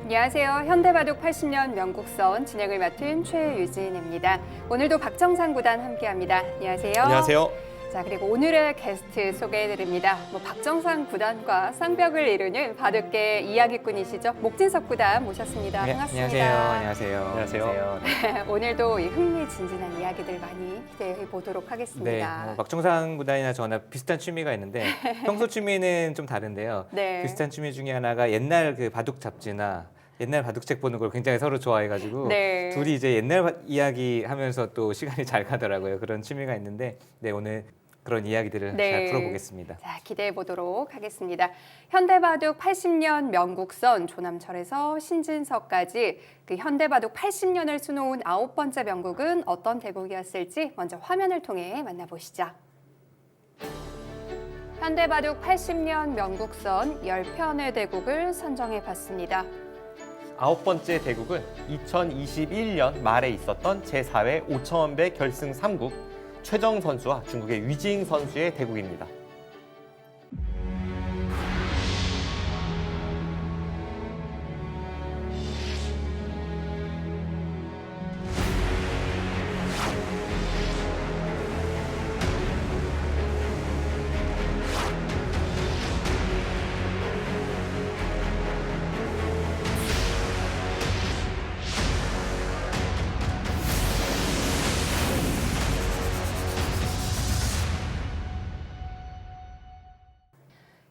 안녕하세요. 현대바둑 80년 명국선 진행을 맡은 최유진입니다. 오늘도 박정상 구단 함께합니다. 안녕하세요. 안녕하세요. 자, 그리고 오늘의 게스트 소개해드립니다. 박정상 구단과 쌍벽을 이루는 바둑계 이야기꾼이시죠. 목진석 구단 모셨습니다. 네, 반갑습니다. 안녕하세요. 안녕하세요. 네, 오늘도 이 흥미진진한 이야기들 많이 기대해 보도록 네, 하겠습니다. 박정상 구단이나 저나 비슷한 취미가 있는데 평소 취미는 좀 다른데요. 네. 비슷한 취미 중에 하나가 옛날 그 바둑 잡지나 옛날 바둑책 보는 걸 굉장히 서로 좋아해가지고 네. 둘이 이제 옛날 이야기 하면서 또 시간이 잘 가더라고요. 그런 취미가 있는데 네, 오늘 그런 이야기들을 네. 잘 풀어보겠습니다. 자, 기대해 보도록 하겠습니다. 현대바둑 80년 명국선 조남철에서 신진서까지 그 현대바둑 80년을 수놓은 9번째 명국은 어떤 대국이었을지 먼저 화면을 통해 만나보시죠. 현대바둑 80년 명국선 10편의 대국을 선정해 봤습니다. 9번째 대국은 2021년 말에 있었던 제4회 5,000배 결승 3국 최정 선수와 중국의 위징 선수의 대국입니다.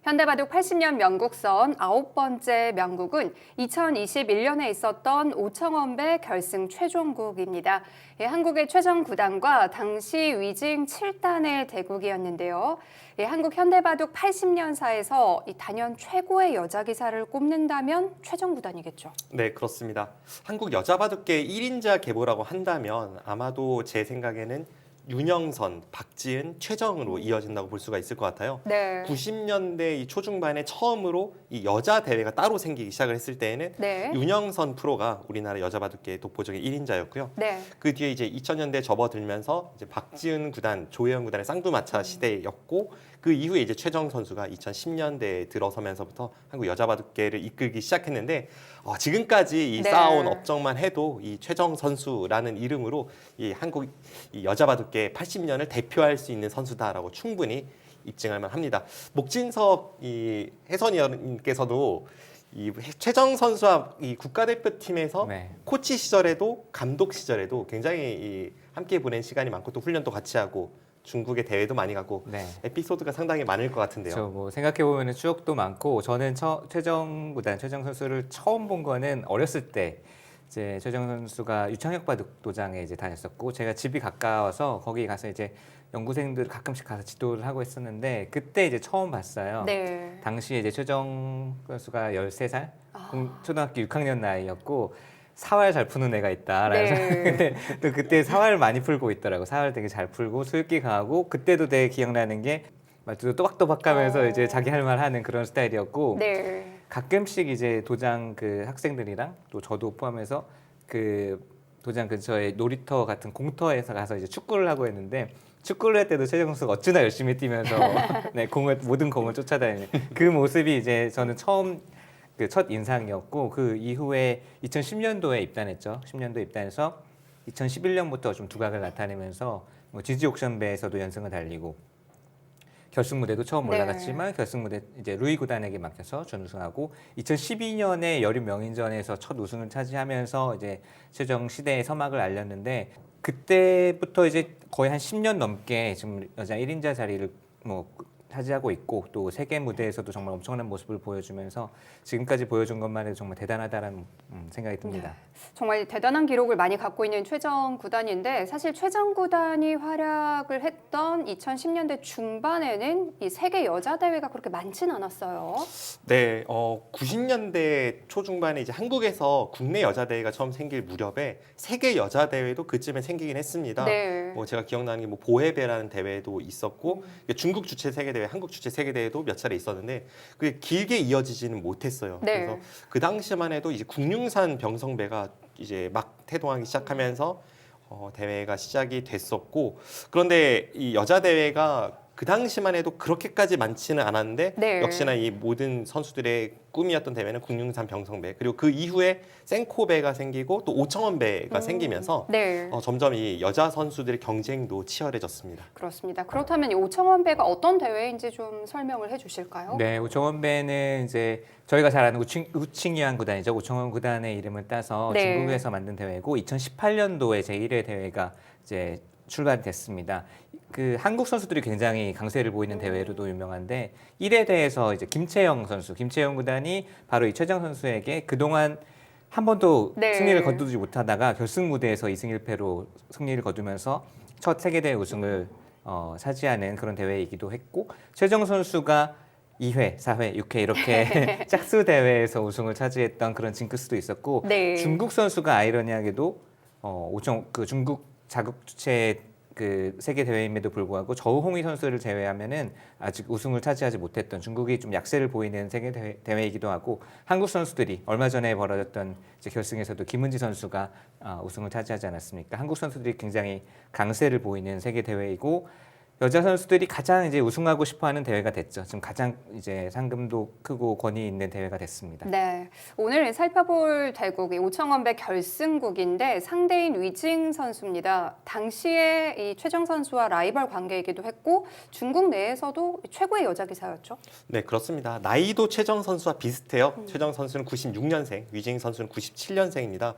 현대바둑 80년 명국선 9번째 명국은 2021년에 있었던 오청원배 결승 최종국입니다. 한국의 최정 9단과 당시 위징 7단의 대국이었는데요. 한국 현대바둑 80년사에서 이 단연 최고의 여자 기사를 꼽는다면 최정 9단이겠죠. 네, 그렇습니다. 한국 여자바둑계 1인자 계보라고 한다면 아마도 제 생각에는 윤영선, 박지은, 최정으로 이어진다고 볼 수가 있을 것 같아요. 네. 90년대 이 초중반에 처음으로 이 여자 대회가 따로 생기기 시작을 했을 때에는 네. 윤영선 프로가 우리나라 여자바둑계 독보적인 1인자였고요. 네. 그 뒤에 이제 2000년대 접어들면서 이제 박지은 구단, 조혜연 구단의 쌍두마차 시대였고 그 이후에 이제 최정 선수가 2010년대에 들어서면서부터 한국 여자바둑계를 이끌기 시작했는데 지금까지 이 네. 쌓아온 업적만 해도 이 최정 선수라는 이름으로 이 한국 이 여자바둑계 80년을 대표할 수 있는 선수다라고 충분히 입증할 만합니다. 목진석 이 해설위원님께서도 이 최정 선수와 이 국가대표팀에서 네. 코치 시절에도 감독 시절에도 굉장히 이 함께 보낸 시간이 많고 또 훈련도 같이 하고 중국의 대회도 많이 가고 네. 에피소드가 상당히 많을 것 같은데요. 저 생각해 보면 추억도 많고 저는 최정 선수를 처음 본 거는 어렸을 때 이제 최정 선수가 유창혁 바둑도장에 이제 다녔었고 제가 집이 가까워서 거기 가서 이제 연구생들 가끔씩 가서 지도를 하고 있었는데 그때 이제 처음 봤어요. 네. 당시에 이제 최정 선수가 13살 아. 초등학교 6학년 나이였고 사활 잘 푸는 애가 있다라는 네. 근데 또 그때 사활 많이 풀고 있더라고. 사활 되게 잘 풀고 수익기 강하고 그때도 되게 기억나는 게 말투도 또박또박하면서 이제 자기 할 말 하는 그런 스타일이었고 네. 가끔씩 이제 도장 그 학생들이랑 또 저도 포함해서 그 도장 근처에 놀이터 같은 공터에서 가서 이제 축구를 하고 했는데 축구를 할 때도 최정 선수가 어찌나 열심히 뛰면서 네, 모든 공을 쫓아다니는 그 모습이 이제 저는 처음 그 첫 인상이었고 그 이후에 2010년도에 입단했죠. 10년도에 입단해서 2011년부터 좀 두각을 나타내면서 뭐 지지 옥션배에서도 연승을 달리고 결승 무대도 처음 네. 올라갔지만 결승 무대 이제 루이 구단에게 맡겨서 준우승하고 2012년에 여름 명인전에서 첫 우승을 차지하면서 이제 최정 시대의 서막을 알렸는데 그때부터 이제 거의 한 10년 넘게 지금 여자 1인자 자리를 뭐 차지하고 있고 또 세계 무대에서도 정말 엄청난 모습을 보여주면서 지금까지 보여준 것만 해도 정말 대단하다는 생각이 듭니다. 정말 대단한 기록을 많이 갖고 있는 최정 구단인데 사실 최정 구단이 활약을 했던 2010년대 중반에는 이 세계 여자 대회가 그렇게 많지는 않았어요. 네, 90년대 초중반에 이제 한국에서 국내 여자 대회가 처음 생길 무렵에 세계 여자 대회도 그쯤에 생기긴 했습니다. 네. 뭐 제가 기억나는 게 뭐 보헤베라는 대회도 있었고 중국 주최 세계 대회, 한국 주최 세계 대회도 몇 차례 있었는데 그게 길게 이어지지는 못했어요. 네. 그래서 그 당시만 해도 이제 국륜산 병성배가 이제 막 태동하기 시작하면서 대회가 시작이 됐었고 그런데 이 여자 대회가 그 당시만 해도 그렇게까지 많지는 않았는데 네. 역시나 이 모든 선수들의 꿈이었던 대회는 국륜산 병성배 그리고 그 이후에 생코배가 생기고 또 오청원배가 생기면서 네. 점점 이 여자 선수들의 경쟁도 치열해졌습니다. 그렇습니다. 그렇다면 이 오청원배가 어떤 대회인지 좀 설명을 해주실까요? 네, 오청원배는 이제 저희가 잘 아는 우칭유한 구단이죠. 오청원 구단의 이름을 따서 네. 중국에서 만든 대회고 2018년도에 제1회 대회가 이제 출발이 됐습니다. 그 한국 선수들이 굉장히 강세를 보이는 대회로도 유명한데 1회 대회에서 이제 김채영 구단이 바로 이 최정 선수에게 그동안 한 번도 네. 승리를 거두지 못하다가 결승 무대에서 2승 1패로 승리를 거두면서 첫 세계대회 우승을 차지하는 그런 대회이기도 했고 최정 선수가 2회, 4회, 6회 이렇게 짝수 대회에서 우승을 차지했던 그런 징크스도 있었고 네. 중국 선수가 아이러니하게도 그 중국 자국 주최 그 세계 대회임에도 불구하고 저우홍이 선수를 제외하면은 아직 우승을 차지하지 못했던 중국이 좀 약세를 보이는 세계 대회이기도 하고 한국 선수들이 얼마 전에 벌어졌던 이제 결승에서도 김은지 선수가 우승을 차지하지 않았습니까? 한국 선수들이 굉장히 강세를 보이는 세계 대회이고 여자 선수들이 가장 이제 우승하고 싶어하는 대회가 됐죠. 지금 가장 이제 상금도 크고 권위 있는 대회가 됐습니다. 네, 오늘 살펴볼 대국이 오청원배 결승국인데 상대인 위징 선수입니다. 당시에 이 최정 선수와 라이벌 관계이기도 했고 중국 내에서도 최고의 여자 기사였죠. 네, 그렇습니다. 나이도 최정 선수와 비슷해요. 최정 선수는 96년생, 위징 선수는 97년생입니다.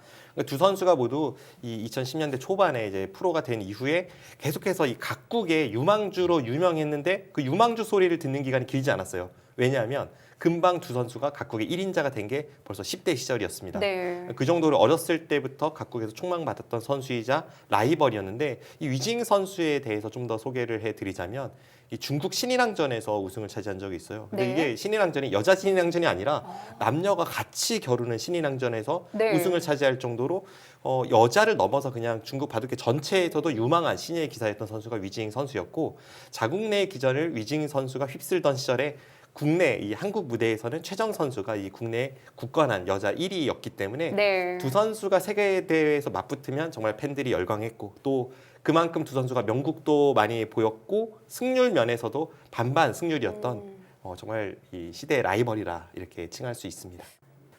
두 선수가 모두 이 2010년대 초반에 이제 프로가 된 이후에 계속해서 이 각국의 유망주로 유명했는데 그 유망주 소리를 듣는 기간이 길지 않았어요. 왜냐하면 금방 두 선수가 각국의 1인자가 된 게 벌써 10대 시절이었습니다. 네. 그 정도로 어렸을 때부터 각국에서 촉망받았던 선수이자 라이벌이었는데 이 위징 선수에 대해서 좀 더 소개를 해드리자면 이 중국 신인왕전에서 우승을 차지한 적이 있어요. 근데 네. 이게 신인왕전이 여자 신인왕전이 아니라 남녀가 같이 겨루는 신인왕전에서 네. 우승을 차지할 정도로 여자를 넘어서 그냥 중국 바둑계 전체에서도 유망한 신예의 기사였던 선수가 위징 선수였고 자국 내 기전을 위징 선수가 휩쓸던 시절에 국내 이 한국 무대에서는 최정 선수가 이 국내 굳건한 여자 1위였기 때문에 네. 두 선수가 세계 대회에서 맞붙으면 정말 팬들이 열광했고 또 그만큼 두 선수가 명국도 많이 보였고 승률 면에서도 반반 승률이었던 정말 이 시대의 라이벌이라 이렇게 칭할 수 있습니다.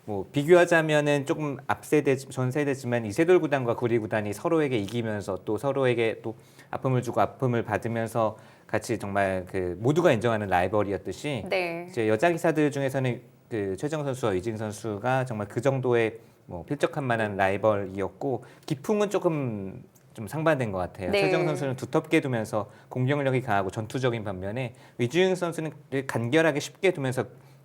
뭐 비교하자면은 조금 앞세대 전 세대지만 이세돌 구단과 구리 구단이 서로에게 이기면서 또 서로에게 또 아픔을 주고 아픔을 받으면서 같이 정말 그 모두가 인정하는 라이벌이었듯이 네. 이제 여자 기사들 중에서는 그 최정 선수와 위징 선수가 정말 그 정도의 뭐 필적할 만한 라이벌이었고 기풍은 조금 좀 상반된 것 같아요. 네. 최정 선수는 두텁게 두면서 공격력이 강하고 전투적인 반면에 위징 선수는 간결하게 쉽게 두면서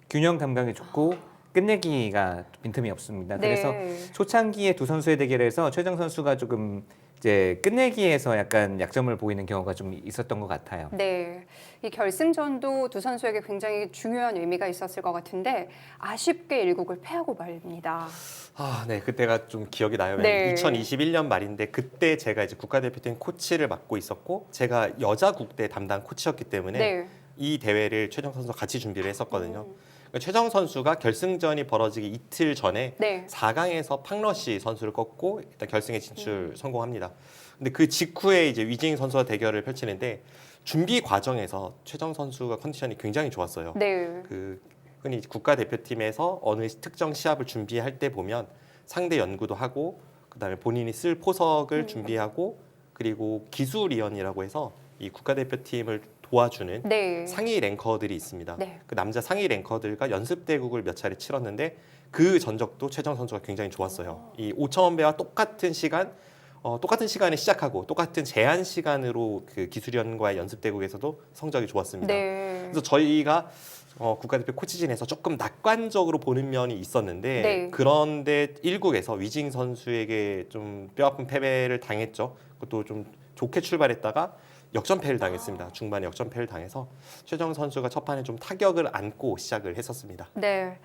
균형 감각이 좋고 끝내기가 빈틈이 없습니다. 네. 그래서 초창기에 두 선수의 대결에서 최정 선수가 조금 이제 끝내기에서 약간 약점을 보이는 경우가 좀 있었던 것 같아요. 네, 이 결승전도 두 선수에게 굉장히 중요한 의미가 있었을 것 같은데 아쉽게 1국을 패하고 말입니다. 아, 네, 그때가 좀 기억이 나요. 네. 2021년 말인데 그때 제가 이제 국가대표팀 코치를 맡고 있었고 제가 여자 국대 담당 코치였기 때문에 네. 이 대회를 최정 선수와 같이 준비를 했었거든요. 그러니까 최정 선수가 결승전이 벌어지기 이틀 전에 네. 4강에서 팡러시 선수를 꺾고 일단 결승에 진출 성공합니다. 근데 그 직후에 이제 위징 선수와 대결을 펼치는데 준비 과정에서 최정 선수가 컨디션이 굉장히 좋았어요. 네. 그 흔히 국가대표팀에서 어느 특정 시합을 준비할 때 보면 상대 연구도 하고 그다음에 본인이 쓸 포석을 준비하고 그리고 기술위원이라고 해서 이 국가대표팀을 도와주는 네. 상위 랭커들이 있습니다. 네. 그 남자 상위 랭커들과 연습 대국을 몇 차례 치렀는데 그 전적도 최정 선수가 굉장히 좋았어요. 이 오청원배와 똑같은 시간에 시작하고 똑같은 제한 시간으로 그 기술위원과의 연습 대국에서도 성적이 좋았습니다. 네. 그래서 저희가 국가대표 코치진에서 조금 낙관적으로 보는 면이 있었는데 네. 그런데 1국에서 위징 선수에게 좀 뼈아픈 패배를 당했죠. 그것도 좀 좋게 출발했다가 역전패를 당했습니다. 중반에 역전패를 당해서 최정 선수가 첫 판에 좀 타격을 안고 시작을 했었습니다. 네.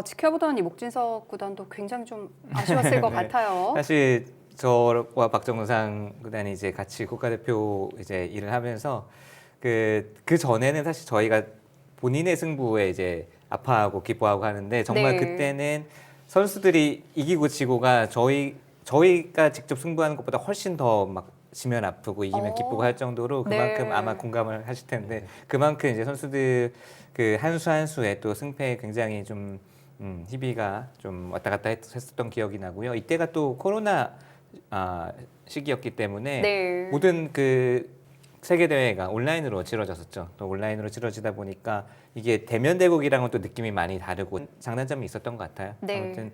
지켜보던 이 목진석 구단도 굉장히 좀 아쉬웠을 것 네. 같아요. 사실 저와 박정상 구단이 이제 같이 국가대표 이제 일을 하면서 그 전에는 사실 저희가 본인의 승부에 이제 아파하고 기뻐하고 하는데 정말 네. 그때는 선수들이 이기고 지고가 저희가 직접 승부하는 것보다 훨씬 더 막 지면 아프고 이기면 어. 기쁘고 할 정도로 그만큼 네. 아마 공감을 하실 텐데 그만큼 이제 선수들 그 한 수 한 수에 또 승패에 굉장히 좀 희비가 좀 왔다 갔다 했었던 기억이 나고요. 이때가 또 코로나 시기였기 때문에 네. 모든 그 세계 대회가 온라인으로 치러졌었죠. 또 온라인으로 치러지다 보니까 이게 대면 대국이랑은 또 느낌이 많이 다르고 장단점이 있었던 것 같아요. 네. 아무튼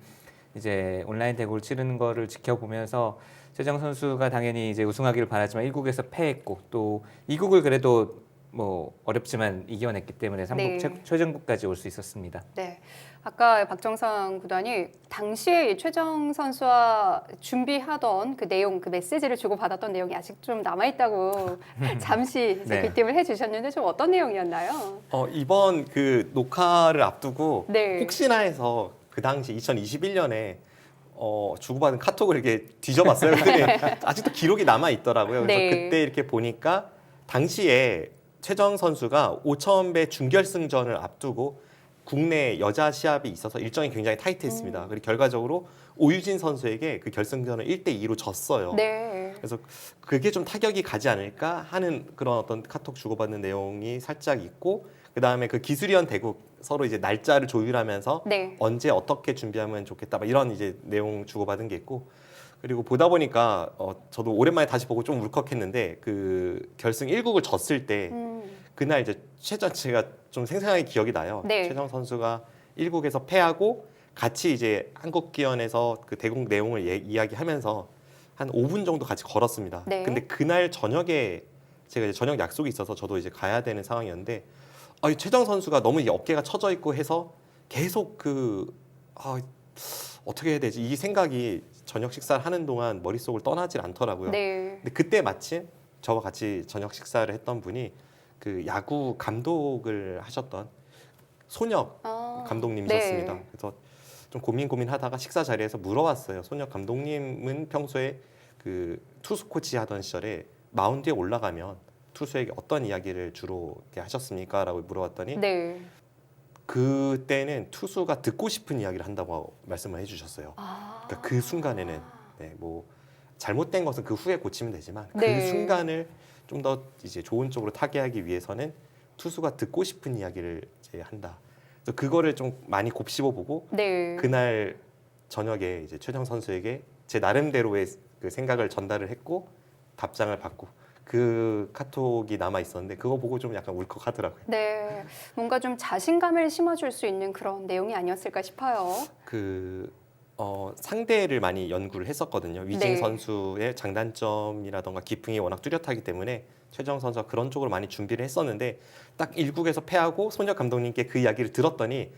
이제 온라인 대국을 치르는 거를 지켜보면서 최정 선수가 당연히 이제 우승하기를 바랐지만 1국에서 패했고 또 2국을 그래도 뭐 어렵지만 이겨냈기 때문에 3국 네. 최종국까지 올 수 있었습니다. 네. 아까 박정상 구단이 당시에 이 최정 선수와 준비하던 그 내용, 그 메시지를 주고받았던 내용이 아직 좀 남아있다고 잠시 네. 귀띔을 해주셨는데 좀 어떤 내용이었나요? 이번 그 녹화를 앞두고 네. 혹시나 해서 그 당시 2021년에 주고받은 카톡을 이렇게 뒤져봤어요. 근데 아직도 기록이 남아 있더라고요. 그래서 네. 그때 이렇게 보니까 당시에 최정 선수가 5,000배 준결승전을 앞두고 국내 여자 시합이 있어서 일정이 굉장히 타이트했습니다. 그리고 결과적으로 오유진 선수에게 그 결승전을 1대2로 졌어요. 네. 그래서 그게 좀 타격이 가지 않을까 하는 그런 어떤 카톡 주고받는 내용이 살짝 있고, 그 다음에 그 기술위원 대국 서로 이제 날짜를 조율하면서 네. 언제 어떻게 준비하면 좋겠다 막 이런 이제 내용 주고받은 게 있고, 그리고 보다 보니까 저도 오랜만에 다시 보고 좀 울컥했는데 그 결승 1국을 졌을 때 그날 이제 제가 좀 생생하게 기억이 나요. 네. 최정 선수가 1국에서 패하고 같이 이제 한국기원에서 그 대국 내용을 이야기하면서 한 5분 정도 같이 걸었습니다. 네. 근데 그날 저녁에 제가 이제 저녁 약속이 있어서 저도 이제 가야 되는 상황이었는데 이 최정 선수가 너무 이 어깨가 처져 있고 해서 계속 어떻게 해야 되지? 이 생각이 저녁 식사를 하는 동안 머릿속을 떠나질 않더라고요. 네. 근데 그때 마침 저와 같이 저녁 식사를 했던 분이 그 야구 감독을 하셨던 손혁 감독님이셨습니다. 네. 그래서 좀 고민하다가 식사 자리에서 물어봤어요. 손혁 감독님은 평소에 그 투수 코치 하던 시절에 마운드에 올라가면 투수에게 어떤 이야기를 주로 이렇게 하셨습니까? 라고 물어봤더니 네. 그때는 투수가 듣고 싶은 이야기를 한다고 말씀을 해주셨어요. 아. 그러니까 그 순간에는 뭐 잘못된 것은 그 후에 고치면 되지만 네. 그 순간을 좀 더 이제 좋은 쪽으로 타개하기 위해서는 투수가 듣고 싶은 이야기를 이제 한다. 그래서 그거를 좀 많이 곱씹어 보고 네. 그날 저녁에 이제 최정 선수에게 제 나름대로의 그 생각을 전달을 했고 답장을 받고 그 카톡이 남아 있었는데 그거 보고 좀 약간 울컥하더라고요. 네. 뭔가 좀 자신감을 심어줄 수 있는 그런 내용이 아니었을까 싶어요. 상대를 많이 연구를 했었거든요. 위징 네. 선수의 장단점이라던가 기풍이 워낙 뚜렷하기 때문에 최정 선수가 그런 쪽으로 많이 준비를 했었는데 딱 1국에서 패하고 손혁 감독님께 그 이야기를 들었더니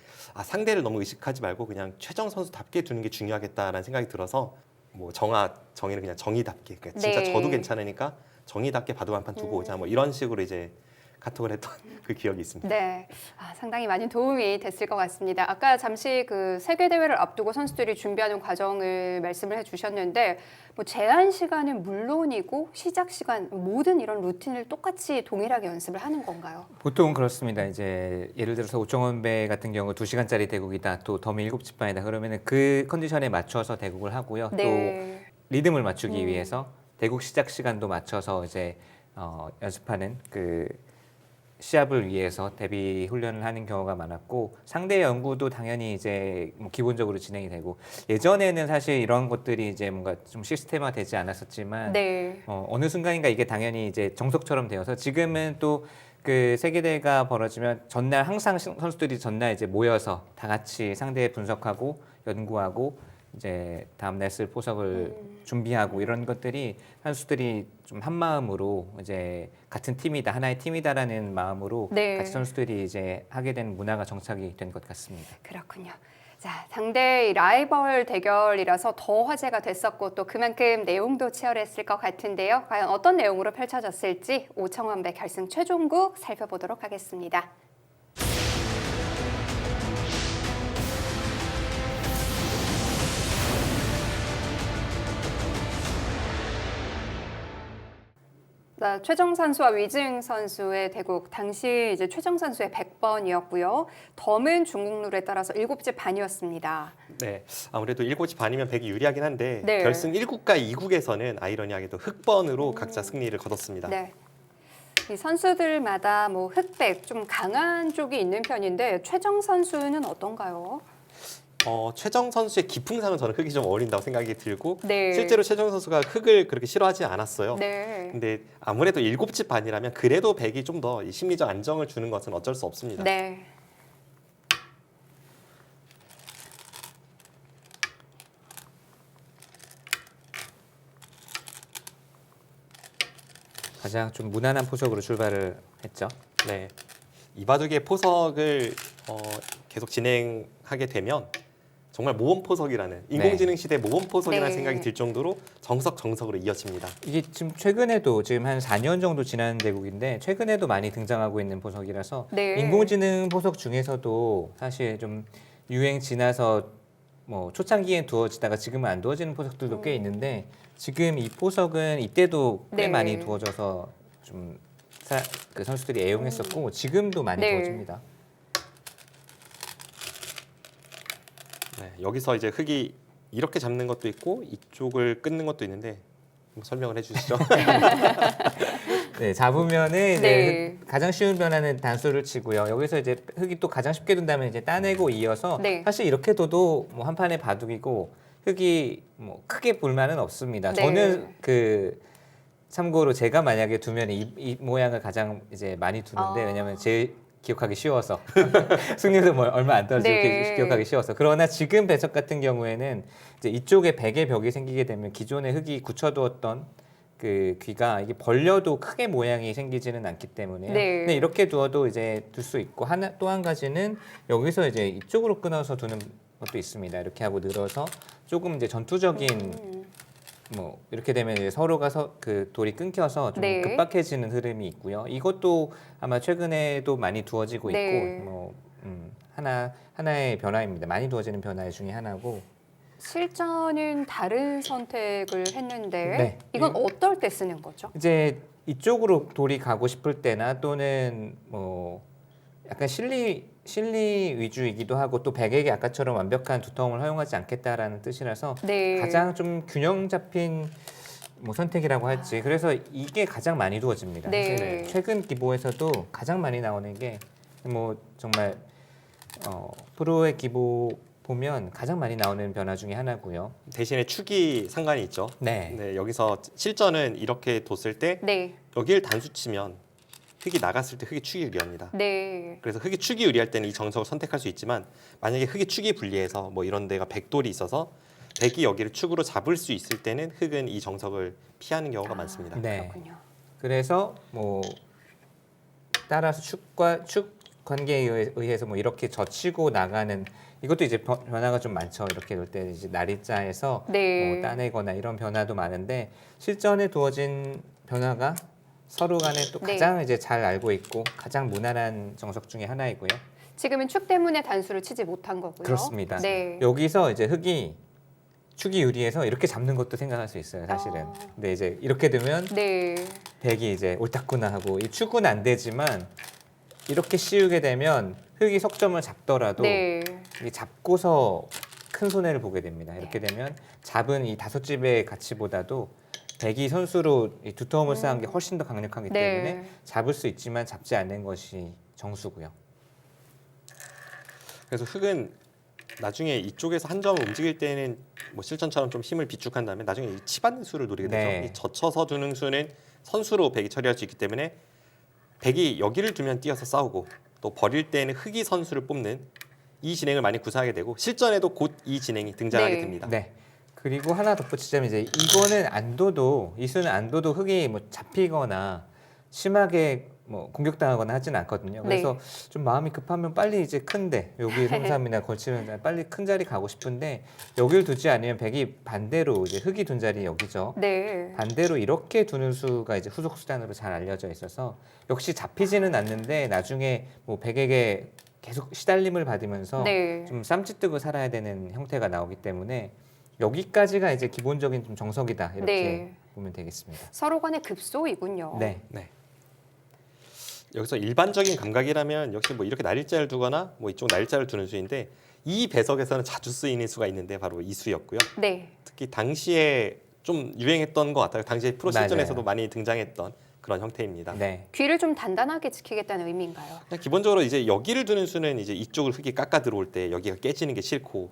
상대를 너무 의식하지 말고 그냥 최정 선수답게 두는 게 중요하겠다라는 생각이 들어서 뭐 정의는 그냥 정의답게 그러니까 진짜 네. 져도 괜찮으니까 정의답게 바둑 한 판 두고 오자 뭐 이런 식으로 이제 카톡을 했던 그 기억이 있습니다. 네, 상당히 많은 도움이 됐을 것 같습니다. 아까 잠시 그 세계 대회를 앞두고 선수들이 준비하는 과정을 말씀을 해주셨는데, 뭐 제한 시간은 물론이고 시작 시간 모든 이런 루틴을 똑같이 동일하게 연습을 하는 건가요? 보통 그렇습니다. 이제 예를 들어서 오청원배 같은 경우 2시간짜리 대국이다, 또 더미 7집반이다 그러면은 그 컨디션에 맞춰서 대국을 하고요. 또 네, 리듬을 맞추기 위해서 대국 시작 시간도 맞춰서 이제 연습하는 그 시합을 위해서 대비 훈련을 하는 경우가 많았고 상대 연구도 당연히 이제 뭐 기본적으로 진행이 되고 예전에는 사실 이런 것들이 이제 뭔가 좀 시스템화되지 않았었지만 네, 어느 순간인가 이게 당연히 이제 정석처럼 되어서 지금은 또 그 세계대회가 벌어지면 전날 항상 선수들이 전날 이제 모여서 다 같이 상대 분석하고 연구하고 이제 다음날 쓸 포석을 준비하고 이런 것들이 선수들이 좀 한 마음으로 이제 같은 팀이다 하나의 팀이다라는 마음으로 네. 같이 선수들이 이제 하게 된 문화가 정착이 된 것 같습니다. 그렇군요. 자, 상대 라이벌 대결이라서 더 화제가 됐었고 또 그만큼 내용도 치열했을 것 같은데요. 과연 어떤 내용으로 펼쳐졌을지 오청원배 결승 최종국 살펴보도록 하겠습니다. 자, 최정 선수와 위증 선수의 대국 당시 이제 최정 선수의 100번이었고요. 덤은 중국 룰에 따라서 7집 반이었습니다. 네, 아무래도 7시 반이면 100이 유리하긴 한데 네. 결승 1국과 2국에서는 아이러니하게도 흑번으로 각자 승리를 거뒀습니다. 네. 이 선수들마다 뭐 흑백 좀 강한 쪽이 있는 편인데 최정 선수는 어떤가요? 최정 선수의 기풍상은 저는 흑이 좀 어울린다고 생각이 들고 네. 실제로 최정 선수가 흑을 그렇게 싫어하지 않았어요. 네. 근데 아무래도 7집 반이라면 그래도 100이 좀 더 심리적 안정을 주는 것은 어쩔 수 없습니다. 네. 가장 좀 무난한 포석으로 출발을 했죠. 네, 이바둑의 포석을 계속 진행하게 되면 정말 모범 포석이라는 인공지능 시대 모범 포석이라는 네. 생각이 들 정도로 정석으로 이어집니다. 이게 지금 최근에도 지금 한 4년 정도 지난 대국인데 최근에도 많이 등장하고 있는 포석이라서 네. 인공지능 포석 중에서도 사실 좀 유행 지나서 뭐 초창기엔 두어지다가 지금은 안 두어지는 포석들도 꽤 있는데 지금 이 포석은 이때도 꽤 네. 많이 두어져서 좀 그 선수들이 애용했었고 지금도 많이 네. 두어집니다. 네, 여기서 이제 흑이 이렇게 잡는 것도 있고 이쪽을 끊는 것도 있는데 한번 설명을 해주시죠. 네, 잡으면은 이제 네. 가장 쉬운 변화는 단수를 치고요. 여기서 이제 흑이 또 가장 쉽게 둔다면 이제 따내고 이어서 네. 사실 이렇게 둬도 뭐 한 판의 바둑이고 흑이 뭐 크게 불만은 없습니다. 네. 저는 그 참고로 제가 만약에 두면 이 모양을 가장 이제 많이 두는데 아. 왜냐면 제일 기억하기 쉬워서 승률도 뭐 얼마 안 떨어지고 네. 기억하기 쉬워서 그러나 지금 배석 같은 경우에는 이제 이쪽에 백의 벽이 생기게 되면 기존의 흑이 굳혀두었던 그 귀가 이게 벌려도 크게 모양이 생기지는 않기 때문에요. 네. 근데 이렇게 두어도 이제 둘 수 있고 또 한 가지는 여기서 이제 이쪽으로 끊어서 두는 것도 있습니다. 이렇게 하고 늘어서 조금 이제 전투적인 뭐 이렇게 되면 이제 서로가 그 돌이 끊겨서 좀 네. 급박해지는 흐름이 있고요. 이것도 아마 최근에도 많이 두어지고 네. 있고 뭐 하나의 변화입니다. 많이 두어지는 변화 중에 하나고. 실전은 다른 선택을 했는데 네. 이건 어떨 때 쓰는 거죠? 이제 이쪽으로 돌이 가고 싶을 때나 또는 뭐 약간 실리 위주이기도 하고 또 백에게 아까처럼 완벽한 두통을 허용하지 않겠다라는 뜻이라서 네. 가장 좀 균형 잡힌 뭐 선택이라고 할지 그래서 이게 가장 많이 두어집니다. 네. 사실 최근 기보에서도 가장 많이 나오는 게 뭐 정말 프로의 기보 보면 가장 많이 나오는 변화 중에 하나고요. 대신에 축이 상관이 있죠. 네. 네, 여기서 실전은 이렇게 뒀을 때 네. 여기를 단수 치면 흑이 나갔을 때 흑이 축이 유리합니다. 네. 그래서 흑이 축이 유리할 때는 이 정석을 선택할 수 있지만 만약에 흑이 축이 불리해서 뭐 이런 데가 백돌이 있어서 백이 여기를 축으로 잡을 수 있을 때는 흑은 이 정석을 피하는 경우가 많습니다. 네. 그렇군요. 그래서 뭐 따라서 축 관계에 의해서 뭐 이렇게 젖히고 나가는 이것도 이제 변화가 좀 많죠. 이렇게 놓을 때 이제 날이자에서 네. 뭐 따내거나 이런 변화도 많은데 실전에 두어진 변화가 서로 간에 또 네. 가장 이제 잘 알고 있고 가장 무난한 정석 중에 하나이고요. 지금은 축 때문에 단수를 치지 못한 거고요. 그렇습니다. 네. 여기서 이제 흑이 축이 유리해서 이렇게 잡는 것도 생각할 수 있어요, 사실은. 아. 근데 이제 이렇게 되면 네. 백이 이제 옳다구나 하고 이 축은 안 되지만 이렇게 씌우게 되면 흑이 석점을 잡더라도 네. 이 잡고서 큰 손해를 보게 됩니다. 이렇게 되면 잡은 이 5집의 가치보다도 백이 선수로 이 두터움을 쌓은 게 훨씬 더 강력하기 네. 때문에 잡을 수 있지만 잡지 않는 것이 정수고요. 그래서 흑은 나중에 이쪽에서 한 점을 움직일 때는 뭐 실전처럼 좀 힘을 비축한 다음에 나중에 이 치받는 수를 노리게 되죠. 네. 이 젖혀서 두는 수는 선수로 백이 처리할 수 있기 때문에 백이 여기를 두면 뛰어서 싸우고 또 버릴 때는 흑이 선수를 뽑는 이 진행을 많이 구사하게 되고 실전에도 곧 이 진행이 등장하게 네. 됩니다. 네. 그리고 하나 덧붙이자면 이제 이거는 안 둬도 이 수는 안 둬도 흑이 뭐 잡히거나 심하게 뭐 공격당하거나 하진 않거든요. 그래서 네. 좀 마음이 급하면 빨리 이제 큰데 여기 3-3이나 걸치면 빨리 큰 자리 가고 싶은데 여기를 두지 않으면 백이 반대로 이제 흑이 둔 자리 여기죠. 네. 반대로 이렇게 두는 수가 이제 후속 수단으로 잘 알려져 있어서 역시 잡히지는 않는데 나중에 뭐 백에게 계속 시달림을 받으면서 네. 좀 쌈짓뜨고 살아야 되는 형태가 나오기 때문에 여기까지가 이제 기본적인 좀 정석이다 이렇게 네. 보면 되겠습니다. 서로 간의 급소이군요. 네. 네. 여기서 일반적인 감각이라면 역시 뭐 이렇게 날일자를 두거나 뭐 이쪽 날일자를 두는 수인데 이 배석에서는 자주 쓰이는 수가 있는데 바로 이 수였고요. 네. 특히 당시에 좀 유행했던 것 같아요. 당시에 프로 맞아요. 실전에서도 많이 등장했던 그런 형태입니다. 네. 귀를 좀 단단하게 지키겠다는 의미인가요? 그냥 기본적으로 이제 여기를 두는 수는 이제 이쪽을 흙이 깎아 들어올 때 여기가 깨지는 게 싫고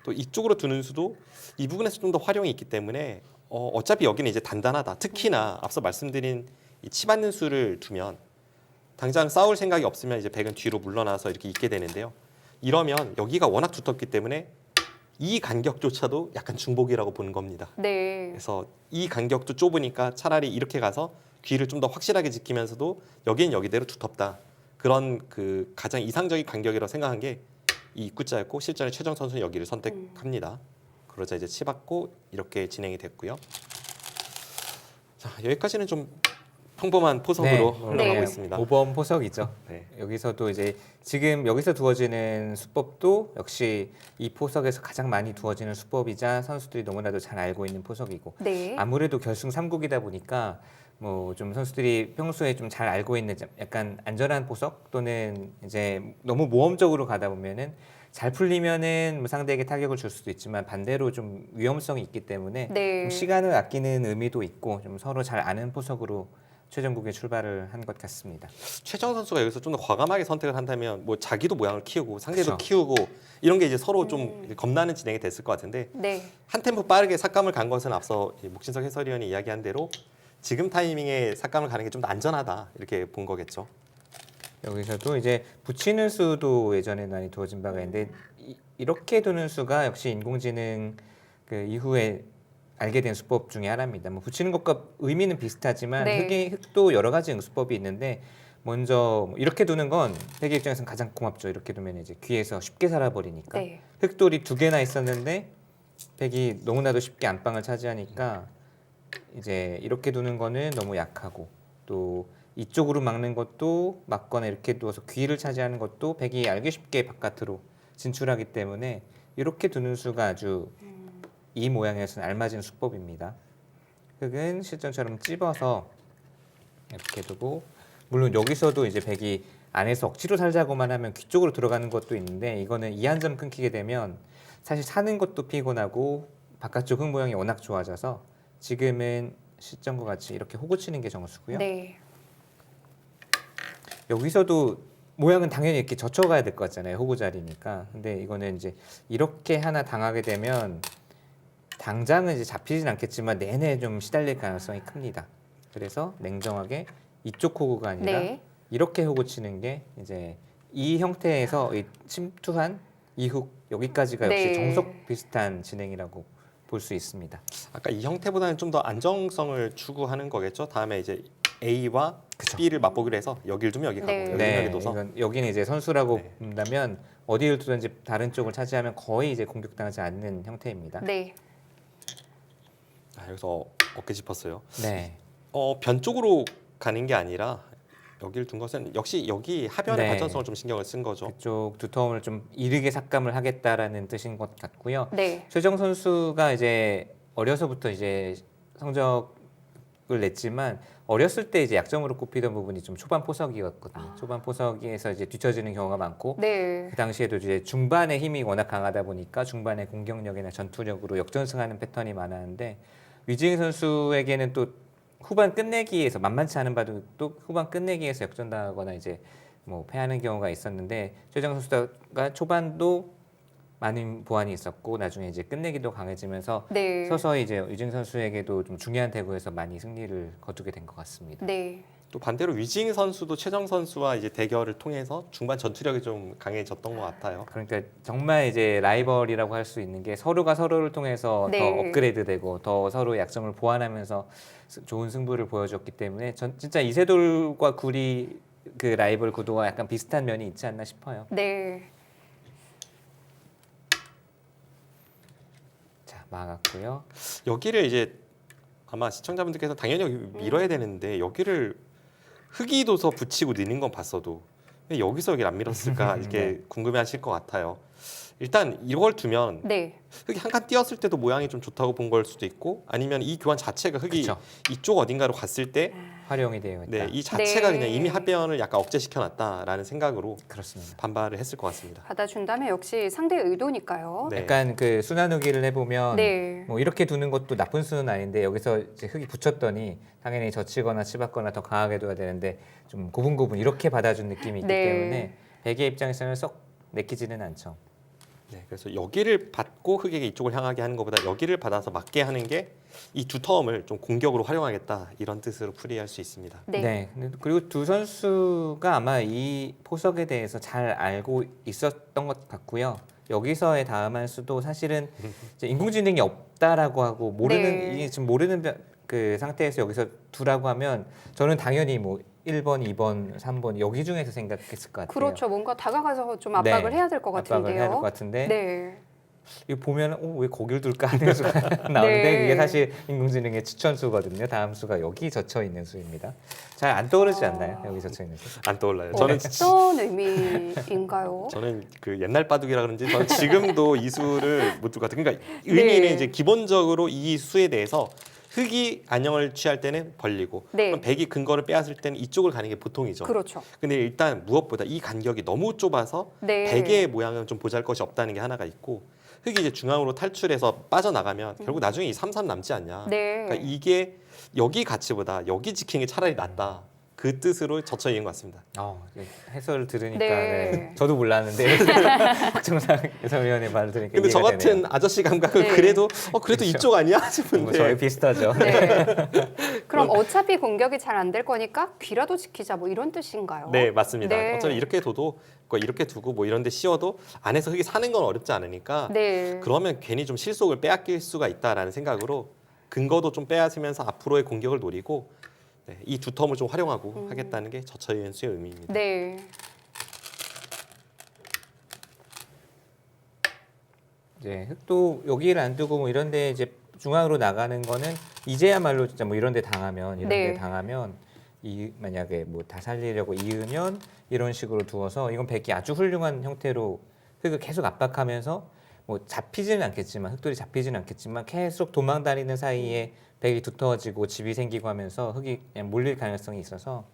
또 이쪽으로 두는 수도 이 부분에서 좀 더 활용이 있기 때문에 어차피 여기는 이제 단단하다. 특히나 앞서 말씀드린 이 치받는 수를 두면 당장 싸울 생각이 없으면 이제 백은 뒤로 물러나서 이렇게 있게 되는데요. 이러면 여기가 워낙 두텁기 때문에 이 간격조차도 약간 중복이라고 보는 겁니다. 네. 그래서 이 간격도 좁으니까 차라리 이렇게 가서 귀를 좀 더 확실하게 지키면서도 여기는 여기대로 두텁다. 그런 그 가장 이상적인 간격이라고 생각한 게 이 입구자였고 실전에 최정 선수는 여기를 선택합니다. 그러자 이제 치받고 이렇게 진행이 됐고요. 자, 여기까지는 좀 평범한 포석으로 네. 흘러가고 네. 있습니다. 5번 포석이죠. 네. 여기서도 이제 지금 여기서 두어지는 수법도 역시 이 포석에서 가장 많이 두어지는 수법이자 선수들이 너무나도 잘 알고 있는 포석이고 네. 아무래도 결승 3국이다 보니까 뭐 좀 선수들이 평소에 좀 잘 알고 있는 좀 약간 안전한 포석 또는 이제 너무 모험적으로 가다 보면은 잘 풀리면은 뭐 상대에게 타격을 줄 수도 있지만 반대로 좀 위험성이 있기 때문에 네. 좀 시간을 아끼는 의미도 있고 좀 서로 잘 아는 포석으로 최종국에 출발을 한 것 같습니다. 최정 선수가 여기서 좀 더 과감하게 선택을 한다면 뭐 자기도 모양을 키우고 상대도 그쵸. 키우고 이런 게 이제 서로 좀 겁나는 진행이 됐을 것 같은데 네. 한 템포 빠르게 삭감을 간 것은 앞서 이 목진석 해설위원이 이야기한 대로 지금 타이밍에 삭감을 가는 게 좀 더 안전하다 이렇게 본 거겠죠. 여기서도 이제 붙이는 수도 예전에 많이 두어진 바가 있는데 이렇게 두는 수가 역시 인공지능 그 이후에 알게 된 수법 중에 하나입니다. 뭐 붙이는 것과 의미는 비슷하지만 네. 흙도 여러 가지 응수법이 있는데 먼저 뭐 이렇게 두는 건 백의 입장에서는 가장 고맙죠. 이렇게 두면 이제 귀에서 쉽게 살아버리니까 네. 흙돌이 2개나 있었는데 백이 너무나도 쉽게 안방을 차지하니까 이제 이렇게 두는 거는 너무 약하고 또 이쪽으로 막는 것도 막거나 이렇게 두어서 귀를 차지하는 것도 백이 알기 쉽게 바깥으로 진출하기 때문에 이렇게 두는 수가 아주 이 모양에서는 알맞은 수법입니다. 흙은 실전처럼 찝어서 이렇게 두고 물론 여기서도 이제 백이 안에서 억지로 살자고만 하면 귀 쪽으로 들어가는 것도 있는데 이거는 이 한 점 끊기게 되면 사실 사는 것도 피곤하고 바깥쪽 흙 모양이 워낙 좋아져서 지금은 실전과 같이 이렇게 호구 치는 게 정수고요. 네. 여기서도 모양은 당연히 이렇게 젖혀가야 될 것 같잖아요. 호구 자리니까. 근데 이거는 이제 이렇게 하나 당하게 되면 당장은 이제 잡히진 않겠지만 내내 좀 시달릴 가능성이 큽니다. 그래서 냉정하게 이쪽 호구가 아니라 네. 이렇게 호구 치는 게 이제 이 형태에서 이 침투한 이훅 여기까지가 역시 네. 정석 비슷한 진행이라고 볼 수 있습니다. 아까 이 형태보다는 좀 더 안정성을 추구하는 거겠죠. 다음에 이제 A와 그쵸. B를 맛보기로 해서 여기를 두면 여기 가고 네. 여기를 네, 여기 둬서 이건 여기는 이제 선수라고 네. 본다면 어디를 두든지 다른 쪽을 차지하면 거의 이제 공격당하지 않는 형태입니다. 네. 여기서 어깨 짚었어요. 네. 변 쪽으로 가는 게 아니라 여기를 둔 것은 역시 여기 하변의 네. 발전성을 좀 신경을 쓴 거죠. 그쪽 두터움을 좀 이르게 삭감을 하겠다라는 뜻인 것 같고요. 네. 최정 선수가 이제 어려서부터 이제 성적을 냈지만 어렸을 때 이제 약점으로 꼽히던 부분이 좀 초반 포석이었거든요. 초반 포석에서 이제 뒤처지는 경우가 많고 네. 그 당시에도 이제 중반에 힘이 워낙 강하다 보니까 중반에 공격력이나 전투력으로 역전승하는 패턴이 많았는데 위징 선수에게는 또 후반 끝내기에서 만만치 않은 바도 또 후반 끝내기에서 역전당하거나 이제 뭐 패하는 경우가 있었는데 최정 선수가 초반도 많은 보완이 있었고 나중에 이제 끝내기도 강해지면서 네. 서서히 이제 위징 선수에게도 좀 중요한 대구에서 많이 승리를 거두게 된 것 같습니다. 네. 또 반대로 위징 선수도 최정 선수와 이제 대결을 통해서 중반 전투력이 좀 강해졌던 것 같아요. 그러니까 정말 이제 라이벌이라고 할 수 있는 게 서로가 서로를 통해서 네. 더 업그레이드되고 더 서로의 약점을 보완하면서 좋은 승부를 보여줬기 때문에 진짜 이세돌과 구리 그 라이벌 구도와 약간 비슷한 면이 있지 않나 싶어요. 네. 자, 막았고요. 여기를 이제 아마 시청자분들께서 당연히 여기 밀어야 되는데 여기를 흙이 둬서 붙이고 느는 건 봤어도 왜 여기서 여기를 안 밀었을까 이렇게 궁금해하실 것 같아요. 일단 이걸 두면 네. 흙이 한 칸 띄었을 때도 모양이 좀 좋다고 본 걸 수도 있고 아니면 이 교환 자체가 흙이 그쵸. 이쪽 어딘가로 갔을 때 활용이 되어 있다. 네, 이 자체가 네. 그냥 이미 합변을 약간 억제시켜 놨다라는 생각으로 그렇습니다. 반발을 했을 것 같습니다. 받아준다면 역시 상대의 의도니까요. 네. 약간 그 순환후기를 해보면 네. 뭐 이렇게 두는 것도 나쁜 수는 아닌데 여기서 이제 흙이 붙였더니 당연히 젖히거나 치받거나 더 강하게 둬야 되는데 좀 고분고분 이렇게 받아준 느낌이 있기 네. 때문에 백의 입장에서는 썩 내키지는 않죠. 네, 그래서 여기를 받고 흙에게 이쪽을 향하게 하는 것보다 여기를 받아서 맞게 하는 게 이 두 텀을 좀 공격으로 활용하겠다 이런 뜻으로 풀이할 수 있습니다. 네. 근데 그리고 두 선수가 아마 이 포석에 대해서 잘 알고 있었던 것 같고요. 여기서의 다음 한 수도 사실은 이제 인공지능이 없다라고 하고 모르는 네. 이게 지금 모르는 그 상태에서 여기서 두라고 하면 저는 당연히 뭐 1번, 2번, 3번 여기 중에서 생각했을 것 같아요. 그렇죠. 뭔가 다가가서 좀 압박을 네. 해야 될 것 압박을 해야 될 것 같은데요. 같은데 네. 이거 보면 왜 거길 둘까 하는 수가 나오는데 네. 그게 사실 인공지능의 추천 수거든요. 다음 수가 여기 젖혀 있는 수입니다. 잘 안 떠오르지 않나요? 여기 젖혀 있는 수. 안 떠올라요. 저는 어떤 의미인가요? 저는 그 옛날 바둑이라 그런지 저는 지금도 이 수를 못 둘 것 같아요. 그러니까 의미는 네. 이제 기본적으로 이 수에 대해서 흙이 안녕을 취할 때는 벌리고 네. 그럼 백이 근거를 빼앗을 때는 이쪽을 가는 게 보통이죠. 그렇죠. 근데 일단 무엇보다 이 간격이 너무 좁아서 네. 백의 모양은 좀 보잘것이 없다는 게 하나가 있고 흙이 이제 중앙으로 탈출해서 빠져나가면 결국 나중에 이 3-3 남지 않냐. 네. 그러니까 이게 여기 가치보다 여기 지키는 게 차라리 낫다. 그 뜻으로 젖혀 있는 것 같습니다. 해설을 들으니까 네. 네. 저도 몰랐는데 박정상 해설위원의 말을 들으니까 근데 저 이해가 같은 되네요. 아저씨 감각은 네. 그래도 그래도 그렇죠. 이쪽 아니야 뭐 싶은데 저희 비슷하죠. 네. 그럼 어차피 공격이 잘 안 될 거니까 귀라도 지키자 뭐 이런 뜻인가요? 네 맞습니다. 네. 어차피 이렇게 둬도 이렇게 두고 뭐 이런데 씌워도 안에서 흙이 사는 건 어렵지 않으니까 네. 그러면 괜히 좀 실속을 빼앗길 수가 있다라는 생각으로 근거도 좀 빼앗으면서 앞으로의 공격을 노리고 네, 이 두 텀을 좀 활용하고 하겠다는 게 젖혀있는 수의 의미입니다. 네. 이제 흙도 여기를 안 두고 뭐 이런데 이제 중앙으로 나가는 거는 이제야말로 진짜 뭐 이런데 당하면 네. 이 만약에 뭐 다 살리려고 이으면 이런 식으로 두어서 이건 백이 아주 훌륭한 형태로 흙을 계속 압박하면서 뭐 잡히지는 않겠지만 흙돌이 잡히지는 않겠지만 계속 도망다니는 사이에 백이 두터워지고 집이 생기고 하면서 흙이 그냥 몰릴 가능성이 있어서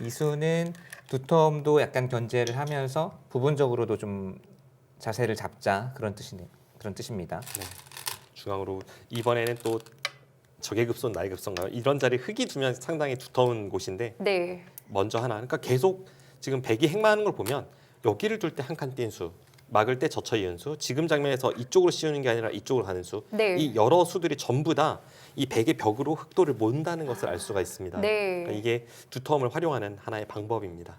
이 수는 두텀도 약간 견제를 하면서 부분적으로도 좀 자세를 잡자 그런 뜻입니다. 중앙으로 이번에는 또 적의 급손 나의 급손가요? 이런 자리 흙이 두면 상당히 두터운 곳인데 네. 먼저 하나 그러니까 계속 지금 백이 행마하는 걸 보면 여기를 둘 때 한 칸 띈 수 막을 때 젖혀 이은 수 지금 장면에서 이쪽으로 씌우는 게 아니라 이쪽으로 가는 수 네. 이 여러 수들이 전부 다 이 백의 벽으로 흑돌을 몬다는 것을 알 수가 있습니다. 네. 그러니까 이게 두텀을 활용하는 하나의 방법입니다.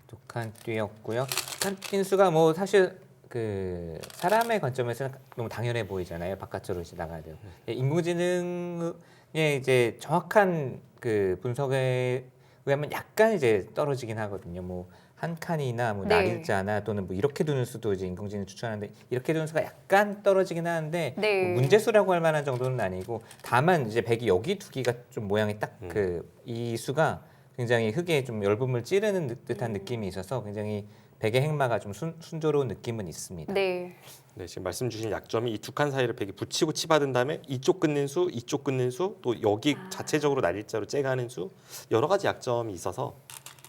두 칸 뛰었고요. 칸 뛴 수가 뭐 사실 그 사람의 관점에서는 너무 당연해 보이잖아요. 바깥으로 이제 나가야 돼요. 인공지능의 이제 정확한 그 분석에 의하면 약간 이제 떨어지긴 하거든요. 뭐 한 칸이나 뭐 네. 날일자나 또는 뭐 이렇게 두는 수도 이제 인공지능 추천하는데 이렇게 두는 수가 약간 떨어지긴 하는데 네. 뭐 문제수라고 할 만한 정도는 아니고 다만 이제 백이 여기 두기가 좀 모양이 딱 그 이 수가 굉장히 흙에 좀 열분을 찌르는 듯한 느낌이 있어서 굉장히 백의 행마가 좀 순조로운 느낌은 있습니다. 네. 네, 지금 말씀 주신 약점이 이 두 칸 사이를 백이 붙이고 치받은 다음에 이쪽 끊는 수, 이쪽 끊는 수, 또 여기 자체적으로 날일자로 째가는 수 여러 가지 약점이 있어서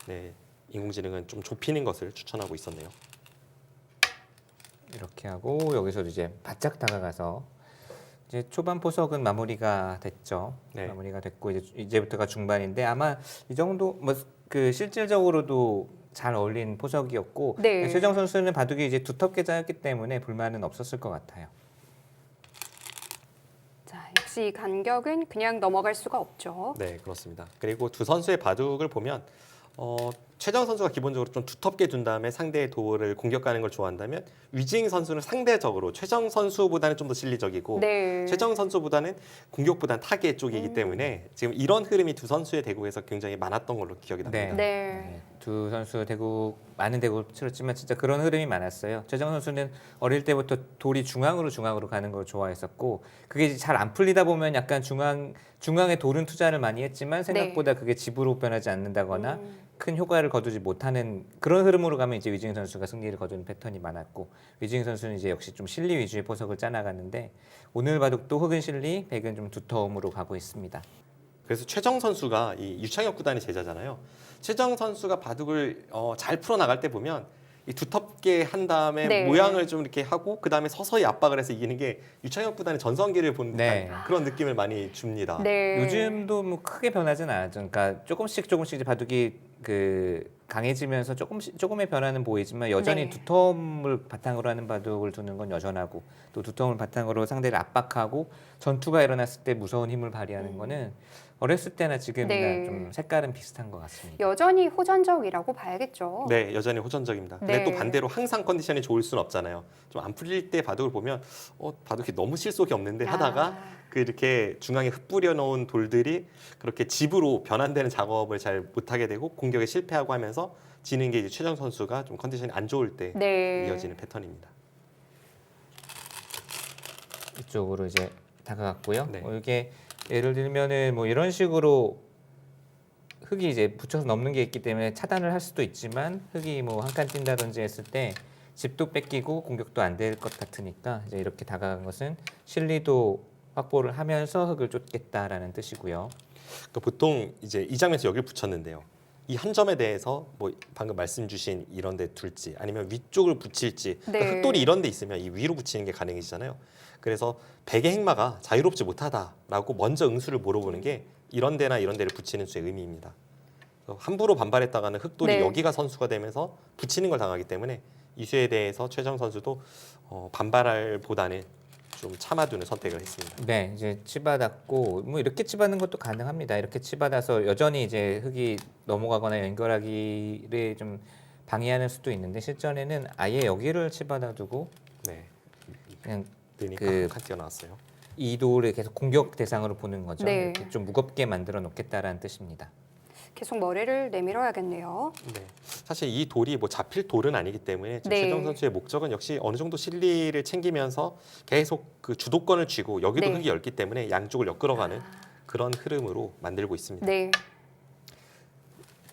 네, 인공지능은 좀 좁히는 것을 추천하고 있었네요. 이렇게 하고 여기서 이제 바짝 다가가서 이제 초반 포석은 마무리가 됐죠. 네. 마무리가 됐고 이제부터가 중반인데 아마 이 정도 뭐 그 실질적으로도 잘 어울린 포석이었고 네. 최정 선수는 바둑이 이제 두텁게 짜였기 때문에 불만은 없었을 것 같아요. 자, 역시 이 간격은 그냥 넘어갈 수가 없죠. 네, 그렇습니다. 그리고 두 선수의 바둑을 보면 최정 선수가 기본적으로 좀 두텁게 둔 다음에 상대의 도를 공격하는 걸 좋아한다면 위징 선수는 상대적으로 최정 선수보다는 좀 더 실리적이고 네. 최정 선수보다는 공격보다는 타겟 쪽이기 때문에 지금 이런 흐름이 두 선수의 대국에서 굉장히 많았던 걸로 기억이 납니다. 네. 두 선수 많은 대국 치렀지만 진짜 그런 흐름이 많았어요. 최정 선수는 어릴 때부터 돌이 중앙으로 가는 걸 좋아했었고 그게 잘 안 풀리다 보면 약간 중앙에 돌은 투자를 많이 했지만 생각보다 그게 집으로 변하지 않는다거나 큰 효과를 거두지 못하는 그런 흐름으로 가면 이제 위즈잉 선수가 승리를 거두는 패턴이 많았고 위즈잉 선수는 이제 역시 좀 실리 위주의 포석을 짜나가는데 오늘 바둑도 흑은 실리, 백은 좀 두터움으로 가고 있습니다. 그래서 최정 선수가 이 유창혁 구단의 제자잖아요. 최정 선수가 바둑을 잘 풀어 나갈 때 보면 이 두텁게 한 다음에 네. 모양을 좀 이렇게 하고 그 다음에 서서히 압박을 해서 이기는 게 유창혁 구단의 전성기를 본 듯한 네. 그런 느낌을 많이 줍니다. 네. 요즘도 뭐 크게 변하진 않았죠. 그러니까 조금씩 이제 바둑이 그 강해지면서 조금의 변화는 보이지만 여전히 네. 두터움을 바탕으로 하는 바둑을 두는 건 여전하고 또 두터움을 바탕으로 상대를 압박하고 전투가 일어났을 때 무서운 힘을 발휘하는 거는 어렸을 때나 지금이나 네. 좀 색깔은 비슷한 것 같습니다. 여전히 호전적이라고 봐야겠죠. 네, 여전히 호전적입니다. 근데 네. 또 반대로 항상 컨디션이 좋을 수는 없잖아요. 좀 안 풀릴 때 바둑을 보면 바둑이 너무 실속이 없는데 하다가 그 이렇게 중앙에 흩뿌려 놓은 돌들이 그렇게 집으로 변환되는 작업을 잘 못하게 되고 공격에 실패하고 하면서 지는 게 이제 최정 선수가 좀 컨디션이 안 좋을 때 네. 이어지는 패턴입니다. 이쪽으로 이제 다가갔고요. 네. 이게 예를 들면은 뭐 이런 식으로 흙이 이제 붙여서 넘는 게 있기 때문에 차단을 할 수도 있지만 흙이 뭐 한 칸 뛴다든지 했을 때 집도 뺏기고 공격도 안 될 것 같으니까 이제 이렇게 다가간 것은 실리도 확보를 하면서 흙을 쫓겠다라는 뜻이고요. 그러니까 보통 이제 이 장면에서 여기를 붙였는데요. 이 한 점에 대해서 뭐 방금 말씀 주신 이런 데 둘지 아니면 위쪽을 붙일지 그러니까 네. 흑돌이 이런 데 있으면 이 위로 붙이는 게 가능해지잖아요. 그래서 백의 행마가 자유롭지 못하다라고 먼저 응수를 물어보는 게 이런 데나 이런 데를 붙이는 수의 의미입니다. 그래서 함부로 반발했다가는 흑돌이 네. 여기가 선수가 되면서 붙이는 걸 당하기 때문에 이 수에 대해서 최정 선수도 반발할 보다는 좀 참아두는 선택을 했습니다. 네, 이제 치받았고 뭐 이렇게 치받는 것도 가능합니다. 이렇게 치받아서 여전히 이제 흙이 넘어가거나 연결하기를 좀 방해하는 수도 있는데 실전에는 아예 여기를 치받아두고 네, 그냥 그러니까 그- 한칸 튀어나왔어요. 이 돌을 계속 공격 대상으로 보는 거죠. 네. 이렇게 좀 무겁게 만들어 놓겠다라는 뜻입니다. 계속 머리를 내밀어야겠네요. 네. 사실 이 돌이 뭐 잡힐 돌은 아니기 때문에 지금 네. 최정 선수의 목적은 역시 어느 정도 실리를 챙기면서 계속 그 주도권을 쥐고 여기도 네. 흙이 넓기 때문에 양쪽을 엮으러가는 그런 흐름으로 만들고 있습니다. 네.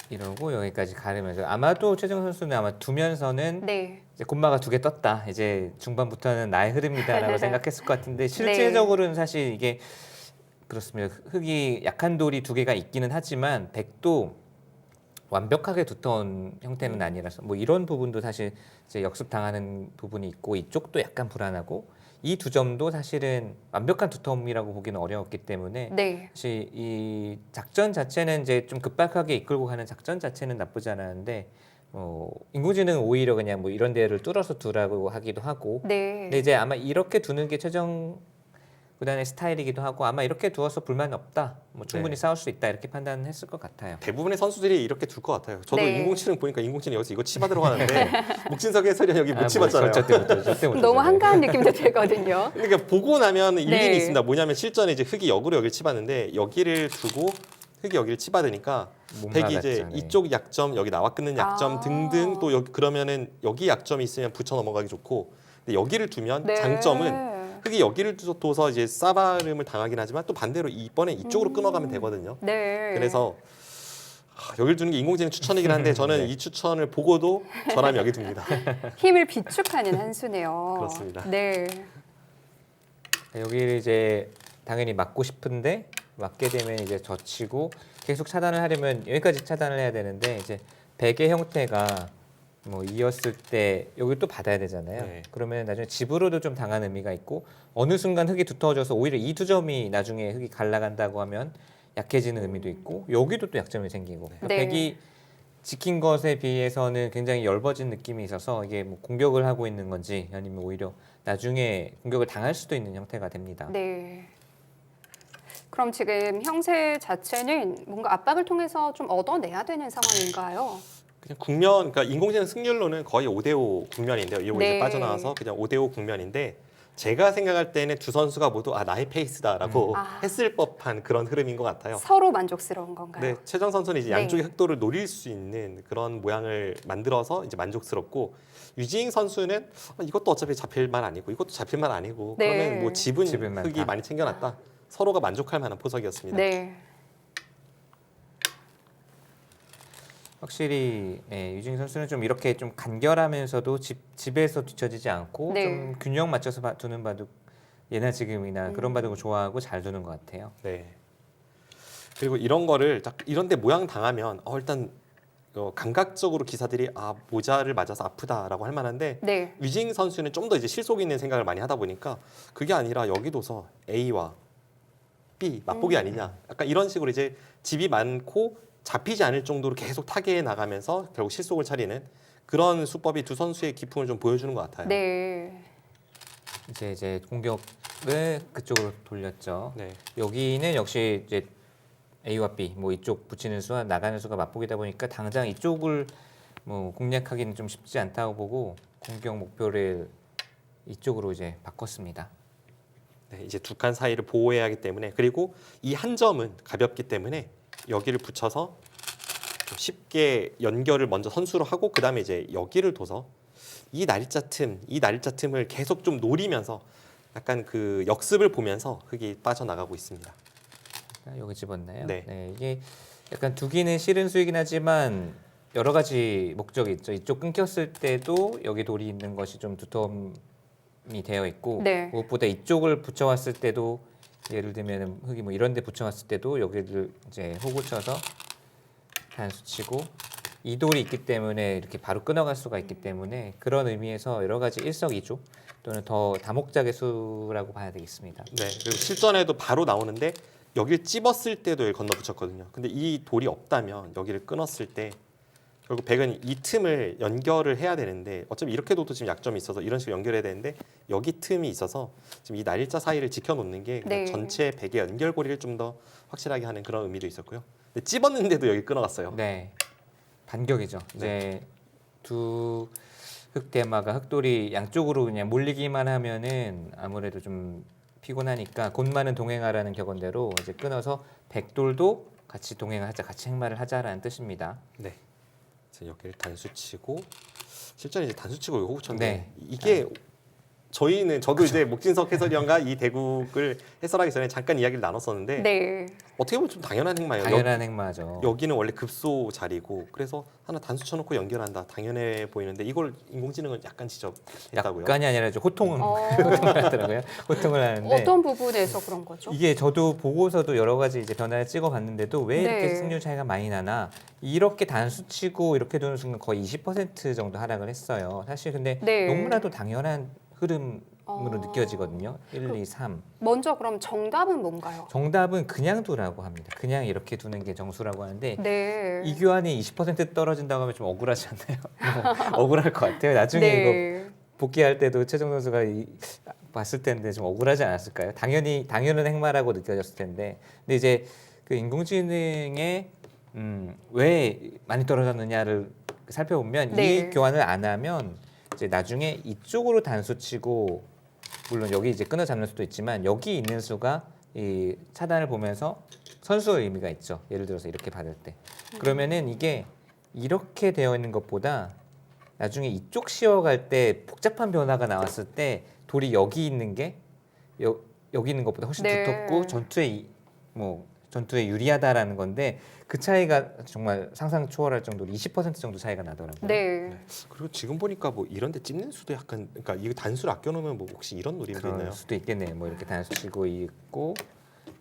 이러고 여기까지 가르면서 아마도 최정 선수는 아마 두면서는 네. 이제 콤마가 2개 떴다. 이제 중반부터는 나의 흐름이다라고 생각했을 것 같은데 실제적으로는 사실 이게 그렇습니다. 흙이 약한 돌이 2개가 있기는 하지만 백도 완벽하게 두터운 형태는 아니라서 뭐 이런 부분도 사실 이제 역습 당하는 부분이 있고 이쪽도 약간 불안하고 이 두 점도 사실은 완벽한 두터움이라고 보기는 어려웠기 때문에 네. 사실 이 작전 자체는 이제 좀 급박하게 이끌고 가는 작전 자체는 나쁘지 않았는데 인공지능은 오히려 그냥 뭐 이런 데를 뚫어서 두라고 하기도 하고 네. 근데 이제 아마 이렇게 두는 게 최정 구단의 스타일이기도 하고 아마 이렇게 두어서 불만 없다 뭐 충분히 네. 싸울 수 있다 이렇게 판단했을 것 같아요. 대부분의 선수들이 이렇게 둘 것 같아요. 저도 네. 인공지능 보니까 인공지능 여기서 이거 치바 들어가는데 목진석 해설위원 여기 못 치봤잖아요. 절대 못 너무 한가한 느낌도 들거든요. 그러니까 보고 나면 일리는 네. 있습니다. 뭐냐면 실전에 이제 흙이 역으로 여기를 치봤는데 여기를 두고 흙이 여기를 치받으니까 못 백이 이제 막았죠, 네. 이쪽 약점, 여기 나와 끊는 약점 아. 등등 또 여기 그러면은 여기 약점이 있으면 붙여 넘어가기 좋고 근데 여기를 두면 네. 장점은 흙이 여기를 둬서 이제 싸바름을 당하긴 하지만 또 반대로 이번에 이쪽으로 끊어가면 되거든요. 네. 그래서 여기를 두는 게 인공지능 추천이긴 한데 저는 네. 이 추천을 보고도 저라면 여기 둡니다. 힘을 비축하는 한 수네요. 그렇습니다. 네. 여기를 이제 당연히 맞고 싶은데 맞게 되면 이제 젖히고 계속 차단을 하려면 여기까지 차단을 해야 되는데 이제 백의 형태가 뭐 이었을 때 여기 또 받아야 되잖아요. 네. 그러면 나중에 집으로도 좀 당한 의미가 있고 어느 순간 흙이 두터워져서 오히려 이 두 점이 나중에 흙이 갈라간다고 하면 약해지는 의미도 있고 여기도 또 약점이 생기고 그러니까 네. 백이 지킨 것에 비해서는 굉장히 엷어진 느낌이 있어서 이게 뭐 공격을 하고 있는 건지 아니면 오히려 나중에 공격을 당할 수도 있는 형태가 됩니다. 네. 그럼 지금 형세 자체는 뭔가 압박을 통해서 좀 얻어내야 되는 상황인가요? 그냥 국면, 그러니까 인공지능 승률로는 거의 5대5 국면인데요. 이거 네. 이제 빠져나와서 그냥 5대5 국면인데 제가 생각할 때는 두 선수가 모두 나의 페이스다라고 아. 했을 법한 그런 흐름인 것 같아요. 서로 만족스러운 건가요? 네, 최정 선수는 이제 네. 양쪽의 흑도를 노릴 수 있는 그런 모양을 만들어서 이제 만족스럽고 유지잉 선수는 이것도 어차피 잡힐 만 아니고 이것도 잡힐 만 아니고 네. 그러면 뭐 집은 집은 많다. 흙이 많이 챙겨놨다. 서로가 만족할 만한 포석이었습니다. 네. 확실히 유진 선수는 좀 이렇게 좀 간결하면서도 집에서 뒤처지지 않고 네. 좀 균형 맞춰서 두는 바둑 예나 지금이나 그런 음. 바둑을 좋아하고 잘 두는 것 같아요. 네. 그리고 이런 거를 딱 이런데 모양 당하면 일단 감각적으로 기사들이 모자를 맞아서 아프다라고 할 만한데 네. 위징 선수는 좀 더 이제 실속 있는 생각을 많이 하다 보니까 그게 아니라 여기도서 A와 B 맛보기 아니냐. 약간 이런 식으로 이제 집이 많고 잡히지 않을 정도로 계속 타개해 나가면서 결국 실속을 차리는 그런 수법이 두 선수의 기풍을 좀 보여주는 것 같아요. 네. 이제 공격을 그쪽으로 돌렸죠. 네. 여기는 역시 이제 A와 B 뭐 이쪽 붙이는 수와 나가는 수가 맞보기다 보니까 당장 이쪽을 뭐 공략하기는 좀 쉽지 않다고 보고 공격 목표를 이쪽으로 이제 바꿨습니다. 네, 이제 두 칸 사이를 보호해야 하기 때문에 그리고 이 한 점은 가볍기 때문에 여기를 붙여서 좀 쉽게 연결을 먼저 선수로 하고 그 다음에 이제 여기를 둬서 이 날짜 틈을 계속 좀 노리면서 약간 그 역습을 보면서 흙이 빠져나가고 있습니다. 여기 집었나요? 네. 이게 약간 두기는 싫은 수이긴 하지만 여러 가지 목적이 있죠. 이쪽 끊겼을 때도 여기 돌이 있는 것이 좀 두텀이 되어 있고 네. 무엇보다 이쪽을 붙여왔을 때도 예를 들면 흙이 뭐 이런 데 붙여왔을 때도 여기를 이제 호구 쳐서 단수 치고 이 돌이 있기 때문에 이렇게 바로 끊어갈 수가 있기 때문에 그런 의미에서 여러 가지 일석이조 또는 더 다목적의 수라고 봐야 되겠습니다. 네, 그리고 실전에도 바로 나오는데 여기를 찝었을 때도 여기 건너 붙였거든요. 근데 이 돌이 없다면 여기를 끊었을 때 결국 백은 이 틈을 연결을 해야 되는데 어차피 이렇게 둬도 지금 약점이 있어서 이런 식으로 연결해야 되는데 여기 틈이 있어서 지금 이 날일자 사이를 지켜놓는 게 그냥 네. 전체 백의 연결고리를 좀 더 확실하게 하는 그런 의미도 있었고요. 근데 찝었는데도 여기 끊어갔어요. 네, 반격이죠. 이제 두 흑대마가 흑돌이 양쪽으로 그냥 몰리기만 하면은 아무래도 좀 피곤하니까 곧만은 동행하라는 격언대로 이제 끊어서 백돌도 같이 동행을 하자, 같이 행마를 하자라는 뜻입니다. 네, 이제 여기를 단수치고 실전에 이제 단수치고 호구 쳤는데 네. 이게 저도 이제 목진석 해설위원과 이 대국을 해설하기 전에 잠깐 이야기를 나눴었는데 네. 어떻게 보면 좀 당연한 행마예요. 당연한 행마죠. 여기는 원래 급소 자리고 그래서 하나 단수 쳐놓고 연결한다 당연해 보이는데 이걸 인공지능은 약간 지적했다고요. 약간이 아니라 좀 호통을 하더라고요. 호통을 하는데 어떤 부분에서 그런 거죠? 이게 저도 보고서도 여러 가지 이제 변화를 찍어봤는데도 왜 이렇게 네. 승률 차이가 많이 나나 이렇게 단수치고 이렇게 두는 순간 거의 20% 정도 하락을 했어요. 사실 근데 네. 너무나도 당연한 흐름으로 어. 느껴지거든요. 1, 2, 3. 먼저 그럼 정답은 뭔가요? 정답은 그냥 두라고 합니다. 그냥 이렇게 두는 게 정수라고 하는데 네. 이 교환이 20% 떨어진다고 하면 좀 억울하지 않나요? 억울할 것 같아요. 나중에 이거 네. 복귀할 때도 최정 선수가 봤을 텐데 좀 억울하지 않았을까요? 당연한 행마라고 느껴졌을 텐데. 근데 이제 그 인공지능에 왜 많이 떨어졌느냐를 살펴보면 네. 이 교환을 안 하면 이제 나중에 이쪽으로 단수치고 물론 여기 이제 끊어 잡는 수도 있지만 여기 있는 수가 이 차단을 보면서 선수의 의미가 있죠. 예를 들어서 이렇게 받을 때. 그러면은 이게 이렇게 되어 있는 것보다 나중에 이쪽 씌워갈 때 복잡한 변화가 나왔을 때 돌이 여기 있는 게 여기 있는 것보다 훨씬 네. 두텁고 전투에 유리하다라는 건데 그 차이가 정말 상상 초월할 정도로 20% 정도 차이가 나더라고요. 네. 그리고 지금 보니까 뭐 이런데 찝는 수도 약간 그러니까 이거 단수를 아껴놓으면 뭐 혹시 이런 노림도 그럴 있나요? 수도 있겠네요. 뭐 이렇게 단수 치고 있고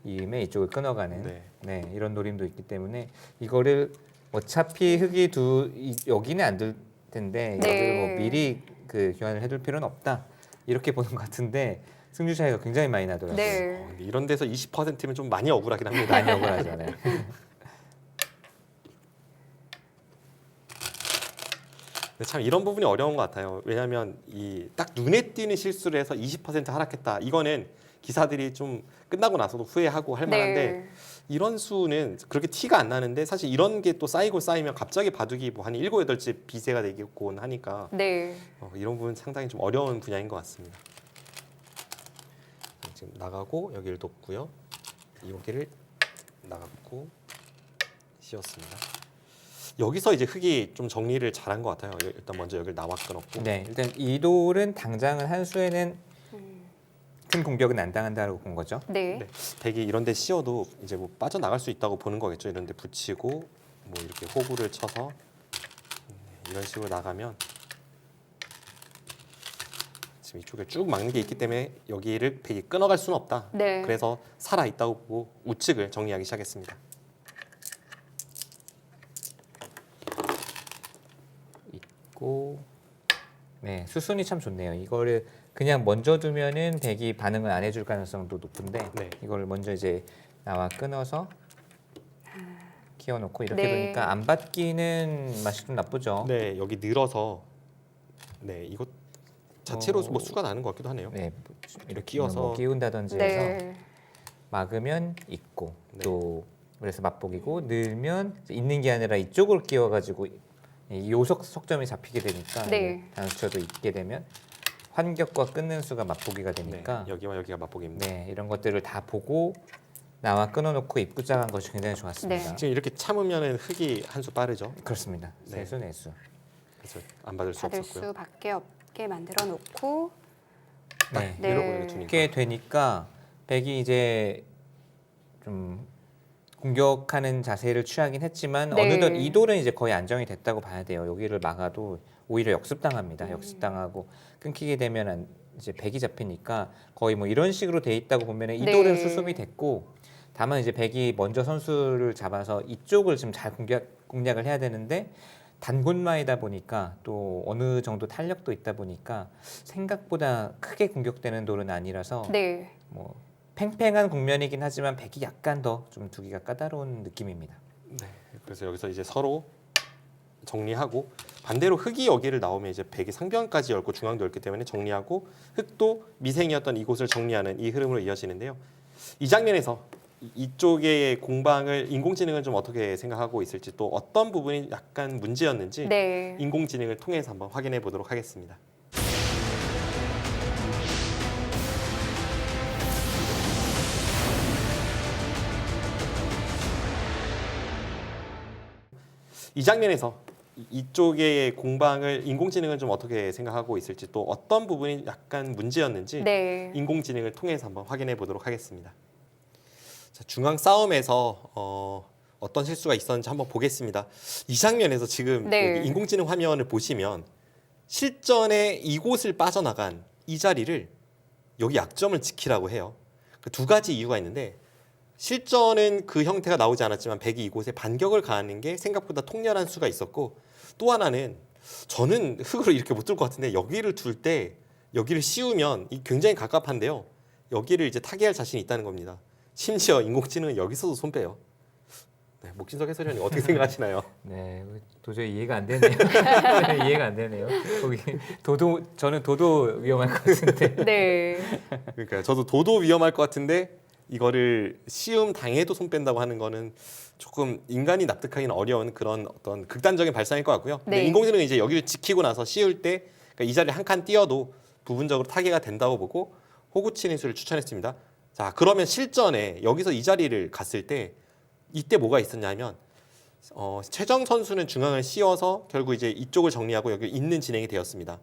이음에 이쪽을 끊어가는 네. 이런 노림도 있기 때문에 이거를 어차피 흙이 여기는 안 될 텐데 네. 여기를 뭐 미리 그 교환을 해둘 필요는 없다 이렇게 보는 것 같은데 승률 차이가 굉장히 많이 나더라고요. 네. 근데 이런 데서 20%면 좀 많이 억울하긴 합니다. 많이 억울하잖아요. 근데 참 이런 부분이 어려운 것 같아요. 왜냐하면 이 딱 눈에 띄는 실수를 해서 20% 하락했다. 이거는 기사들이 좀 끝나고 나서도 후회하고 할 만한데 네. 이런 수는 그렇게 티가 안 나는데 사실 이런 게 또 쌓이고 쌓이면 갑자기 바둑이 뭐 한 7, 8째 비세가 되겠곤 하니까 네. 이런 부분 상당히 좀 어려운 분야인 것 같습니다. 지금 나가고 여기를 뒀고요. 여기를 나갔고 씌웠습니다. 여기서 이제 흙이 좀 정리를 잘한 것 같아요. 일단 먼저 여기를 나와 끊었고. 네, 일단 이 돌은 당장은 한 수에는 큰 공격은 안 당한다고 본 거죠. 네. 네. 백이 이런 데 씌워도 이제 뭐 빠져나갈 수 있다고 보는 거겠죠. 이런 데 붙이고 뭐 이렇게 호구를 쳐서 이런 식으로 나가면 지금 이쪽에 쭉 막는 게 있기 때문에 여기를 백이 끊어갈 수는 없다. 네. 그래서 살아 있다고 보고 우측을 정리하기 시작했습니다. 있고, 네, 수순이 참 좋네요. 이거를 그냥 먼저 두면은 백이 반응을 안 해줄 가능성도 높은데 네. 이걸 먼저 이제 나와 끊어서 키워놓고 이렇게 네. 두니까 안 받기는 맛이 좀 나쁘죠. 네, 여기 늘어서 네, 이것 자체로 어. 뭐 수가 나는 것 같기도 하네요. 네, 이렇게 끼워서. 뭐 끼운다든지 해서 네. 막으면 있고 네. 또 그래서 맛보기고 늘면 있는 게 아니라 이쪽을 끼워가지고 이 요석 석점이 잡히게 되니까 네. 단수쳐도 있게 되면 환격과 끊는 수가 맛보기가 네, 되니까 여기와 여기가 맛보기입니다. 네, 이런 것들을 다 보고 나와 끊어놓고 입구장한 것이 굉장히 좋았습니다. 네. 지금 이렇게 참으면은 흙이 한 수 빠르죠. 그렇습니다. 네. 세수 내수. 그래서 안 받을 수 받을 없었고요. 수밖에 없게 만들어 놓고 네. 네. 이렇게 두니까. 이렇게 되니까 백이 이제 좀 공격하는 자세를 취하긴 했지만 네. 어느덧 이 돌은 이제 거의 안정이 됐다고 봐야 돼요. 여기를 막아도 오히려 역습당합니다. 음. 역습당하고 끊기게 되면 이제 백이 잡히니까 거의 뭐 이런 식으로 돼 있다고 보면 이 네. 돌은 수습이 됐고 다만 이제 백이 먼저 선수를 잡아서 이쪽을 지금 잘 공략을 해야 되는데 단군마이다 보니까 또 어느 정도 탄력도 있다 보니까 생각보다 크게 공격되는 돌은 아니라서 네. 뭐 팽팽한 국면이긴 하지만 백이 약간 더 좀 두기가 까다로운 느낌입니다. 네, 그래서 여기서 이제 서로 정리하고 반대로 흙이 여기를 나오면 이제 백이 상변까지 열고 중앙도 열기 때문에 정리하고 흙도 미생이었던 이곳을 정리하는 이 흐름으로 이어지는데요. 이 장면에서 이쪽의 공방을 인공지능은 좀 어떻게 생각하고 있을지 또 어떤 부분이 약간 문제였는지 네. 인공지능을 통해서 한번 확인해 보도록 하겠습니다. 이 장면에서 이쪽의 공방을 인공지능은 좀 어떻게 생각하고 있을지 또 어떤 부분이 약간 문제였는지 네. 인공지능을 통해서 한번 확인해 보도록 하겠습니다. 자, 중앙 싸움에서 어떤 실수가 있었는지 한번 보겠습니다. 이 장면에서 지금 네. 여기 인공지능 화면을 보시면 실전에 이곳을 빠져나간 이 자리를 여기 약점을 지키라고 해요. 그 두 가지 이유가 있는데 실전은 그 형태가 나오지 않았지만 백이 이곳에 반격을 가하는 게 생각보다 통렬한 수가 있었고 또 하나는 저는 흙으로 이렇게 못 둘 것 같은데 여기를 둘 때 여기를 씌우면 이 굉장히 갑갑한데요. 여기를 이제 타개할 자신이 있다는 겁니다. 심지어 인공지능은 여기서도 손 빼요. 네, 목진석 해설위원님 어떻게 생각하시나요? 네, 도저히 이해가 안 되네요. 이해가 안 되네요. 거기 저는 도도 위험할 것 같은데. 네. 그러니까 저도 도도 위험할 것 같은데 이거를 시음 당해도 손 뺀다고 하는 거는 조금 인간이 납득하기는 어려운 그런 어떤 극단적인 발상일 것 같고요. 근데 네. 인공지능은 이제 여기를 지키고 나서 씌울 때 그러니까 이 자리를 한 칸 띄어도 부분적으로 타개가 된다고 보고 호구치는 수를 추천했습니다. 자, 그러면 실전에 여기서 이 자리를 갔을 때 이때 뭐가 있었냐면 최정 선수는 중앙을 씌워서 결국 이제 이쪽을 정리하고 여기 있는 진행이 되었습니다.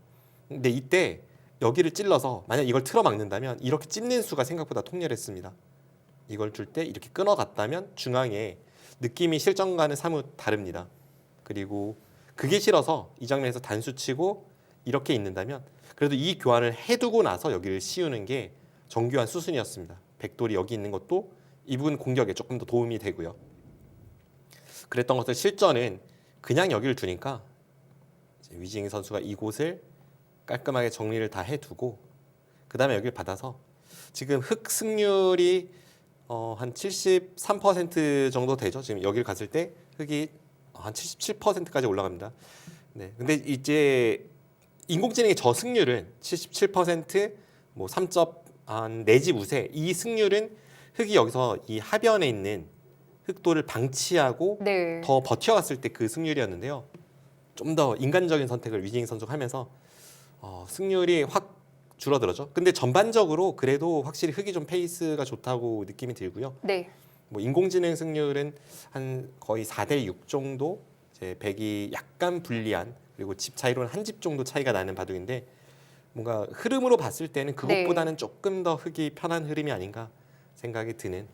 근데 이때 여기를 찔러서 만약 이걸 틀어 막는다면 이렇게 찝는 수가 생각보다 통렬했습니다. 이걸 줄 때 이렇게 끊어갔다면 중앙에 느낌이 실전과는 사뭇 다릅니다. 그리고 그게 싫어서 이 장면에서 단수 치고 이렇게 있는다면 그래도 이 교환을 해두고 나서 여기를 씌우는 게 정교한 수순이었습니다. 백돌이 여기 있는 것도 이 부분 공격에 조금 더 도움이 되고요. 그랬던 것들 실전은 그냥 여기를 두니까 이제 위징 선수가 이곳을 깔끔하게 정리를 다 해두고 그 다음에 여기를 받아서 지금 흙 승률이 한 73% 정도 되죠. 지금 여기를 갔을 때 흙이 한 77%까지 올라갑니다. 네, 근데 이제 인공지능의 저 승률은 77%, 뭐 3점 한 내지 우세 이 승률은 흙이 여기서 이 하변에 있는 흙돌을 방치하고 네. 더 버텨갔을 때 그 승률이었는데요. 좀 더 인간적인 선택을 위징 선수가 하면서 승률이 확 줄어들었죠. 근데 전반적으로 그래도 확실히 흙이 좀 페이스가 좋다고 느낌이 들고요. 네. 뭐 인공지능 승률은 한 거의 4대 6 정도, 이제 백이 약간 불리한 그리고 집 차이로는 한 집 정도 차이가 나는 바둑인데 뭔가 흐름으로 봤을 때는 그것보다는 조금 더 흙이 편한 흐름이 아닌가 생각이 드는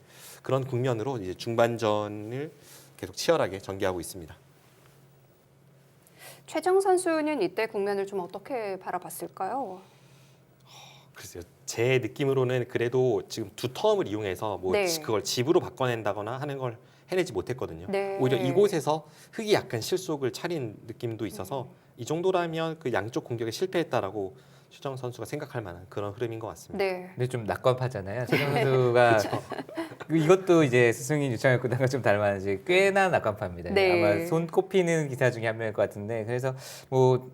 그런 국면으로 이제 중반전을 계속 치열하게 전개하고 있습니다. 최정 선수는 이때 국면을 좀 어떻게 바라봤을까요? 글쎄요. 제 느낌으로는 그래도 지금 두 텀을 이용해서 뭐 네. 그걸 집으로 바꿔낸다거나 하는 걸 해내지 못했거든요. 네. 오히려 이곳에서 흙이 약간 실속을 차린 느낌도 있어서 음. 이 정도라면 그 양쪽 공격에 실패했다라고 최정 선수가 생각할 만한 그런 흐름인 것 같습니다. 네. 근데 좀 낙관파잖아요. 최정 선수가 이것도 이제 스승인 유창혁 구단과 좀 닮았는지 꽤나 낙관파입니다. 네. 아마 손꼽히는 기사 중에 한 명일 것 같은데 그래서 뭐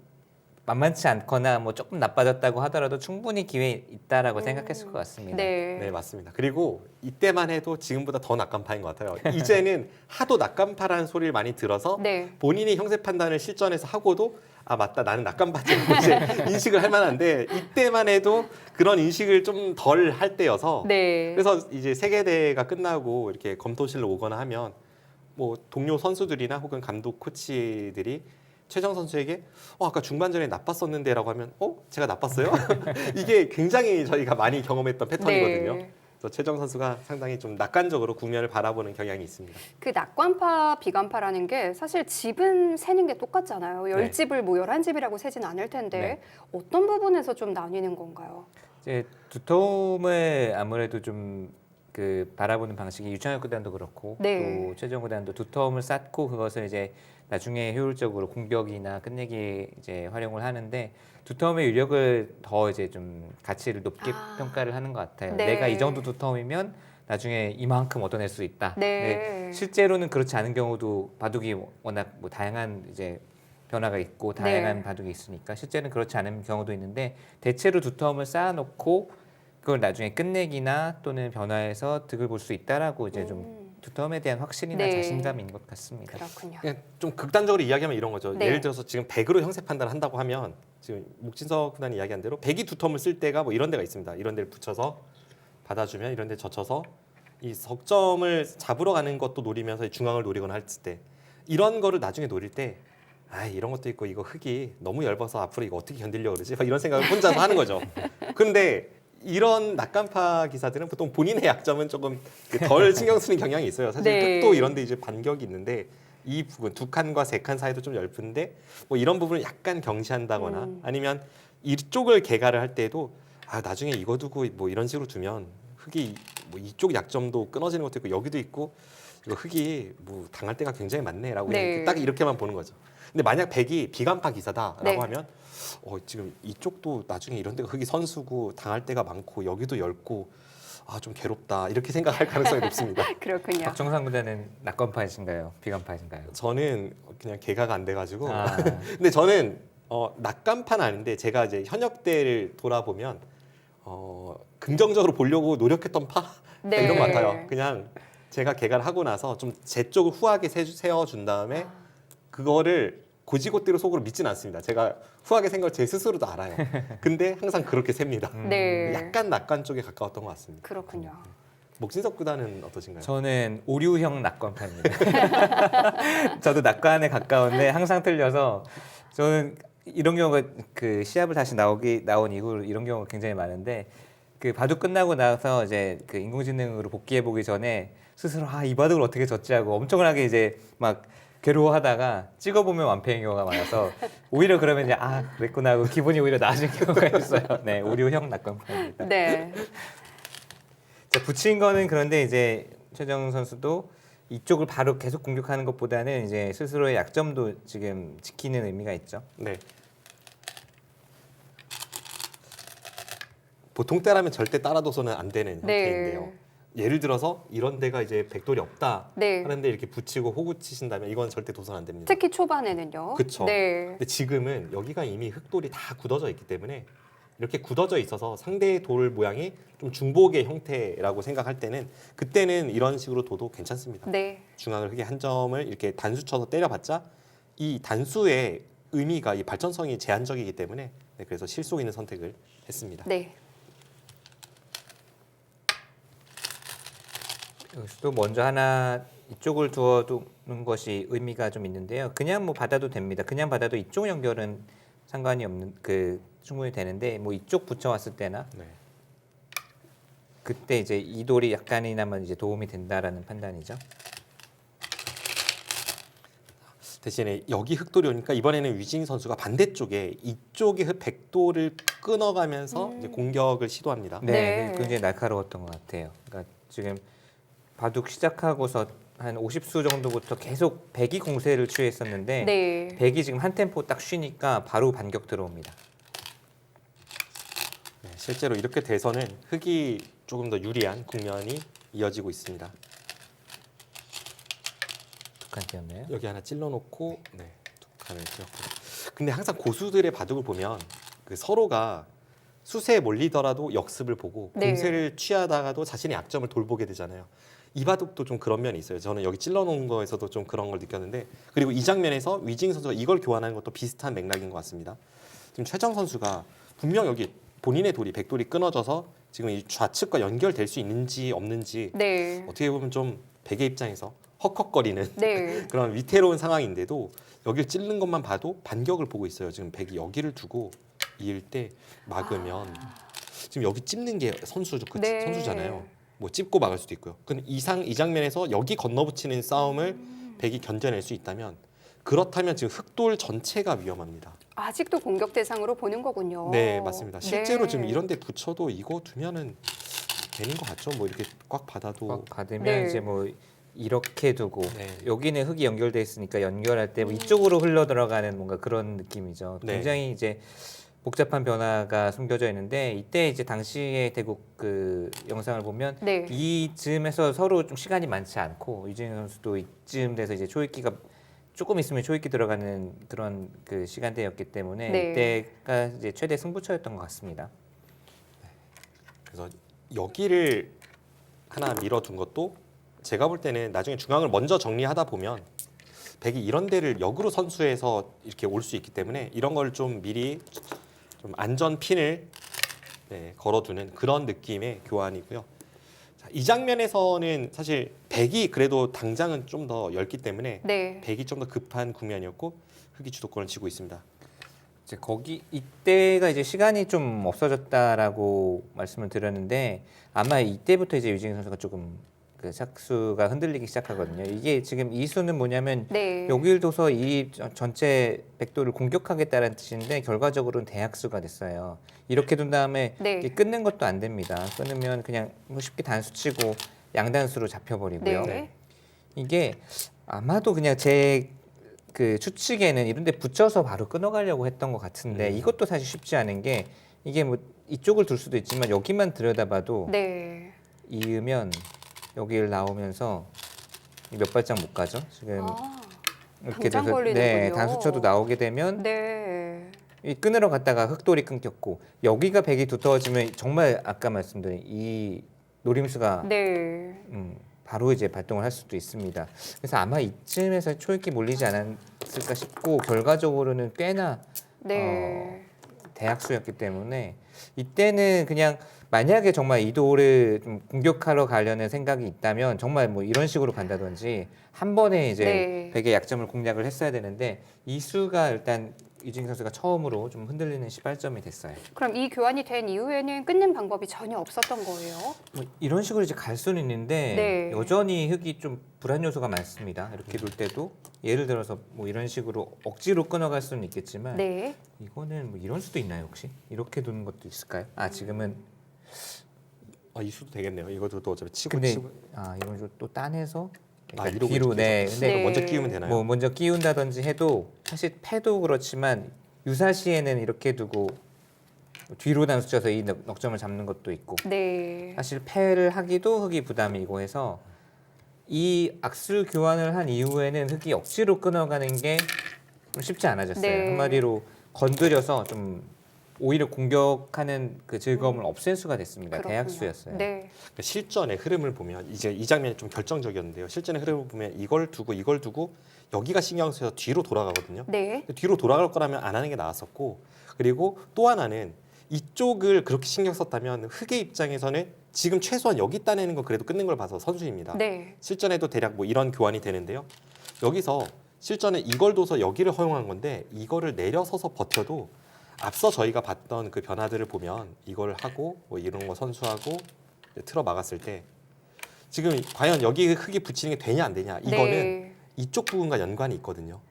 만만치 않거나 뭐 조금 나빠졌다고 하더라도 충분히 기회 있다라고 생각했을 것 같습니다. 네. 네, 맞습니다. 그리고 이때만 해도 지금보다 더 낙관파인 것 같아요. 이제는 하도 낙관파라는 소리를 많이 들어서 네. 본인이 형세 판단을 실전에서 하고도 아 맞다 나는 낙관파지라고 이제 인식을 할 만한데 이때만 해도 그런 인식을 좀 덜 할 때여서 네. 그래서 이제 세계대회가 끝나고 이렇게 검토실로 오거나 하면 뭐 동료 선수들이나 혹은 감독 코치들이 최정 선수에게 아까 중반전에 나빴었는데라고 하면 제가 나빴어요? 이게 굉장히 저희가 많이 경험했던 패턴이거든요. 네. 그래서 최정 선수가 상당히 좀 낙관적으로 국면을 바라보는 경향이 있습니다. 그 낙관파, 비관파라는 게 사실 집은 세는 게 똑같잖아요. 네. 10집을 뭐 11집이라고 세진 않을 텐데 네. 어떤 부분에서 좀 나뉘는 건가요? 이제 두텀을 아무래도 좀 그 바라보는 방식이 유창혁 구단도 그렇고 네. 또 최정 구단도 두텀을 쌓고 그것을 이제 나중에 효율적으로 공격이나 끝내기 이제 활용을 하는데 두텀의 유력을 더 이제 좀 가치를 높게 평가를 하는 것 같아요. 네. 내가 이 정도 두텀이면 나중에 이만큼 얻어낼 수 있다. 네. 근데 실제로는 그렇지 않은 경우도 바둑이 워낙 뭐 다양한 이제 변화가 있고 다양한 네. 바둑이 있으니까 실제는 그렇지 않은 경우도 있는데 대체로 두텀을 쌓아놓고 그걸 나중에 끝내기나 또는 변화해서 득을 볼 수 있다라고 이제 좀 두텀에 대한 확신이나 네. 자신감인 것 같습니다. 그렇군요. 그냥 좀 극단적으로 이야기하면 이런 거죠. 네. 예를 들어서 지금 100으로 형세 판단을 한다고 하면 지금 목진석 구단이 이야기한 대로 100이 두텀을 쓸 때가 뭐 이런 데가 있습니다. 이런 데를 붙여서 받아주면 이런 데 젖혀서 이 석점을 잡으러 가는 것도 노리면서 중앙을 노리거나 할 때 이런 거를 나중에 노릴 때 이런 것도 있고 이거 흙이 너무 얇아서 앞으로 이거 어떻게 견디려고 그러지? 막 이런 생각을 혼자서 하는 거죠. 그런데 이런 낙관파 기사들은 보통 본인의 약점은 조금 덜 신경 쓰는 경향이 있어요. 사실 네. 흙도 이런 데 이제 반격이 있는데 이 부분 두 칸과 세 칸 사이도 좀 얇은데 뭐 이런 부분을 약간 경시한다거나 아니면 이쪽을 개가를 할 때도 나중에 이거 두고 뭐 이런 식으로 두면 흙이 뭐 이쪽 약점도 끊어지는 것도 있고 여기도 있고 이거 흙이 뭐 당할 때가 굉장히 많네라고 네. 딱 이렇게만 보는 거죠. 근데 만약 100이 비간파 기사다라고 네. 하면 지금 이쪽도 나중에 이런 데가 흙이 선수고 당할 때가 많고 여기도 얇고 좀 괴롭다 이렇게 생각할 가능성이 높습니다. 그렇군요. 박정상 구단은 낙관파이신가요? 비관파이신가요? 저는 그냥 개가가 안 돼가지고 아, 근데 저는 낙관파는 아닌데 제가 이제 현역대를 돌아보면 긍정적으로 보려고 노력했던 파 네. 이런 것 같아요. 그냥 제가 개가를 하고 나서 좀 제 쪽을 후하게 세워준 다음에 그거를 고지고대로 속으로 믿진 않습니다. 제가 후하게 생각을 제 스스로도 알아요. 근데 항상 그렇게 셉니다. 네. 약간 낙관 쪽에 가까웠던 것 같습니다. 그렇군요. 목진석 구단은 어떠신가요? 저는 오류형 낙관파입니다. 저도 낙관에 가까운데 항상 틀려서 저는 이런 경우가 그 시합을 다시 나온 이후 이런 경우가 굉장히 많은데 그 바둑 끝나고 나서 이제 그 인공지능으로 복귀해 보기 전에 스스로 이 바둑을 어떻게 졌지 하고 엄청나게 이제 막 괴로워하다가 찍어보면 완패인 경우가 많아서 오히려 그러면 이제 그랬구나 하고 기분이 오히려 나아진 경우가 있어요. 네, 오류형 낙관파입니다. 네. 자, 붙인 거는 그런데 이제 최정 선수도 이쪽을 바로 계속 공격하는 것보다는 이제 스스로의 약점도 지금 지키는 의미가 있죠. 네. 보통 때라면 절대 따라둬서는 안 되는 네. 형태인데요. 예를 들어서 이런 데가 이제 백돌이 없다 네. 하는데 이렇게 붙이고 호구 치신다면 이건 절대 도선 안 됩니다. 특히 초반에는요. 그쵸. 네. 근데 지금은 여기가 이미 흙돌이 다 굳어져 있기 때문에 이렇게 굳어져 있어서 상대의 돌 모양이 좀 중복의 형태라고 생각할 때는 그때는 이런 식으로 둬도 괜찮습니다. 네. 중앙을 흙에 한 점을 이렇게 단수 쳐서 때려봤자 이 단수의 의미가 이 발전성이 제한적이기 때문에 그래서 실속 있는 선택을 했습니다. 네. 여기서도 먼저 하나 이쪽을 두어두는 것이 의미가 좀 있는데요. 그냥 뭐 받아도 됩니다. 그냥 받아도 이쪽 연결은 상관이 없는 충분히 되는데 뭐 이쪽 붙여왔을 때나 네. 그때 이제 이 돌이 약간이나마 이제 도움이 된다라는 판단이죠. 대신에 여기 흑돌이 오니까 이번에는 위징 선수가 반대쪽에 이쪽의 백돌을 끊어가면서 이제 공격을 시도합니다. 네. 굉장히 날카로웠던 것 같아요. 그러니까 지금 바둑 시작하고서 한 50수 정도부터 계속 백이 공세를 취했었는데 네. 백이 지금 한 템포 딱 쉬니까 바로 반격 들어옵니다. 네, 실제로 이렇게 돼서는 흑이 조금 더 유리한 국면이 이어지고 있습니다. 두 칸 띄었네요. 여기 하나 찔러놓고 네, 두 칸을 띄었고. 근데 항상 고수들의 바둑을 보면 그 서로가 수세에 몰리더라도 역습을 보고 네. 공세를 취하다가도 자신의 약점을 돌보게 되잖아요. 이 바둑도 좀 그런 면이 있어요. 저는 여기 찔러놓은 거에서도 좀 그런 걸 느꼈는데, 그리고 이 장면에서 위징 선수가 이걸 교환하는 것도 비슷한 맥락인 것 같습니다. 지금 최정 선수가 분명 여기 본인의 돌이 백돌이 끊어져서 지금 이 좌측과 연결될 수 있는지 없는지 네. 어떻게 보면 좀 백의 입장에서 헉헉거리는 네. 그런 위태로운 상황인데도 여기를 찌르는 것만 봐도 반격을 보고 있어요. 지금 백이 여기를 두고 이을 때 막으면 지금 여기 찝는 게 네. 선수잖아요. 뭐 찝고 막을 수도 있고요. 근데 이 장면에서 여기 건너붙이는 싸움을 백이 견뎌낼 수 있다면, 그렇다면 지금 흑돌 전체가 위험합니다. 아직도 공격 대상으로 보는 거군요. 네, 맞습니다. 실제로 네. 지금 이런 데 붙여도 이거 두면은 되는 것 같죠. 뭐 이렇게 꽉 받아도. 꽉 받으면 네. 이제 뭐 이렇게 두고 네. 여기는 흑이 연결돼 있으니까 연결할 때 뭐 이쪽으로 흘러 들어가는 뭔가 그런 느낌이죠. 네. 굉장히 이제 복잡한 변화가 숨겨져 있는데, 이때 이제 당시의 대국 그 영상을 보면 네. 이 즈음에서 서로 좀 시간이 많지 않고 유진 선수도 이쯤 돼서 이제 초읽기가 조금 있으면 초읽기 들어가는 그런 그 시간대였기 때문에 네. 이때가 이제 최대 승부처였던 것 같습니다. 그래서 여기를 하나 밀어둔 것도 제가 볼 때는 나중에 중앙을 먼저 정리하다 보면 백이 이런 데를 역으로 선수해서 이렇게 올 수 있기 때문에 이런 걸 좀 미리 좀 안전 핀을 걸어두는 그런 느낌의 교환이고요. 자, 이 장면에서는 사실 백이 그래도 당장은 좀 더 넓기 때문에 네. 백이 좀 더 급한 국면이었고 흑이 주도권을 쥐고 있습니다. 이제 거기 이때가 이제 시간이 좀 없어졌다라고 말씀을 드렸는데, 아마 이때부터 이제 유진 선수가 조금 그 삭수가 흔들리기 시작하거든요. 이게 지금 이 수는 뭐냐면 네. 여길 둬서 이 전체 백도를 공격하겠다는 뜻인데 결과적으로는 대학수가 됐어요. 이렇게 둔 다음에 네. 이게 끊는 것도 안 됩니다. 끊으면 그냥 뭐 쉽게 단수치고 양단수로 잡혀버리고요. 네. 이게 아마도 그냥 제 그 추측에는 이런데 붙여서 바로 끊어가려고 했던 것 같은데, 이것도 사실 쉽지 않은 게, 이게 뭐 이쪽을 둘 수도 있지만 여기만 들여다봐도 네. 이으면 여기를 나오면서 몇 발짝 못 가죠. 지금 아, 이렇게 당장 돼서 걸리는군요. 단수쳐도 나오게 되면 네. 이 끊으러 갔다가 흑돌이 끊겼고, 여기가 백이 두터워지면 정말 아까 말씀드린 이 노림수가 네. 바로 이제 발동을 할 수도 있습니다. 그래서 아마 이쯤에서 초읽기 몰리지 않았을까 싶고, 결과적으로는 꽤나 네. 대학수였기 때문에 이때는 그냥 만약에 정말 이 돌을 좀 공격하러 가려는 생각이 있다면 정말 뭐 이런 식으로 간다든지 한 번에 이제 네. 백의 약점을 공략을 했어야 되는데, 이 수가 일단 유진 선수가 처음으로 좀 흔들리는 시발점이 됐어요. 그럼 이 교환이 된 이후에는 끊는 방법이 전혀 없었던 거예요? 뭐 이런 식으로 이제 갈 수는 있는데 네. 여전히 흑이 좀 불안 요소가 많습니다. 이렇게 둘 때도 예를 들어서 뭐 이런 식으로 억지로 끊어갈 수는 있겠지만 네. 이거는 뭐 이런 수도 있나요 혹시? 이렇게 두는 것도 있을까요? 아 지금은 이 수도 되겠네요. 이것도 또 어차피 치고 근데 치고. 이건 좀또 따내서 이러고 뒤로 이렇게 근데 네. 먼저 끼우면 되나요? 뭐 먼저 끼운다든지 해도 사실 패도 그렇지만 유사시에는 이렇게 두고 뒤로 단수쳐서 이 넉점을 잡는 것도 있고, 네. 사실 패를 하기도 흑이 부담이고 해서 이 악술 교환을 한 이후에는 흑이 억지로 끊어가는 게 좀 쉽지 않아졌어요. 네. 한마디로 건드려서 좀 오히려 공격하는 그 즐거움을 없앨 수가 됐습니다. 그렇군요. 대학수였어요. 네. 그러니까 실전의 흐름을 보면 이제 이 장면이 좀 결정적이었는데요. 실전의 흐름을 보면 이걸 두고 여기가 신경 쓰여서 뒤로 돌아가거든요. 네. 뒤로 돌아갈 거라면 안 하는 게 나았었고, 그리고 또 하나는 이쪽을 그렇게 신경 썼다면 흑의 입장에서는 지금 최소한 여기 따내는 거 그래도 끊는 걸 봐서 선수입니다. 네. 실전에도 대략 뭐 이런 교환이 되는데요. 여기서 실전에 이걸 둬서 여기를 허용한 건데 이거를 내려서서 버텨도 앞서 저희가 봤던 그 변화들을 보면 이걸 하고 뭐 이런 거 선수하고 틀어 막았을 때 지금 과연 여기 흙이 붙이는 게 되냐 안 되냐 이거는 네. 이쪽 부분과 연관이 있거든요.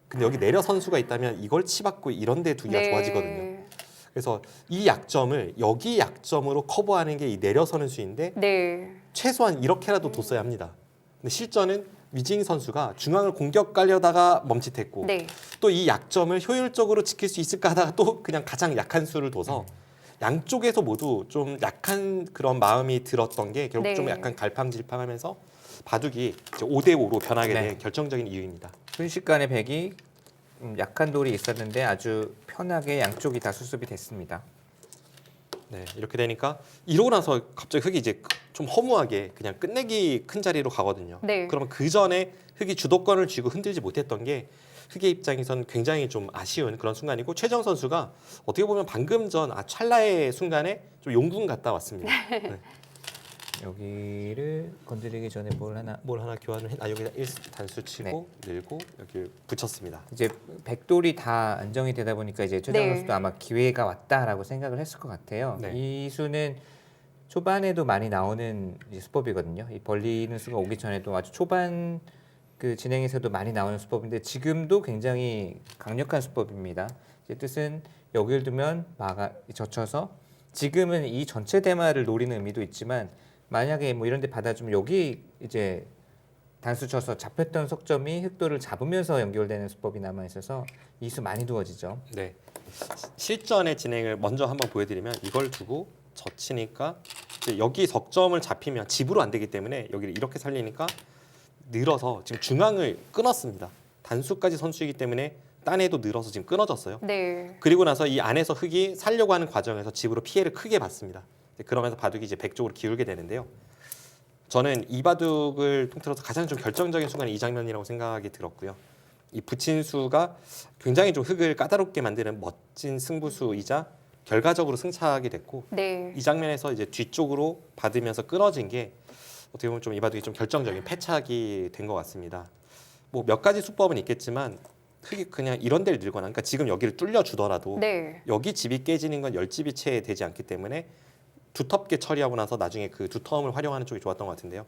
근데 여기 내려 선수가 있다면 이걸 치받고 이런 데 두기가 좋아지거든요. 그래서 이 약점을 여기 약점으로 커버하는 게 이 내려서는 수인데 네. 최소한 이렇게라도 뒀어야 합니다. 근데 실전은 위징 선수가 중앙을 공격 가려다가 멈칫했고 네. 또 이 약점을 효율적으로 지킬 수 있을까 하다가 또 그냥 가장 약한 수를 둬서 양쪽에서 모두 좀 약한 그런 마음이 들었던 게 결국 네. 좀 약간 갈팡질팡하면서 바둑이 이제 5대5로 변하게 네. 된 결정적인 이유입니다. 순식간에 백이 약한 돌이 있었는데 아주 편하게 양쪽이 다 수습이 됐습니다. 네, 이렇게 되니까 이러고 나서 갑자기 흑이 이제 좀 허무하게 그냥 끝내기 큰 자리로 가거든요. 네. 그러면 그 전에 흑이 주도권을 쥐고 흔들지 못했던 게 흑의 입장에선 굉장히 좀 아쉬운 그런 순간이고 최정 선수가 어떻게 보면 방금 전 찰나의 순간에 좀 용군 갔다 왔습니다. 네. 여기를 건드리기 전에 뭘 하나 뭘 하나 교환을 여기다 1단수 치고 늘고 여기 붙였습니다. 이제 백돌이 다 안정이 되다 보니까 이제 최정 네. 선수도 아마 기회가 왔다라고 생각을 했을 것 같아요. 네. 이 수는 초반에도 많이 나오는 이제 수법이거든요. 이 벌리는 수가 오기 전에도 아주 초반 그 진행에서도 많이 나오는 수법인데 지금도 굉장히 강력한 수법입니다. 이제 뜻은 여기를 두면 젖혀서 지금은 이 전체 대마를 노리는 의미도 있지만 만약에 뭐 이런 데 받아주면 여기 이제 단수 쳐서 잡혔던 석점이 흑돌을 잡으면서 연결되는 수법이 남아 있어서 이 수 많이 두어지죠. 네. 실전의 진행을 먼저 한번 보여드리면 이걸 두고 젖히니까 이제 여기 석점을 잡히면 집으로 안 되기 때문에 여기를 이렇게 살리니까 늘어서 지금 중앙을 끊었습니다. 단수까지 선수이기 때문에 딴에도 늘어서 지금 끊어졌어요. 네. 그리고 나서 이 안에서 흑이 살려고 하는 과정에서 집으로 피해를 크게 받습니다. 그러면서 바둑이 이제 백 쪽으로 기울게 되는데요. 저는 이 바둑을 통틀어서 가장 좀 결정적인 순간이 이 장면이라고 생각이 들었고요. 이 부친수가 굉장히 좀 흑을 까다롭게 만드는 멋진 승부수이자 결과적으로 승차하게 됐고 네. 이 장면에서 이제 뒤쪽으로 받으면서 끊어진 게 어떻게 보면 좀 이 바둑이 좀 결정적인 패착이 된 것 같습니다. 뭐 몇 가지 수법은 있겠지만 흑이 그냥 이런 데를 늘거나 그러니까 지금 여기를 뚫려 주더라도 네. 여기 집이 깨지는 건 10집이 채 되지 않기 때문에 두텁게 처리하고 나서 나중에 그 두터움을 활용하는 쪽이 좋았던 것 같은데요.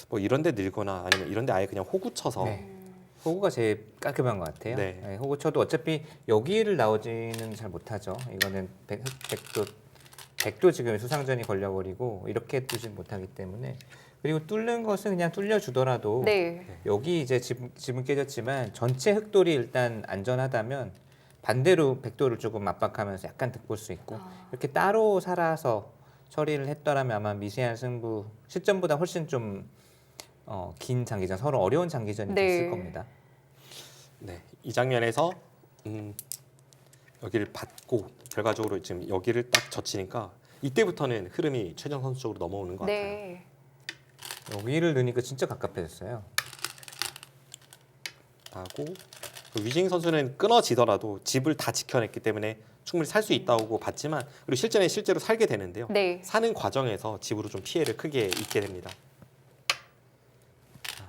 뭐 이런 데 늘거나 아니면 이런 데 아예 그냥 호구 쳐서 네. 호구가 제일 깔끔한 것 같아요. 네. 네, 호구 쳐도 어차피 여기를 나오지는 잘 못하죠. 이거는 백도 지금 수상전이 걸려버리고 이렇게 두진 못하기 때문에 그리고 뚫는 것은 그냥 뚫려주더라도 네. 여기 이제 집은 깨졌지만 전체 흑돌이 일단 안전하다면 반대로 백돌을 조금 압박하면서 약간 득볼 수 있고 이렇게 따로 살아서 처리를 했더라면 아마 미세한 승부 실전보다 훨씬 좀 긴 장기전 서로 어려운 장기전이 네. 됐을 겁니다. 네, 이 장면에서 여기를 받고 결과적으로 지금 여기를 딱 젖히니까 이때부터는 흐름이 최정 선수 쪽으로 넘어오는 것 같아요. 네. 여기를 넣으니까 진짜 가깝해졌어요. 하고 위징 선수는 끊어지더라도 집을 다 지켜냈기 때문에 충분히 살 수 있다고 봤지만 그리고 실제로 살게 되는데요. 네. 사는 과정에서 집으로 좀 피해를 크게 입게 됩니다.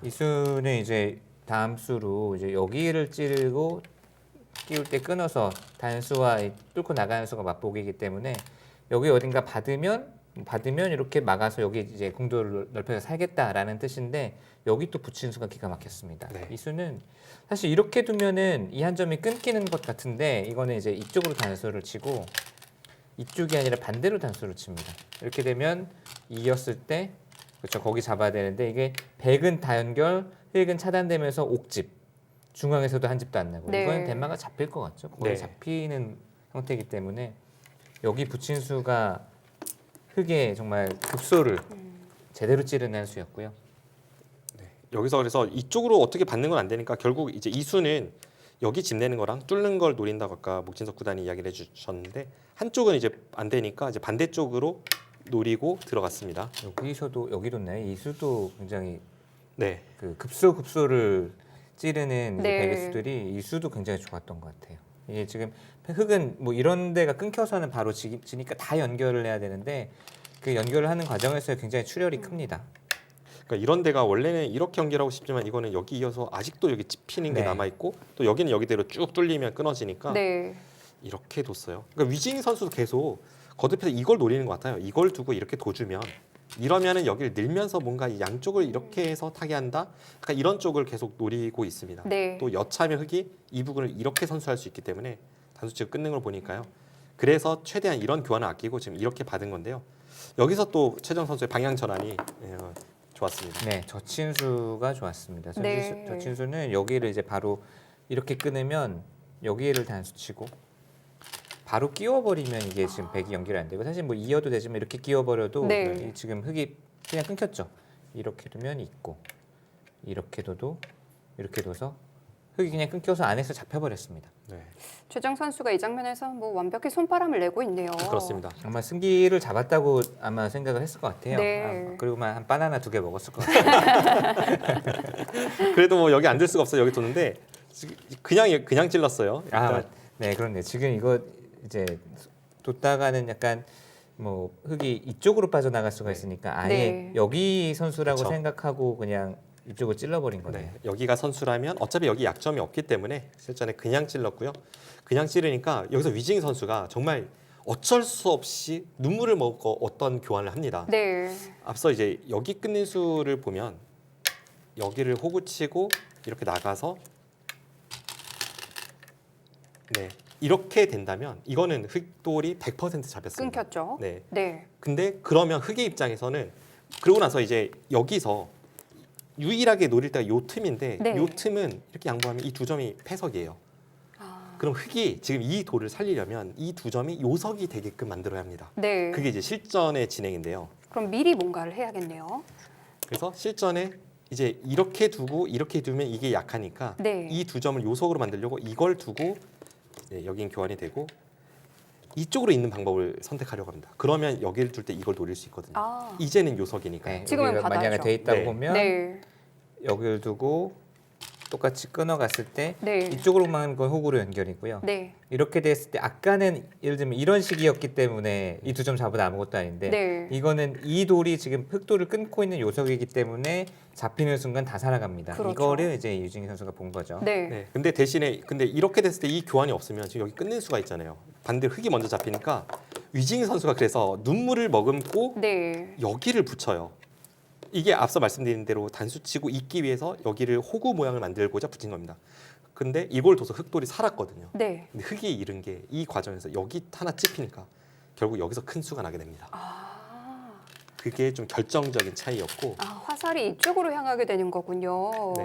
이 수는 이제 다음 수로 이제 여기를 찌르고 끼울 때 끊어서 단수와 이 뚫고 나가는 수가 맞보기이기 때문에 여기 어딘가 받으면 이렇게 막아서 여기 이제 공도를 넓혀서 살겠다라는 뜻인데 여기 또 붙인 수가 기가 막혔습니다. 네. 이 수는 사실 이렇게 두면은 이 한 점이 끊기는 것 같은데 이거는 이제 이쪽으로 단수를 치고 이쪽이 아니라 반대로 단수를 칩니다. 이렇게 되면 이었을 때 그렇죠. 거기 잡아야 되는데 이게 백은 다 연결, 흑은 차단되면서 옥집. 중앙에서도 한 집도 안 나고 네. 이건 덴마가 잡힐 것 같죠. 거의 네. 잡히는 형태이기 때문에 여기 붙인 수가 흑의 정말 급소를 제대로 찌르는 수였고요. 여기서 그래서 이쪽으로 어떻게 받는 건 안 되니까 결국 이제 이수는 여기 집 내는 거랑 뚫는 걸 노린다고 아까 목진석 구단이 이야기를 해주셨는데 한쪽은 이제 안 되니까 이제 반대쪽으로 노리고 들어갔습니다. 여기서도 여기도 네, 이 수도 굉장히 네, 그 급소를 찌르는 네. 백의 수들이 이 수도 굉장히 좋았던 것 같아요. 이게 지금 흑은 뭐 이런 데가 끊겨서는 바로 지니까 다 연결을 해야 되는데 그 연결을 하는 과정에서 굉장히 출혈이 큽니다. 그러니까 이런 데가 원래는 이렇게 연결하고 싶지만 이거는 여기 이어서 아직도 여기 찝히는 게 네. 남아 있고 또 여기는 여기대로 쭉 뚫리면 끊어지니까 네. 이렇게 뒀어요. 그러니까 위징 선수도 계속 거듭해서 이걸 노리는 것 같아요. 이걸 두고 이렇게 도주면 이러면은 여기를 늘면서 뭔가 이 양쪽을 이렇게 해서 타게 한다. 약간 이런 쪽을 계속 노리고 있습니다. 네. 또 여차하면 흑이 이 부분을 이렇게 선수할 수 있기 때문에 단수치고 끊는 걸 보니까요. 그래서 최대한 이런 교환을 아끼고 지금 이렇게 받은 건데요. 여기서 또 최정 선수의 방향 전환이 좋았습니다. 네, 저친수가 좋았습니다. 네. 저친수는 여기를 이제 바로 이렇게 끊으면 여기를 단수치고 바로 끼워버리면 이게 지금 백이 연결이 안 되고 사실 뭐 이어도 되지만 이렇게 끼워버려도 네. 이 지금 흑이 그냥 끊겼죠. 이렇게 두면 있고 이렇게 둬도 이렇게 둬서 흑이 그냥 끊겨서 안에서 잡혀버렸습니다. 네, 최정 선수가 이 장면에서 뭐 완벽히 손바람을 내고 있네요. 그렇습니다. 정말 승기를 잡았다고 아마 생각을 했을 것 같아요. 네. 그리고만 한 바나나 2개 먹었을 것 같아요. 그래도 뭐 여기 앉을 수가 없어 여기 뒀는데 그냥 찔렀어요. 아, 네, 그렇네. 지금 이거 이제 뒀다가는 약간 뭐 흙이 이쪽으로 빠져나갈 수가 있으니까 아예 네. 여기 선수라고 그쵸. 생각하고 그냥 이쪽을 찔러버린 거네요. 네, 여기가 선수라면 어차피 여기 약점이 없기 때문에 실전에 그냥 찔렀고요. 그냥 찌르니까 여기서 위징 선수가 정말 어쩔 수 없이 눈물을 먹고 어떤 교환을 합니다. 네. 앞서 이제 여기 끊는 수를 보면 여기를 호구치고 이렇게 나가서 네 이렇게 된다면 이거는 흑돌이 100% 잡혔습니다. 끊겼죠. 네. 네. 근데 그러면 흑의 입장에서는 그러고 나서 이제 여기서 유일하게 노릴 때가 요 틈인데 네. 요 틈은 이렇게 양보하면 이 두 점이 패석이에요. 아, 그럼 흑이 지금 이 돌을 살리려면 이 두 점이 요석이 되게끔 만들어야 합니다. 네. 그게 이제 실전의 진행인데요. 그럼 미리 뭔가를 해야겠네요. 그래서 실전에 이제 이렇게 두고 이렇게 두면 이게 약하니까 네. 이 두 점을 요석으로 만들려고 이걸 두고 네, 여긴 교환이 되고 이쪽으로 있는 방법을 선택하려고 합니다. 그러면 여기를 둘 때 이걸 노릴 수 있거든요. 아, 이제는 요석이니까. 네, 지금은 여기가 만약에 받아야죠. 돼 있다고 네. 보면 네. 여기를 두고 똑같이 끊어갔을 때 네. 이쪽으로만 건 훅으로 연결이고요. 네. 이렇게 됐을 때 아까는 예를 들면 이런 식이었기 때문에 이 두 점 잡으다 아무것도 아닌데 네. 이거는 이 돌이 지금 흑돌을 끊고 있는 요석이기 때문에 잡히는 순간 다 살아갑니다. 그렇죠. 이거를 이제 유진기 선수가 본 거죠. 네. 네. 근데 대신에 근데 이렇게 됐을 때 이 교환이 없으면 지금 여기 끊는 수가 있잖아요. 반대로 흑이 먼저 잡히니까 위징 선수가 그래서 눈물을 머금고 네. 여기를 붙여요. 이게 앞서 말씀드린 대로 단수치고 있기 위해서 여기를 호구 모양을 만들고자 붙인 겁니다. 근데 이걸 둬서 흑돌이 살았거든요. 네. 근데 흑이 잃은 게 이 과정에서 여기 하나 찝히니까 결국 여기서 큰 수가 나게 됩니다. 아, 그게 좀 결정적인 차이였고 화살이 이쪽으로 향하게 되는 거군요. 네.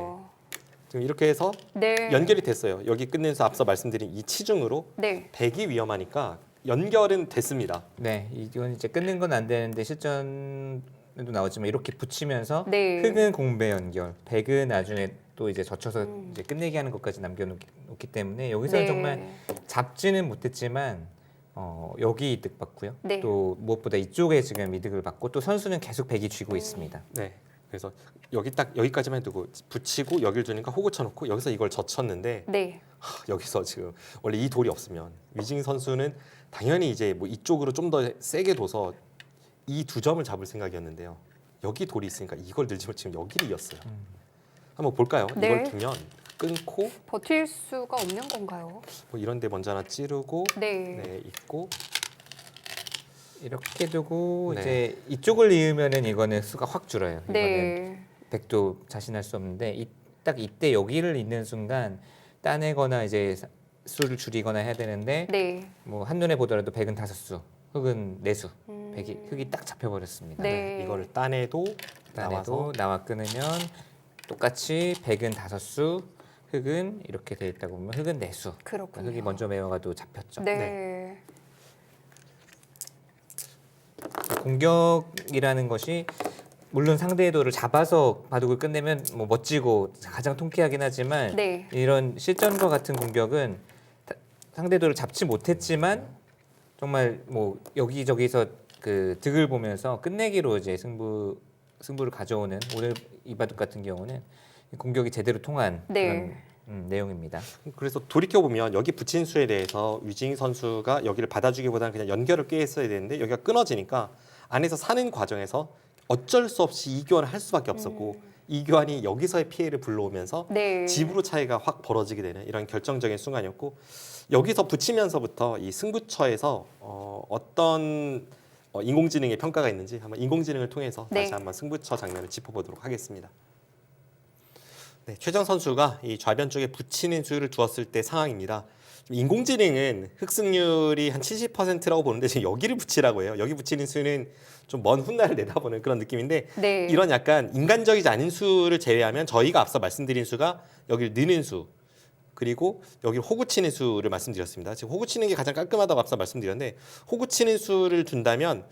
지금 이렇게 해서 네. 연결이 됐어요. 여기 끝내서 앞서 말씀드린 이 치중으로 네. 백이 위험하니까 연결은 됐습니다. 네, 이건 이제 끊는 건 안 되는데 실전에도 나오지만 이렇게 붙이면서 네. 흑은 공배 연결, 백은 나중에 또 이제 젖혀서 음. 이제 끝내기 하는 것까지 남겨놓기 때문에 여기서는 네. 정말 잡지는 못했지만 여기 이득 받고요. 네. 또 무엇보다 이쪽에 지금 이득을 받고 또 선수는 계속 백이 쥐고 있습니다. 네. 그래서 여기 딱 여기까지만 두고 붙이고 여기를 주니까 호구 쳐놓고 여기서 이걸 젖혔는데 네. 여기서 지금 원래 이 돌이 없으면 위징 선수는 당연히 이제 뭐 이쪽으로 좀 더 세게 둬서 이 두 점을 잡을 생각이었는데요. 여기 돌이 있으니까 이걸 늘지만 지금 여기를 이었어요. 한번 볼까요? 네. 이걸 두면 끊고 버틸 수가 없는 건가요? 뭐 이런 데 먼저 하나 찌르고 네. 네, 있고 이렇게 두고 네. 이제 이쪽을 이으면은 이거는 수가 확 줄어요. 이거는 네. 백도 자신할 수 없는데 딱 이때 여기를 잇는 순간 따내거나 이제 수를 줄이거나 해야 되는데 네. 뭐 한눈에 보더라도 백은 5수, 흑은 4수. 음. 흑이 딱 잡혀버렸습니다. 네. 이거를 따내도 따내도 나와서 나와 끊으면 똑같이 백은 5수, 흑은 이렇게 돼 있다고 보면 흑은 4수. 그렇군요. 흑이 먼저 메워가도 잡혔죠. 네. 공격이라는 것이 물론 상대의 돌을 잡아서 바둑을 끝내면 뭐 멋지고 가장 통쾌하긴 하지만 네. 이런 실전과 같은 공격은 상대 돌을 잡지 못했지만 정말 뭐 여기저기서 그 득을 보면서 끝내기로 이제 승부를 가져오는 오늘 이 바둑 같은 경우는 공격이 제대로 통한 네. 그런 내용입니다. 그래서 돌이켜 보면 여기 붙인 수에 대해서 위징 선수가 여기를 받아주기보다는 그냥 연결을 꾀했어야 되는데 여기가 끊어지니까 안에서 사는 과정에서 어쩔 수 없이 이 교환을 할 수밖에 없었고 이 교환이 여기서의 피해를 불러오면서 네. 집으로 차이가 확 벌어지게 되는 이런 결정적인 순간이었고 여기서 붙이면서부터 이 승부처에서 어떤 인공지능의 평가가 있는지 한번 인공지능을 통해서 네. 다시 한번 승부처 장면을 짚어보도록 하겠습니다. 네, 최정 선수가 이 좌변 쪽에 붙이는 수를 두었을 때 상황입니다. 인공지능은 흑승률이 한 70%라고 보는데 지금 여기를 붙이라고 해요. 여기 붙이는 수는 좀 먼 훗날을 내다보는 그런 느낌인데 네. 이런 약간 인간적이지 않은 수를 제외하면 저희가 앞서 말씀드린 수가 여기를 넣는 수 그리고 여기를 호구 치는 수를 말씀드렸습니다. 지금 호구 치는 게 가장 깔끔하다고 앞서 말씀드렸는데 호구 치는 수를 둔다면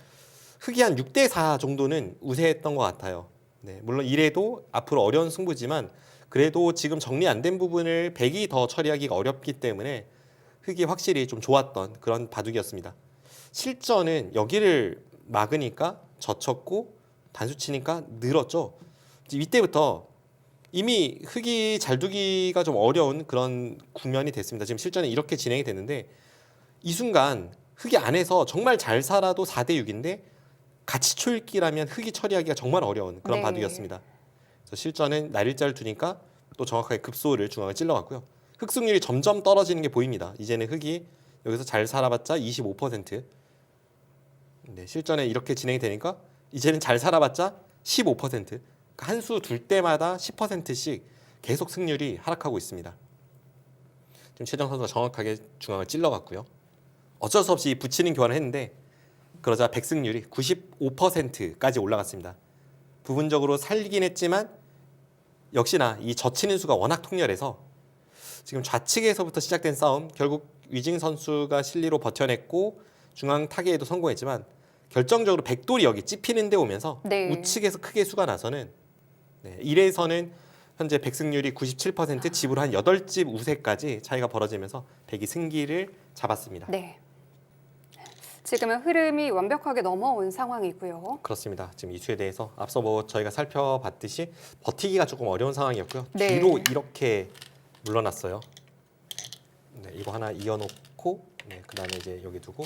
흑이 한 6대4 정도는 우세했던 것 같아요. 네, 물론 이래도 앞으로 어려운 승부지만 그래도 지금 정리 안 된 부분을 백이 더 처리하기가 어렵기 때문에 흑이 확실히 좀 좋았던 그런 바둑이었습니다. 실전은 여기를 막으니까 젖혔고 단수 치니까 늘었죠. 이때부터 이미 흑이 잘 두기가 좀 어려운 그런 국면이 됐습니다. 지금 실전에 이렇게 진행이 됐는데 이 순간 흑이 안에서 정말 잘 살아도 4대6인데 같이 초읽기라면 흑이 처리하기가 정말 어려운 그런 네. 바둑이었습니다. 그래서 실전은 날일자를 두니까 또 정확하게 급소를 중앙을 찔러갔고요. 흑 승률이 점점 떨어지는 게 보입니다. 이제는 흑이 여기서 잘 살아봤자 25%. 네, 실전에 이렇게 진행이 되니까 이제는 잘 살아봤자 15%. 한 수 둘 때마다 10%씩 계속 승률이 하락하고 있습니다. 지금 최정 선수가 정확하게 중앙을 찔러갔고요. 어쩔 수 없이 붙이는 교환을 했는데 그러자 백승률이 95%까지 올라갔습니다. 부분적으로 살긴 했지만 역시나 이 젖히는 수가 워낙 통렬해서 지금 좌측에서부터 시작된 싸움 결국 위징 선수가 실리로 버텨냈고 중앙 타개에도 성공했지만 결정적으로 백돌이 여기 찝히는 데 오면서 네. 우측에서 크게 수가 나서는 1에서는 현재 백승률이 97% 집으로 한 8집 우세까지 차이가 벌어지면서 백이 승기를 잡았습니다. 네. 지금은 흐름이 완벽하게 넘어온 상황이고요. 그렇습니다. 지금 이 수에 대해서 앞서 저희가 살펴봤듯이 버티기가 조금 어려운 상황이었고요. 네. 뒤로 이렇게 물러났어요. 네, 이거 하나 이어놓고 그다음에 이제 여기 두고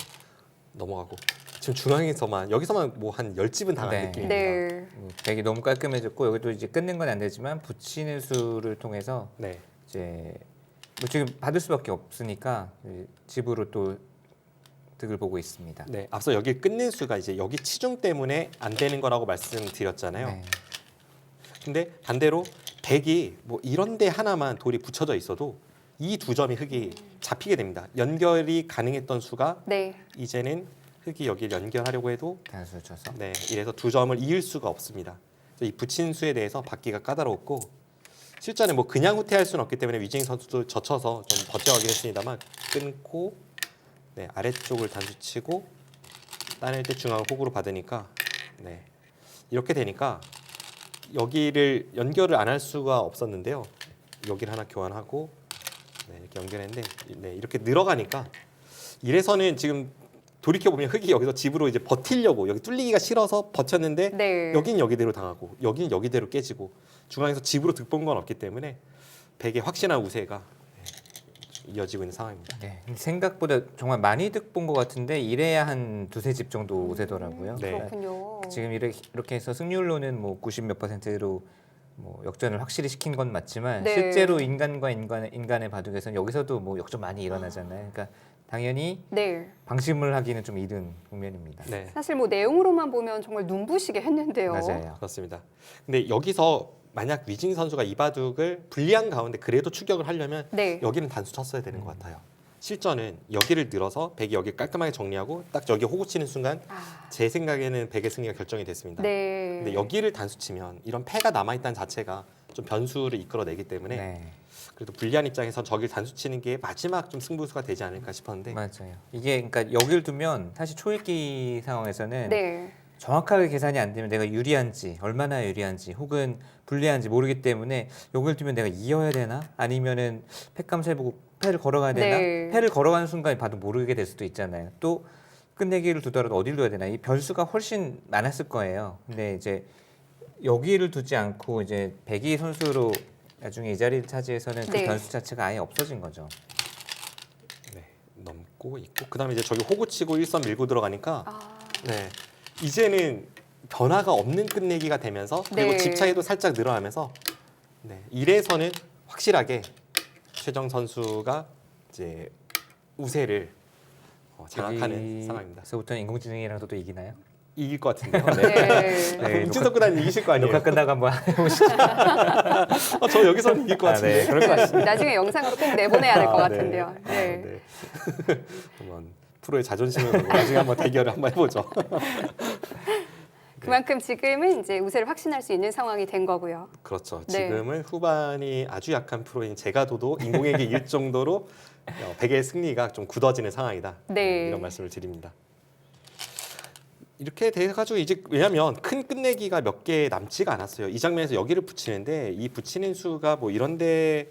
넘어가고 지금 중앙에서만 여기서만 뭐 한 10집은 당한 네. 느낌입니다. 네. 백이 너무 깔끔해졌고 여기도 이제 끊는 건 안 되지만 붙이는 수를 통해서 네. 이제 뭐 지금 받을 수밖에 없으니까 집으로 또 득을 보고 있습니다. 네, 앞서 여기 끊는 수가 이제 여기 치중 때문에 안 되는 거라고 말씀드렸잖아요. 네. 근데 반대로 백이 뭐 이런 데 하나만 돌이 붙여져 있어도 이 두 점이 흑이 잡히게 됩니다. 연결이 가능했던 수가 네. 이제는 흑이 여기를 연결하려고 해도 단수 쳐서 이래서 두 점을 이을 수가 없습니다. 그래서 이 붙인 수에 대해서 받기가 까다롭고 실전에 뭐 그냥 후퇴할 수는 없기 때문에 위징 선수도 젖혀서 좀 버텨가긴 했습니다만 끊고 아래쪽을 단수 치고 따낼 때 중앙을 호구로 받으니까 이렇게 되니까 여기를 연결을 안 할 수가 없었는데요. 여기를 하나 교환하고 이렇게 연결했는데 이렇게 늘어가니까 이래서는 지금 돌이켜보면 흑이 여기서 집으로 이제 버티려고 여기 뚫리기가 싫어서 버텼는데 네. 여긴 여기대로 당하고 여긴 여기대로 깨지고 중앙에서 집으로 득본 건 없기 때문에 백의 확실한 우세가 이어지고 있는 상황입니다. 네. 생각보다 정말 많이 득 본 것 같은데 이래야 한 두세 집 정도 오세더라고요. 네. 그렇군요. 지금 이렇게 해서 승률로는 뭐 90 몇 %로 뭐 역전을 확실히 시킨 건 맞지만 네. 실제로 인간과 인간의 바둑에서는 여기서도 뭐 역전 많이 일어나잖아요. 그러니까 당연히 네. 방심을 하기는 좀 이른 국면입니다. 네, 사실 뭐 내용으로만 보면 정말 눈부시게 했는데요. 맞아요. 그렇습니다. 근데 여기서 만약 위징 선수가 이 바둑을 불리한 가운데 그래도 추격을 하려면 네. 여기는 단수 쳤어야 되는 것 같아요. 실전은 여기를 늘어서 백이 여기 깔끔하게 정리하고 딱 저기 호구 치는 순간 아, 제 생각에는 백의 승리가 결정이 됐습니다. 네. 근데 여기를 단수 치면 이런 패가 남아있다는 자체가 좀 변수를 이끌어내기 때문에 네, 그래도 불리한 입장에서 저길 단수 치는 게 마지막 좀 승부수가 되지 않을까 싶었는데 맞아요. 이게 그러니까 여기를 두면 사실 초읽기 상황에서는 네. 정확하게 계산이 안 되면 내가 유리한지 얼마나 유리한지 혹은 불리한지 모르기 때문에 여기를 두면 내가 이어야 되나 아니면은 패감 세보고 패를 걸어가야 되나 네. 패를 걸어가는 순간에 봐도 모르게 될 수도 있잖아요. 또 끝내기를 두더라도 어디를 둬야 되나 이 변수가 훨씬 많았을 거예요. 근데 이제 여기를 두지 않고 이제 백이 선수로 나중에 이 자리를 차지해서는 그 네. 변수 자체가 아예 없어진 거죠. 넘고 있고 그다음에 이제 저기 호구 치고 일선 밀고 들어가니까 아, 이제는 변화가 없는 끝내기가 되면서 그리고 네. 집 차이도 살짝 늘어나면서 1에서는 확실하게 최정 선수가 이제 우세를 장악하는 상황입니다. 여기서부터는 인공지능이랑도 또 이기나요? 이길 것 같은데요. 네. 네, 목진석 구단이 이기실 거 아니에요? 녹화 끝나고 한번 해보시죠. 저 여기서는 이길 것 같은데. 네, 그럴 것 같습니다. 나중에 영상으로 꼭 내보내야 될 것 아, 같은데요. 네. 네. 아, 네. 한번 프로의 자존심을 걸고 나중에 한번 대결을 한번 해보죠. 그만큼 지금은 이제 우세를 확신할 수 있는 상황이 된 거고요. 그렇죠. 네. 지금은 후반이 아주 약한 프로인 제가도도 인공에게 이길 정도로 백의 승리가 좀 굳어지는 상황이다. 네. 이런 말씀을 드립니다. 이렇게 돼가지고 이제 왜냐하면 큰 끝내기가 몇 개 남지가 않았어요. 이 장면에서 여기를 붙이는데 이 붙이는 수가 뭐 이런 데를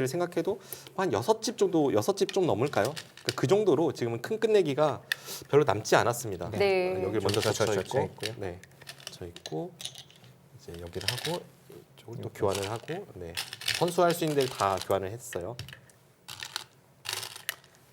생각해도 한 6집 정도, 6집 좀 넘을까요? 그러니까 그 정도로 지금은 큰 끝내기가 별로 남지 않았습니다. 네. 여기를 먼저 저 젖혀 있고요. 있고, 네, 젖혀 있고 이제 여기를 하고 이쪽을 또 교환을 하고, 네, 선수할 수 있는 데를 다 교환을 했어요.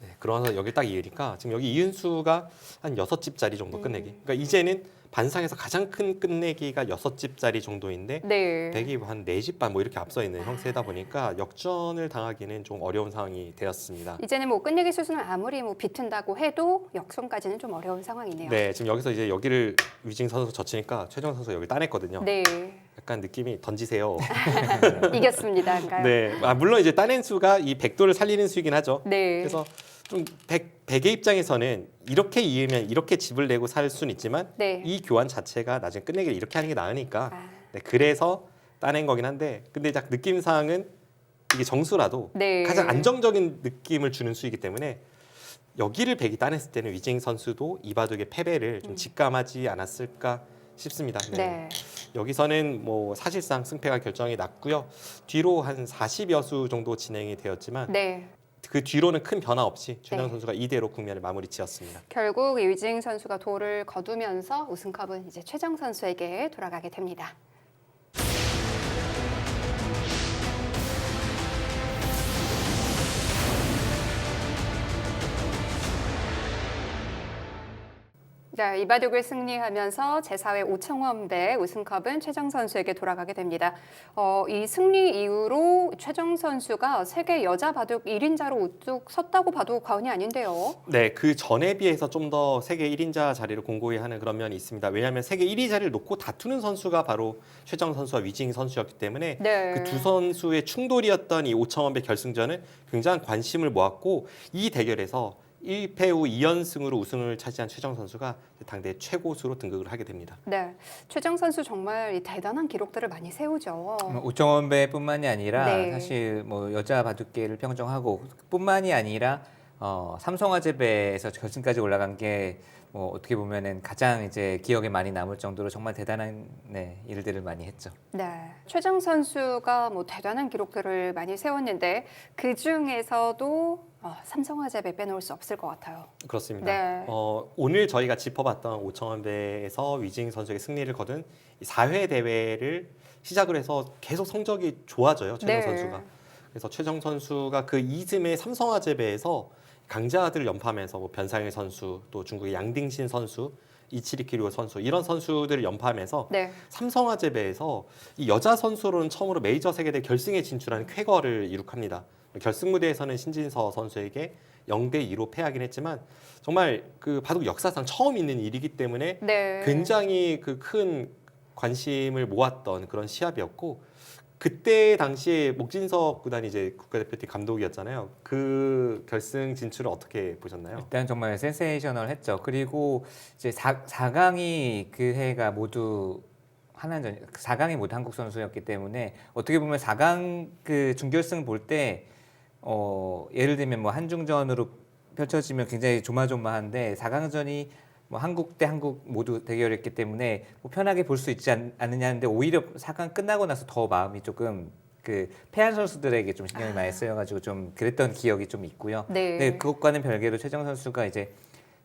네, 그러면서 여기 딱 이으니까 지금 여기 이은수가 한 6집짜리 정도 끝내기. 그러니까 이제는 반상에서 가장 큰 끝내기가 6집짜리 정도인데 네. 백이 한 4집 반 뭐 이렇게 앞서 있는 형세다 보니까 역전을 당하기는 좀 어려운 상황이 되었습니다. 이제는 뭐 끝내기 수순을 아무리 뭐 비튼다고 해도 역전까지는 좀 어려운 상황이네요. 네, 지금 여기서 이제 여기를 위징 선수 젖히니까 최정 선수 여기 따냈거든요. 네. 약간 느낌이 던지세요. 이겼습니다인가요? 네, 물론 이제 따낸 수가 이 백도를 살리는 수이긴 하죠. 네. 그래서 좀 백의 입장에서는 이렇게 이으면 이렇게 집을 내고 살 수는 있지만 네. 이 교환 자체가 나중에 끝내기를 이렇게 하는 게 나으니까 아, 네, 그래서 따낸 거긴 한데 근데 딱 느낌상은 이게 정수라도 네. 가장 안정적인 느낌을 주는 수이기 때문에 여기를 백이 따냈을 때는 위징 선수도 이바둑의 패배를 좀 직감하지 않았을까 싶습니다. 네. 네. 여기서는 뭐 사실상 승패가 결정이 났고요. 뒤로 한 40여 수 정도 진행이 되었지만 네. 그 뒤로는 큰 변화 없이 최정 네. 선수가 2대로 국면을 마무리 지었습니다. 결국 이위징 선수가 도를 거두면서 우승컵은 이제 최정 선수에게 돌아가게 됩니다. 자, 이바둑을 승리하면서 제4회 오청원배 우승컵은 최정 선수에게 돌아가게 됩니다. 이 승리 이후로 최정 선수가 세계 여자 바둑 1인자로 우뚝 섰다고 봐도 과언이 아닌데요. 네, 그 전에 비해서 좀 더 세계 1인자 자리를 공고히 하는 그런 면이 있습니다. 왜냐하면 세계 1위 자리를 놓고 다투는 선수가 바로 최정 선수와 위징 선수였기 때문에 네. 그 두 선수의 충돌이었던 이 오청원배 결승전은 굉장한 관심을 모았고 이 대결에서 1패 후 2연승으로 우승을 차지한 최정 선수가 당대 최고수로 등극을 하게 됩니다. 네, 최정 선수 정말 이 대단한 기록들을 많이 세우죠. 오청원배뿐만이 아니라 네. 사실 뭐 여자 바둑계를 평정하고 뿐만이 아니라 삼성화재배에서 결승까지 올라간 게 뭐 어떻게 보면은 가장 이제 기억에 많이 남을 정도로 정말 대단한 일들을 많이 했죠. 네, 최정 선수가 뭐 대단한 기록들을 많이 세웠는데 그 중에서도 삼성화재배 빼놓을 수 없을 것 같아요. 그렇습니다. 네. 오늘 저희가 짚어봤던 오청원배에서 위징 선수의 승리를 거둔 이 4회 대회를 시작을 해서 계속 성적이 좋아져요. 최정 네. 선수가. 그래서 최정 선수가 그 이듬해 삼성화재배에서 강자들을 연파하면서 뭐 변상일 선수, 또 중국의 양딩신 선수, 이치리키류 선수 이런 선수들을 연파하면서 네, 삼성화재배에서 이 여자 선수로는 처음으로 메이저 세계대 결승에 진출하는 쾌거를 이룩합니다. 결승 무대에서는 신진서 선수에게 0대2로 패하긴 했지만 정말 그 바둑 역사상 처음 있는 일이기 때문에 네. 굉장히 그 큰 관심을 모았던 그런 시합이었고 그때 당시에 목진석 구단이 이제 국가대표팀 감독이었잖아요. 그 결승 진출을 어떻게 보셨나요? 일단 정말 센세이셔널했죠. 그리고 이제 4강이 그 해가 모두 한한전 4강이 모두 한국 선수였기 때문에 어떻게 보면 4강 그 준결승 볼 때 예를 들면 뭐 한중전으로 펼쳐지면 굉장히 조마조마한데 4강전이 뭐 한국 대 한국 모두 대결했기 때문에 뭐 편하게 볼 수 있지 않느냐 하는데 오히려 4강 끝나고 나서 더 마음이 조금 그 패한 선수들에게 좀 신경이 많이 쓰여가지고 좀 그랬던 기억이 좀 있고요. 네. 근데 그것과는 별개로 최정 선수가 이제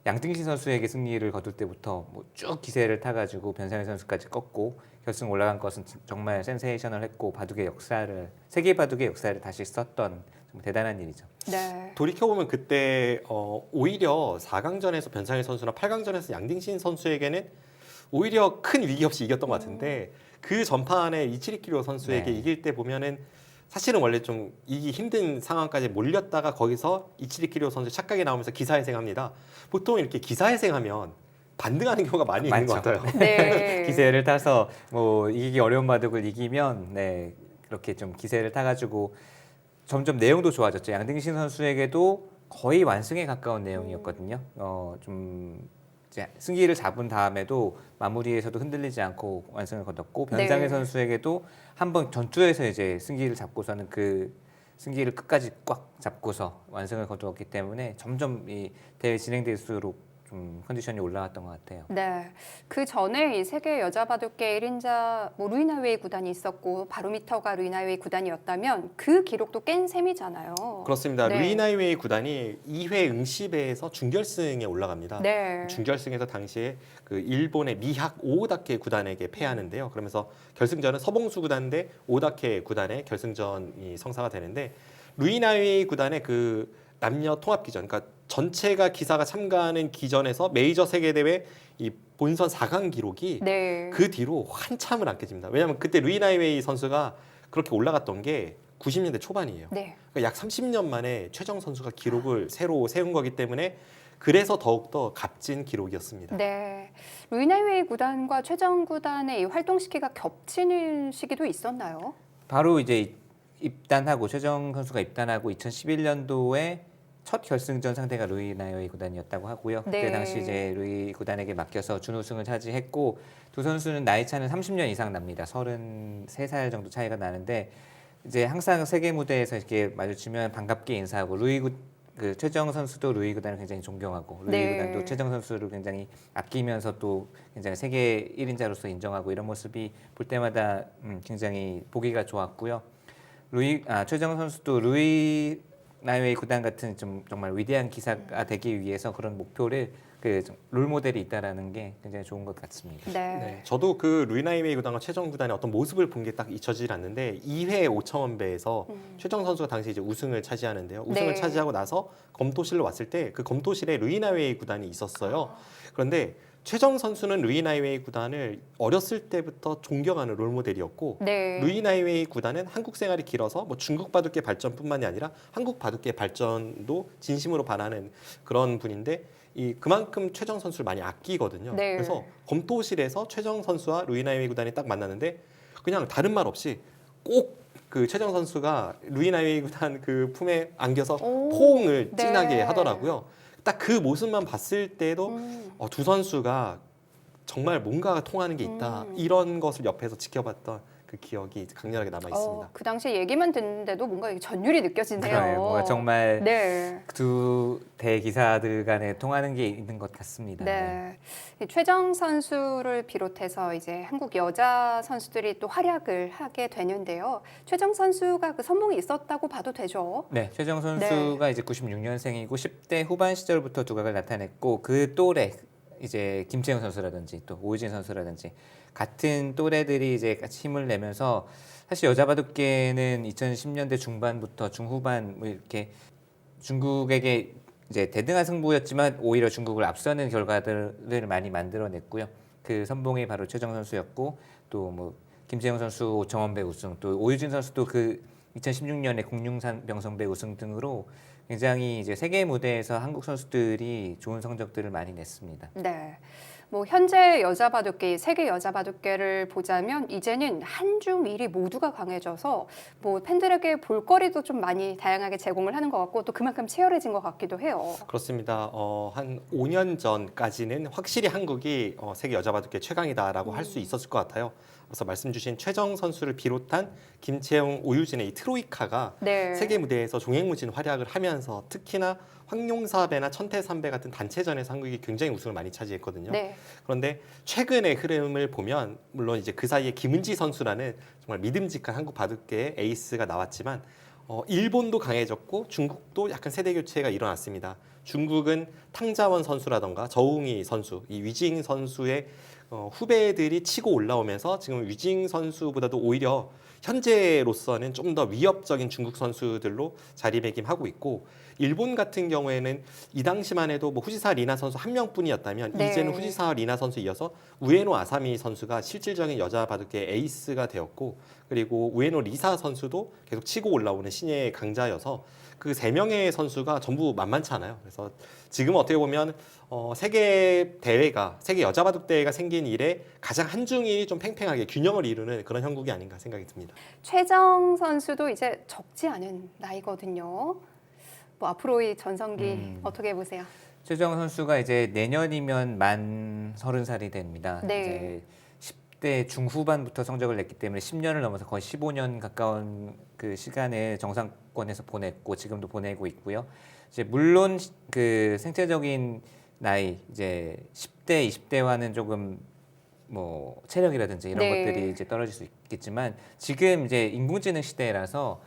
양등신 선수에게 승리를 거둘 때부터 뭐 쭉 기세를 타가지고 변상일 선수까지 꺾고 결승 올라간 것은 정말 센세이셔널했고 바둑의 역사를 세계 바둑의 역사를 다시 썼던 정말 대단한 일이죠. 네. 돌이켜보면 그때 오히려 4강전에서 변상일 선수나 8강전에서 양딩신 선수에게는 오히려 큰 위기 없이 이겼던 것 같은데 그 전판에 이치리키료 선수에게 네. 이길 때 보면은 사실은 원래 좀 이기 힘든 상황까지 몰렸다가 거기서 이치리키료 선수 착각이 나오면서 기사회생합니다. 보통 이렇게 기사회생하면 반등하는 경우가 많이 있는 것 많죠. 같아요. 네. 기세를 타서 뭐 이기기 어려운 바둑을 이기면 네 그렇게 좀 기세를 타가지고 점점 내용도 좋아졌죠. 양등신 선수에게도 거의 완승에 가까운 내용이었거든요. 좀 이제 승기를 잡은 다음에도 마무리에서도 흔들리지 않고 완승을 거뒀고 변상현 네. 선수에게도 한번 전투에서 이제 승기를 잡고서는 그 승기를 끝까지 꽉 잡고서 완승을 거두었기 때문에 점점 이 대회 진행될수록 좀 컨디션이 올라왔던 것 같아요. 네, 그 전에 이 세계 여자 바둑계 1인자 뭐 루이나웨이 구단이 있었고 바로미터가 루이나웨이 구단이었다면 그 기록도 깬 셈이잖아요. 그렇습니다. 네. 루이나이웨이 구단이 2회 응시배에서 준결승에 올라갑니다. 네. 준결승에서 당시에 그 일본의 미학 오다케 구단에게 패하는데요. 그러면서 결승전은 서봉수 구단 대 오다케 구단의 결승전이 성사가 되는데 루이나이웨이 구단의 그 남녀 통합 기전, 그러니까 전체가 기사가 참가하는 기전에서 메이저 세계 대회 이 본선 4강 기록이 네. 그 뒤로 한참을 안 깨집니다. 왜냐하면 그때 루이나이웨이 선수가 그렇게 올라갔던 게 90년대 초반이에요. 네. 그러니까 약 30년 만에 최정 선수가 기록을 새로 세운 거기 때문에 그래서 더욱더 값진 기록이었습니다. 네. 루이나웨이 구단과 최정 구단의 이 활동 시기가 겹치는 시기도 있었나요? 바로 이제 입단하고 최정 선수가 입단하고 2011년도에 첫 결승전 상대가 루이 나이웨이 구단이었다고 하고요. 그때 네. 당시 이제 루이 구단에게 맡겨서 준우승을 차지했고 두 선수는 나이 차는 30년 이상 납니다. 33살 정도 차이가 나는데 이제 항상 세계 무대에서 이렇게 마주치면 반갑게 인사하고 그 최정 선수도 루이 구단을 굉장히 존경하고 루이 네. 구단도 최정 선수를 굉장히 아끼면서 또 굉장히 세계 1인자로서 인정하고 이런 모습이 볼 때마다 굉장히 보기가 좋았고요. 최정 선수도 루이 나이웨이 구단 같은 좀 정말 위대한 기사가 되기 위해서 그런 목표를 롤 모델이 있다라는 게 굉장히 좋은 것 같습니다. 네. 네, 저도 그 루이나이웨이 구단과 최정 구단의 어떤 모습을 본 게 딱 잊혀지질 않는데 2회 5천 배에서 최정 선수가 당시 이제 우승을 차지하는데요. 우승을 네. 차지하고 나서 검토실로 왔을 때 그 검토실에 루이나이웨이 구단이 있었어요. 그런데 최정 선수는 루이나이웨이 구단을 어렸을 때부터 존경하는 롤 모델이었고 네. 루이나이웨이 구단은 한국 생활이 길어서 뭐 중국 바둑계 발전뿐만이 아니라 한국 바둑계 발전도 진심으로 바라는 그런 분인데 그만큼 최정 선수를 많이 아끼거든요. 네. 그래서 검토실에서 최정 선수와 루이나이웨이 구단이 딱 만났는데 그냥 다른 말 없이 꼭 그 최정 선수가 루이나이웨이 구단 그 품에 안겨서 오, 포옹을 네. 진하게 하더라고요. 딱 그 모습만 봤을 때도 두 선수가 정말 뭔가 통하는 게 있다. 이런 것을 옆에서 지켜봤던 그 기억이 강렬하게 남아 있습니다. 그 당시 얘기만 듣는데도 뭔가 이게 전율이 느껴지네요. 네, 뭔가 정말 네. 두 대기사들 간에 통하는 게 있는 것 같습니다. 네. 이 최정 선수를 비롯해서 이제 한국 여자 선수들이 또 활약을 하게 되는데요. 최정 선수가 그 선봉이 있었다고 봐도 되죠. 네, 최정 선수가 이제 96년생이고 10대 후반 시절부터 두각을 나타냈고 그 또래 이제 김채영 선수라든지 또 오유진 선수라든지 같은 또래들이 이제 같이 힘을 내면서 사실 여자 바둑계는 2010년대 중반부터 중후반 뭐 이렇게 중국에게 이제 대등한 승부였지만 오히려 중국을 앞서는 결과들을 많이 만들어냈고요. 그 선봉이 바로 최정 선수였고 또 뭐 김재영 선수 오청원배 우승 또 오유진 선수도 그 2016년에 공룡산 병성배 우승 등으로 굉장히 이제 세계 무대에서 한국 선수들이 좋은 성적들을 많이 냈습니다. 네. 뭐 현재 여자 바둑계, 세계 여자 바둑계를 보자면 이제는 한중 일이 모두가 강해져서 뭐 팬들에게 볼거리도 좀 많이 다양하게 제공을 하는 것 같고 또 그만큼 치열해진 것 같기도 해요. 그렇습니다. 한 5년 전까지는 확실히 한국이 세계 여자 바둑계 최강이다라고 할 수 있었을 것 같아요. 그래서 말씀 주신 최정 선수를 비롯한 김채영, 오유진의 이 트로이카가 네. 세계 무대에서 종횡무진 활약을 하면서 특히나 황룡사배나 천태삼배 같은 단체전에서 한국이 굉장히 우승을 많이 차지했거든요. 네. 그런데 최근의 흐름을 보면 물론 이제 그 사이에 김은지 선수라는 정말 믿음직한 한국 바둑계의 에이스가 나왔지만 일본도 강해졌고 중국도 약간 세대 교체가 일어났습니다. 중국은 탕자원 선수라던가 저웅이 선수, 이 위징 선수의 후배들이 치고 올라오면서 지금 위징 선수보다도 오히려 현재로서는 좀 더 위협적인 중국 선수들로 자리매김하고 있고 일본 같은 경우에는 이 당시만 해도 뭐 후지사 리나 선수 한 명뿐이었다면 네. 이제는 후지사 리나 선수 이어서 우에노 아사미 선수가 실질적인 여자 바둑계 에이스가 되었고 그리고 우에노 리사 선수도 계속 치고 올라오는 신예의 강자여서 그 세 명의 선수가 전부 만만찮아요. 그래서 지금 어떻게 보면 세계 대회가 세계 여자 바둑 대회가 생긴 이래 가장 한중이 좀 팽팽하게 균형을 이루는 그런 형국이 아닌가 생각이 듭니다. 최정 선수도 이제 적지 않은 나이거든요. 뭐 앞으로의 전성기 어떻게 보세요? 최정 선수가 이제 내년이면 만 30살이 됩니다. 네. 이제 10대 중후반부터 성적을 냈기 때문에 10년을 넘어서 거의 15년 가까운 그 시간을 정상권에서 보냈고 지금도 보내고 있고요. 이제 물론 그 생체적인 나이 이제 10대, 20대와는 조금 뭐 체력이라든지 이런 네. 것들이 이제 떨어질 수 있겠지만 지금 이제 인공지능 시대라서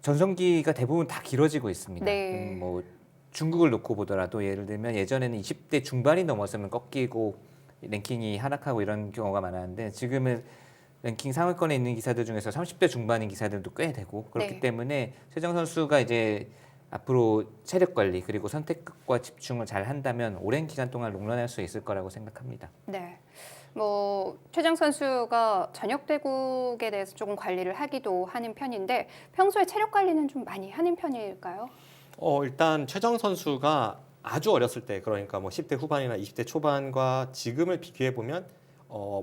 전성기가 대부분 다 길어지고 있습니다. 네. 뭐 중국을 놓고 보더라도 예를 들면 예전에는 20대 중반이 넘었으면 꺾이고 랭킹이 하락하고 이런 경우가 많았는데 지금은 랭킹 상위권에 있는 기사들 중에서 30대 중반인 기사들도 꽤 되고 그렇기 네. 때문에 최정 선수가 이제 앞으로 체력 관리 그리고 선택과 집중을 잘 한다면 오랜 기간 동안 롱런할 수 있을 거라고 생각합니다. 네. 뭐 최정 선수가 저녁 대국에 대해서 조금 관리를 하기도 하는 편인데 평소에 체력 관리는 좀 많이 하는 편일까요? 일단 최정 선수가 아주 어렸을 때 그러니까 뭐 10대 후반이나 20대 초반과 지금을 비교해 보면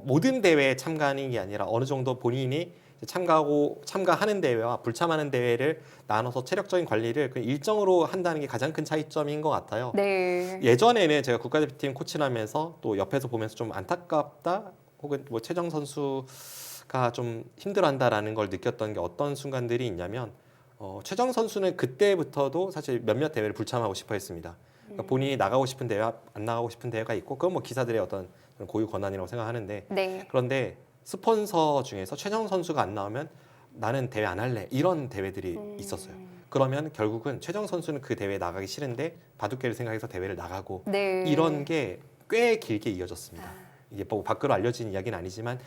모든 대회에 참가하는 게 아니라 어느 정도 본인이 참가하는 대회와 불참하는 대회를 나눠서 체력적인 관리를 그 일정으로 한다는 게 가장 큰 차이점인 것 같아요. 네. 예전에는 제가 국가대표팀 코치를 하면서 또 옆에서 보면서 좀 안타깝다 혹은 뭐 최정 선수가 좀 힘들어한다라는 걸 느꼈던 게 어떤 순간들이 있냐면 최정 선수는 그때부터도 사실 몇몇 대회를 불참하고 싶어 했습니다. 그러니까 본인이 나가고 싶은 대회와 안 나가고 싶은 대회가 있고 그건 뭐 기사들의 어떤 고유 권한이라고 생각하는데 네. 그런데 스폰서 중에서 최정 선수가 안 나오면 나는 대회 안 할래 이런 대회들이 있었어요. 그러면 결국은 최정 선수는 그 대회에 나가기 싫은데 바둑계를 생각해서 대회를 나가고 네. 이런 게 꽤 길게 이어졌습니다. 이게 뭐 밖으로 알려진 이야기는 아니지만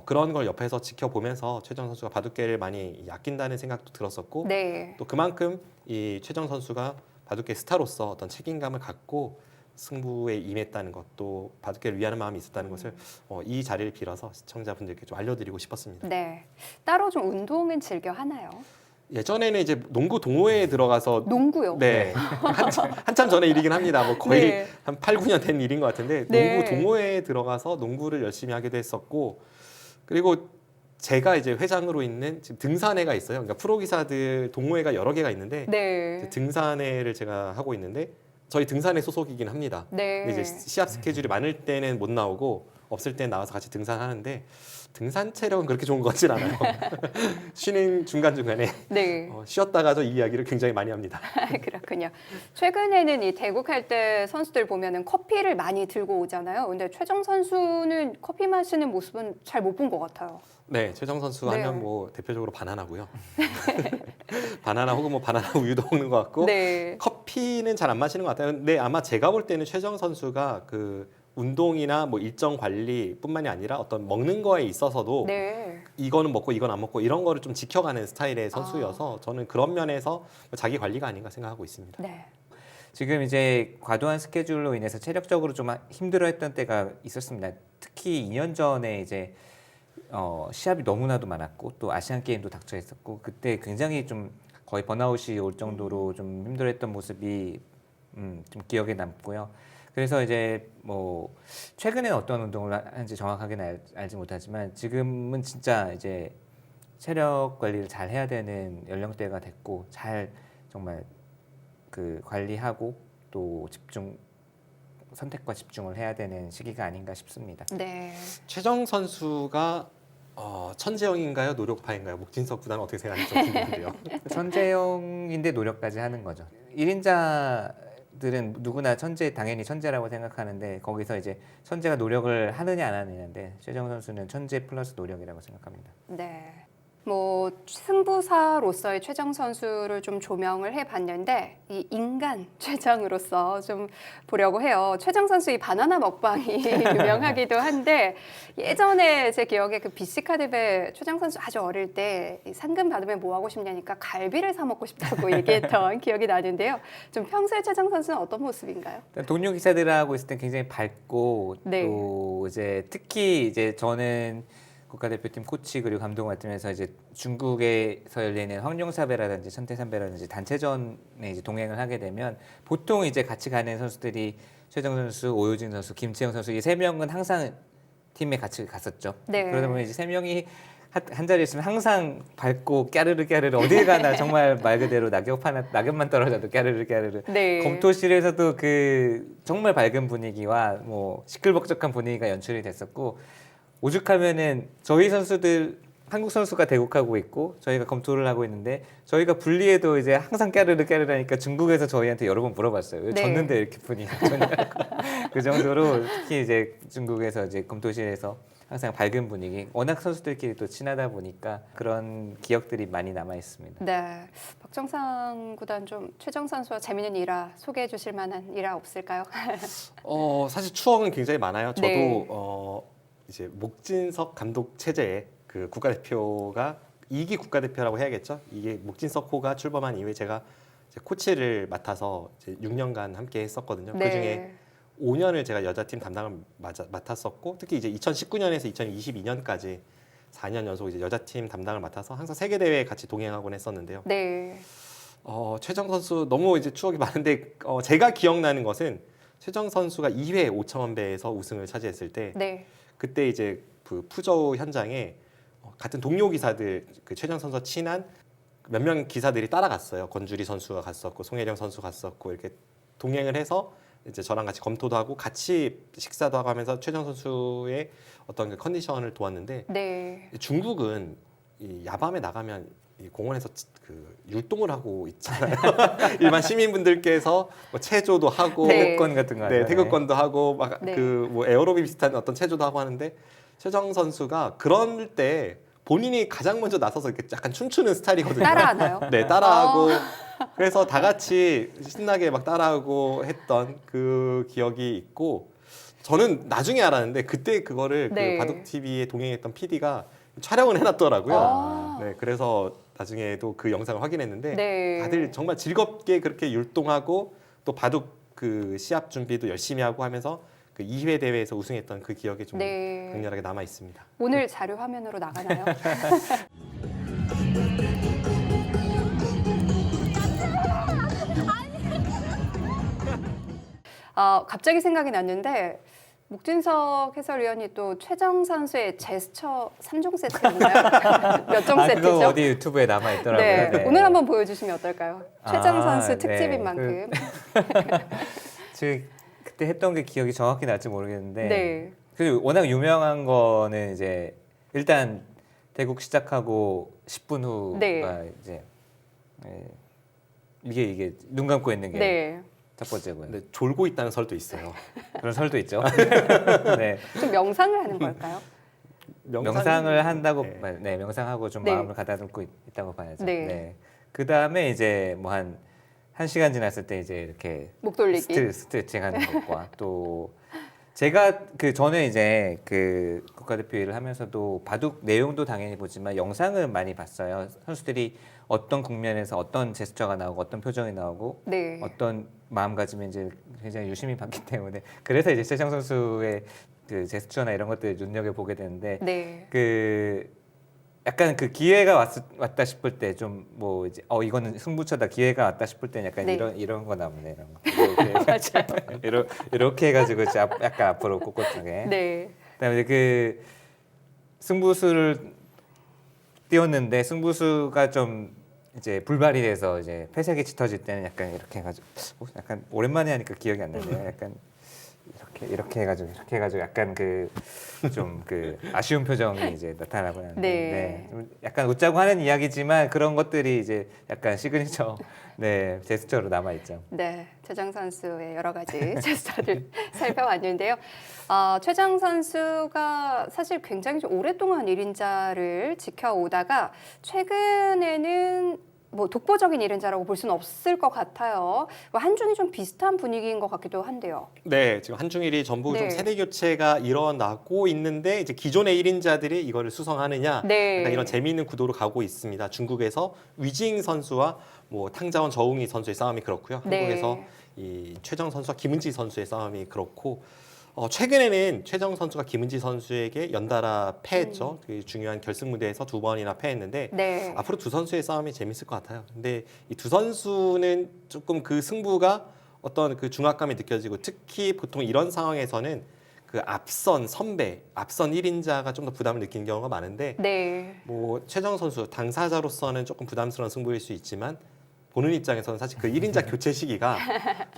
그런 걸 옆에서 지켜보면서 최정 선수가 바둑계를 많이 아낀다는 생각도 들었었고 네. 또 그만큼 이 최정 선수가 바둑계 스타로서 어떤 책임감을 갖고 승부에 임했다는 것도 바둑계를 위하는 마음이 있었다는 것을 이 자리를 빌어서 시청자분들께 좀 알려드리고 싶었습니다. 네. 따로 좀 운동은 즐겨 하나요? 예전에는 이제 농구 동호회에 들어가서 농구요? 네 한참 전에 일이긴 합니다. 뭐 거의 네. 한 8, 9년 된 일인 것 같은데 네. 농구 동호회에 들어가서 농구를 열심히 하기도 했었고 그리고 제가 이제 회장으로 있는 지금 등산회가 있어요. 그러니까 프로 기사들 동호회가 여러 개가 있는데 네. 등산회를 제가 하고 있는데 저희 등산회 소속이긴 합니다. 네. 근데 이제 시합 스케줄이 많을 때는 못 나오고 없을 땐 나와서 같이 등산하는데 등산 체력은 그렇게 좋은 것 같진 않아요. 쉬는 중간중간에 네. 쉬었다가도 이 이야기를 굉장히 많이 합니다. 그렇군요. 최근에는 이 대국할 때 선수들 보면은 커피를 많이 들고 오잖아요. 근데 최정 선수는 커피 마시는 모습은 잘 못 본 것 같아요. 네, 최정 선수 네. 하면 뭐 대표적으로 바나나고요. 바나나 혹은 뭐 바나나 우유도 먹는 것 같고 네. 커피는 잘 안 마시는 것 같아요. 근데 아마 제가 볼 때는 최정 선수가 그 운동이나 뭐 일정 관리뿐만이 아니라 어떤 먹는 거에 있어서도 네. 이거는 먹고 이건 안 먹고 이런 거를 좀 지켜가는 스타일의 선수여서 저는 그런 면에서 자기 관리가 아닌가 생각하고 있습니다. 네. 지금 이제 과도한 스케줄로 인해서 체력적으로 좀 힘들어했던 때가 있었습니다. 특히 2년 전에 이제 시합이 너무나도 많았고 또 아시안 게임도 닥쳐 있었고 그때 굉장히 좀 거의 번아웃이 올 정도로 좀 힘들어했던 모습이 좀 기억에 남고요. 그래서 이제 뭐 최근에 어떤 운동을 하는지 정확하게는 알지 못하지만 지금은 진짜 이제 체력 관리를 잘 해야 되는 연령대가 됐고 잘 정말 그 관리하고 또 선택과 집중을 해야 되는 시기가 아닌가 싶습니다. 네. 최정 선수가 천재형인가요? 노력파인가요? 목진석 구단은 어떻게 생각하는지 좀 궁금한데요. 천재형인데 노력까지 하는 거죠. 1인자들은 누구나 당연히 천재라고 생각하는데 거기서 이제 천재가 노력을 하느냐 안 하느냐인데 최정 선수는 천재 플러스 노력이라고 생각합니다. 네. 뭐 승부사로서의 최정 선수를 좀 조명을 해봤는데 이 인간 최정으로서 좀 보려고 해요. 최정 선수 이 바나나 먹방이 유명하기도 한데 예전에 제 기억에 그 BC카드배 최정 선수 아주 어릴 때이 상금 받으면 뭐 하고 싶냐니까 갈비를 사 먹고 싶다고 얘기했던 기억이 나는데요. 좀 평소에 최정 선수는 어떤 모습인가요? 일단 동료 기사들하고 있을 때 굉장히 밝고 네. 또 이제 특히 이제 저는 국가대표팀 코치 그리고 감독 맡으면서 이제 중국에서 열리는 황룡사배라든지 천태산배라든지 단체전에 이제 동행을 하게 되면 보통 이제 같이 가는 선수들이 최정 선수, 오효진 선수, 김채영 선수 이 세 명은 항상 팀에 같이 갔었죠. 네. 그러다 보면 이제 세 명이 한 자리에 있으면 항상 밝고 까르르 까르르 어딜 가나 정말 말 그대로 낙엽만 떨어져도 까르르 까르르. 네. 검토실에서도 그 정말 밝은 분위기와 뭐 시끌벅적한 분위기가 연출이 됐었고 오죽하면은 저희 선수들 한국 선수가 대국하고 있고 저희가 검토를 하고 있는데 저희가 분리해도 이제 항상 까르르 까르르하니까 중국에서 저희한테 여러 번 물어봤어요. 왜 네. 졌는데 이렇게 분위기가 좋냐고. 그 정도로 특히 이제 중국에서 이제 검토실에서 항상 밝은 분위기. 워낙 선수들끼리 또 친하다 보니까 그런 기억들이 많이 남아 있습니다. 네, 박정상 구단 좀 최정 선수와 재밌는 일화 소개해 주실 만한 일화 없을까요? 사실 추억은 굉장히 많아요. 저도 네. 이제 목진석 감독 체제의 그 국가대표가 2기 국가대표라고 해야겠죠. 이게 목진석 호가 출범한 이후에 제가 이제 코치를 맡아서 이제 6년간 함께 했었거든요. 네. 그중에 5년을 제가 여자팀 담당을 맡았었고 특히 이제 2019년에서 2022년까지 4년 연속 이제 여자팀 담당을 맡아서 항상 세계 대회에 같이 동행하곤 했었는데요. 네. 최정 선수 너무 이제 추억이 많은데 제가 기억나는 것은 최정 선수가 2회 5,000원 배에서 우승을 차지했을 때 네. 그때 이제 그 푸저우 현장에 같은 동료 기사들 그 최정 선수와 친한 몇 명 기사들이 따라갔어요. 권주리 선수가 갔었고 송혜령 선수 갔었고 이렇게 동행을 해서 이제 저랑 같이 검토도 하고 같이 식사도 하고 하면서 최정 선수의 어떤 그 컨디션을 도왔는데 네. 중국은 이 야밤에 나가면 이 공원에서 그 율동을 하고 있잖아요. 일반 시민분들께서 뭐 체조도 하고 네. 태극권 같은 거 네, 하죠. 태극권도 하고 막 네. 그 뭐 에어로빅 비슷한 어떤 체조도 하고 하는데 최정 선수가 그럴 때 본인이 가장 먼저 나서서 이렇게 약간 춤추는 스타일이거든요. 따라하나요? 네, 따라하고 그래서 다 같이 신나게 막 따라하고 했던 그 기억이 있고 저는 나중에 알았는데 그때 그거를 네. 그 바둑 TV에 동행했던 PD가 촬영을 해놨더라고요. 아. 네, 그래서 나중에도 그 영상을 확인했는데 네. 다들 정말 즐겁게 그렇게 율동하고 또 바둑 그 시합 준비도 열심히 하고 하면서 그 2회 대회에서 우승했던 그 기억이 좀 네. 강렬하게 남아 있습니다. 오늘 자료 화면으로 나가나요? 갑자기 생각이 났는데 목진석 해설위원이 또 최정 선수의 제스처 3종 세트였나요? 몇 종 그거 세트죠? 어디 유튜브에 남아 있더라고요. 네. 네. 오늘 한번 보여주시면 어떨까요? 최정 아, 선수 네. 특집인 만큼. 그때 했던 게 기억이 정확히 날지 모르겠는데 네. 그리고 워낙 유명한 거는 이제 일단 대국 시작하고 10분 후가 네. 이제 예, 이게 눈 감고 있는 게 첫 네. 번째고요. 근데 졸고 있다는 설도 있어요. 그런 설도 있죠. 네. 좀 명상을 하는 걸까요? 명상을 한다고 네. 네, 명상하고 좀 네. 마음을 가다듬고 있다고 봐야죠. 네. 네. 그 다음에 이제 뭐 한 시간 지났을 때 이제 이렇게 목 돌리기. 스트레칭하는 것과 또 제가 그 전에 이제 그 국가대표 일을 하면서도 바둑 내용도 당연히 보지만 영상을 많이 봤어요. 선수들이 어떤 국면에서 어떤 제스처가 나오고 어떤 표정이 나오고 네. 어떤 마음가짐인지 굉장히 유심히 봤기 때문에 그래서 이제 최정 선수의 그 제스처나 이런 것들을 눈여겨 보게 되는데 네. 그 약간 그 기회가 왔다 싶을 때 좀 뭐 이제 이거는 승부처다 기회가 왔다 싶을 때 약간 네. 이런 거 나오네 이런 거 이렇게 해가지고 이제 약간 앞으로 꼿꼿하게 네. 그다음에 이제 그 승부수를 띄웠는데 승부수가 좀 이제 불발이 돼서 이제 패색이 짙어질 때는 약간 이렇게 해가지고 약간 오랜만에 하니까 기억이 안 나네요. 약간 이렇게 이렇게 해가지고 약간 그 좀 그 아쉬운 표정이 이제 나타나고 하는데 네. 좀 약간 웃자고 하는 이야기지만 그런 것들이 이제 약간 시그니처 제스처로 남아 있죠. 네, 최정 선수의 여러 가지 제스처를 살펴봤는데요. 최정 선수가 사실 굉장히 좀 오랫동안 1인자를 지켜오다가 최근에는 뭐 독보적인 1인자라고 볼 수는 없을 것 같아요. 뭐 한중이 좀 비슷한 분위기인 것 같기도 한데요. 네, 지금 한중일이 전부 네. 좀 세대 교체가 일어나고 있는데 이제 기존의 1인자들이 이거를 수성하느냐 네. 약간 이런 재미있는 구도로 가고 있습니다. 중국에서 위징 선수와 뭐 탕자원 저웅이 선수의 싸움이 그렇고요. 네. 한국에서 이 최정 선수와 김은지 선수의 싸움이 그렇고 최근에는 최정 선수가 김은지 선수에게 연달아 패했죠. 그 중요한 결승 무대에서 2번이나 패했는데 네. 앞으로 두 선수의 싸움이 재밌을 것 같아요. 근데 이 두 선수는 조금 그 승부가 어떤 그 중압감이 느껴지고 특히 보통 이런 상황에서는 그 앞선 선배, 앞선 1인자가 좀 더 부담을 느끼는 경우가 많은데 네. 뭐 최정 선수 당사자로서는 조금 부담스러운 승부일 수 있지만 보는 입장에서는 사실 그 1인자 교체 시기가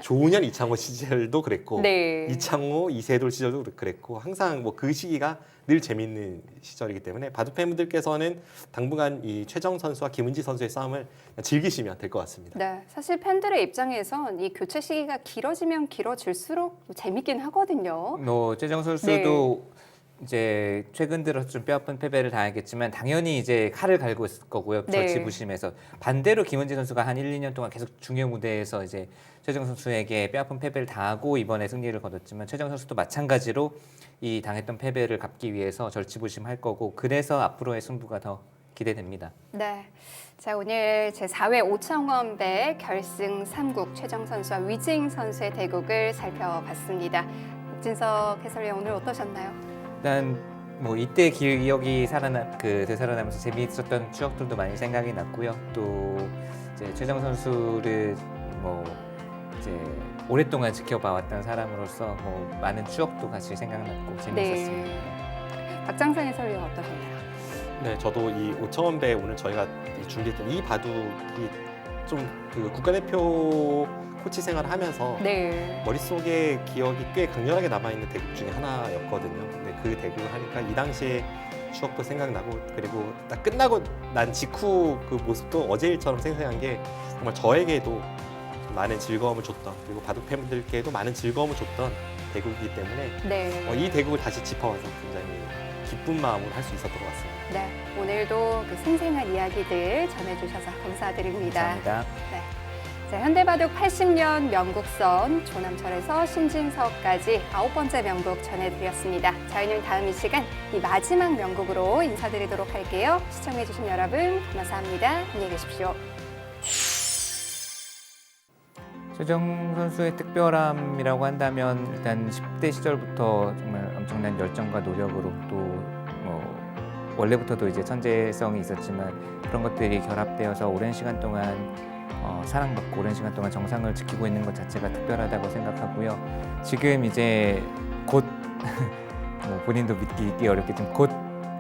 조은현, 이창호 시절도 그랬고 네. 이창호, 이세돌 시절도 그랬고 항상 뭐 그 시기가 늘 재밌는 시절이기 때문에 바둑 팬분들께서는 당분간 이 최정 선수와 김은지 선수의 싸움을 즐기시면 될 것 같습니다. 네, 사실 팬들의 입장에선 이 교체 시기가 길어지면 길어질수록 재밌긴 하거든요. 뭐 최정 선수도 이제 최근 들어서 좀 뼈아픈 패배를 당하겠지만 당연히 이제 칼을 갈고 있을 거고요. 네. 절치부심해서 반대로 김은지 선수가 한 1, 2년 동안 계속 중요 무대에서 이제 최정 선수에게 뼈아픈 패배를 당하고 이번에 승리를 거뒀지만 최정 선수도 마찬가지로 이 당했던 패배를 갚기 위해서 절치부심할 거고 그래서 앞으로의 승부가 더 기대됩니다. 네. 자, 오늘 제4회 오창원배 결승 3국 최정 선수와 위징 선수의 대국을 살펴봤습니다. 박진석 해설위원 오늘 어떠셨나요? 일단 뭐 이때 기억이 되살아나면서 재미있었던 추억들도 많이 생각이 났고요. 또 이제 최정 선수를 뭐 이제 오랫동안 지켜봐왔던 사람으로서 뭐 많은 추억도 같이 생각났고 재미있었습니다. 네. 박장선 해설위원 어떠셨나요? 네, 저도 이 오창원배 오늘 저희가 준비했던 이 바둑이 좀 그 국가대표 코치 생활을 하면서 네. 머릿속에 기억이 꽤 강렬하게 남아있는 대국 중에 하나였거든요. 근데 그 대국을 하니까 이 당시의 추억도 생각나고 그리고 딱 끝나고 난 직후 그 모습도 어제 일처럼 생생한 게 정말 저에게도 많은 즐거움을 줬던 그리고 바둑 팬분들께도 많은 즐거움을 줬던 대국이기 때문에 네. 이 대국을 다시 짚어봐서 굉장히 기쁜 마음으로 할 수 있었던 것 같습니다. 네. 오늘도 그 생생한 이야기들 전해주셔서 감사드립니다. 감사합니다. 네. 자, 현대바둑 80년 명국선 조남철에서 신진서까지 9번째 명곡 전해드렸습니다. 저희는 다음 이 시간 이 마지막 명곡으로 인사드리도록 할게요. 시청해주신 여러분 감사합니다. 안녕히 계십시오. 최정 선수의 특별함이라고 한다면 일단 10대 시절부터 정말 엄청난 열정과 노력으로 또 뭐 원래부터도 이제 천재성이 있었지만 그런 것들이 결합되어서 오랜 시간 동안 사랑받고 오랜 시간 동안 정상을 지키고 있는 것 자체가 특별하다고 생각하고요. 지금 이제 곧 뭐 본인도 믿기 어렵겠지만 곧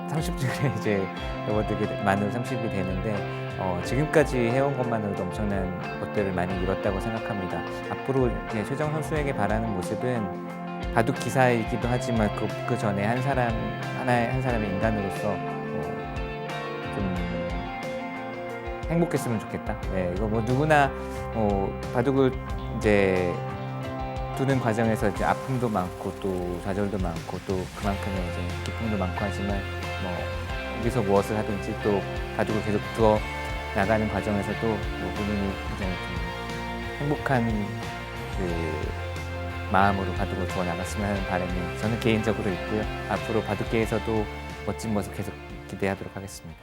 30주에 이제 접어들게 만으로 30이 되는데 지금까지 해온 것만으로도 엄청난 것들을 많이 이뤘다고 생각합니다. 앞으로 이제 최정 선수에게 바라는 모습은 바둑 기사이기도 하지만 그 전에 한 사람의 인간으로서 좀 행복했으면 좋겠다. 네, 이거 뭐 누구나 바둑을 이제 두는 과정에서 이제 아픔도 많고 또 좌절도 많고 또 그만큼의 이제 기쁨도 많고 하지만 뭐 어디서 무엇을 하든지 또 바둑을 계속 두어 나가는 과정에서도 뭐 본인이 굉장히 좀 행복한 그 마음으로 바둑을 두어 나갔으면 하는 바람이 저는 개인적으로 있고요. 앞으로 바둑계에서도 멋진 모습 계속 기대하도록 하겠습니다.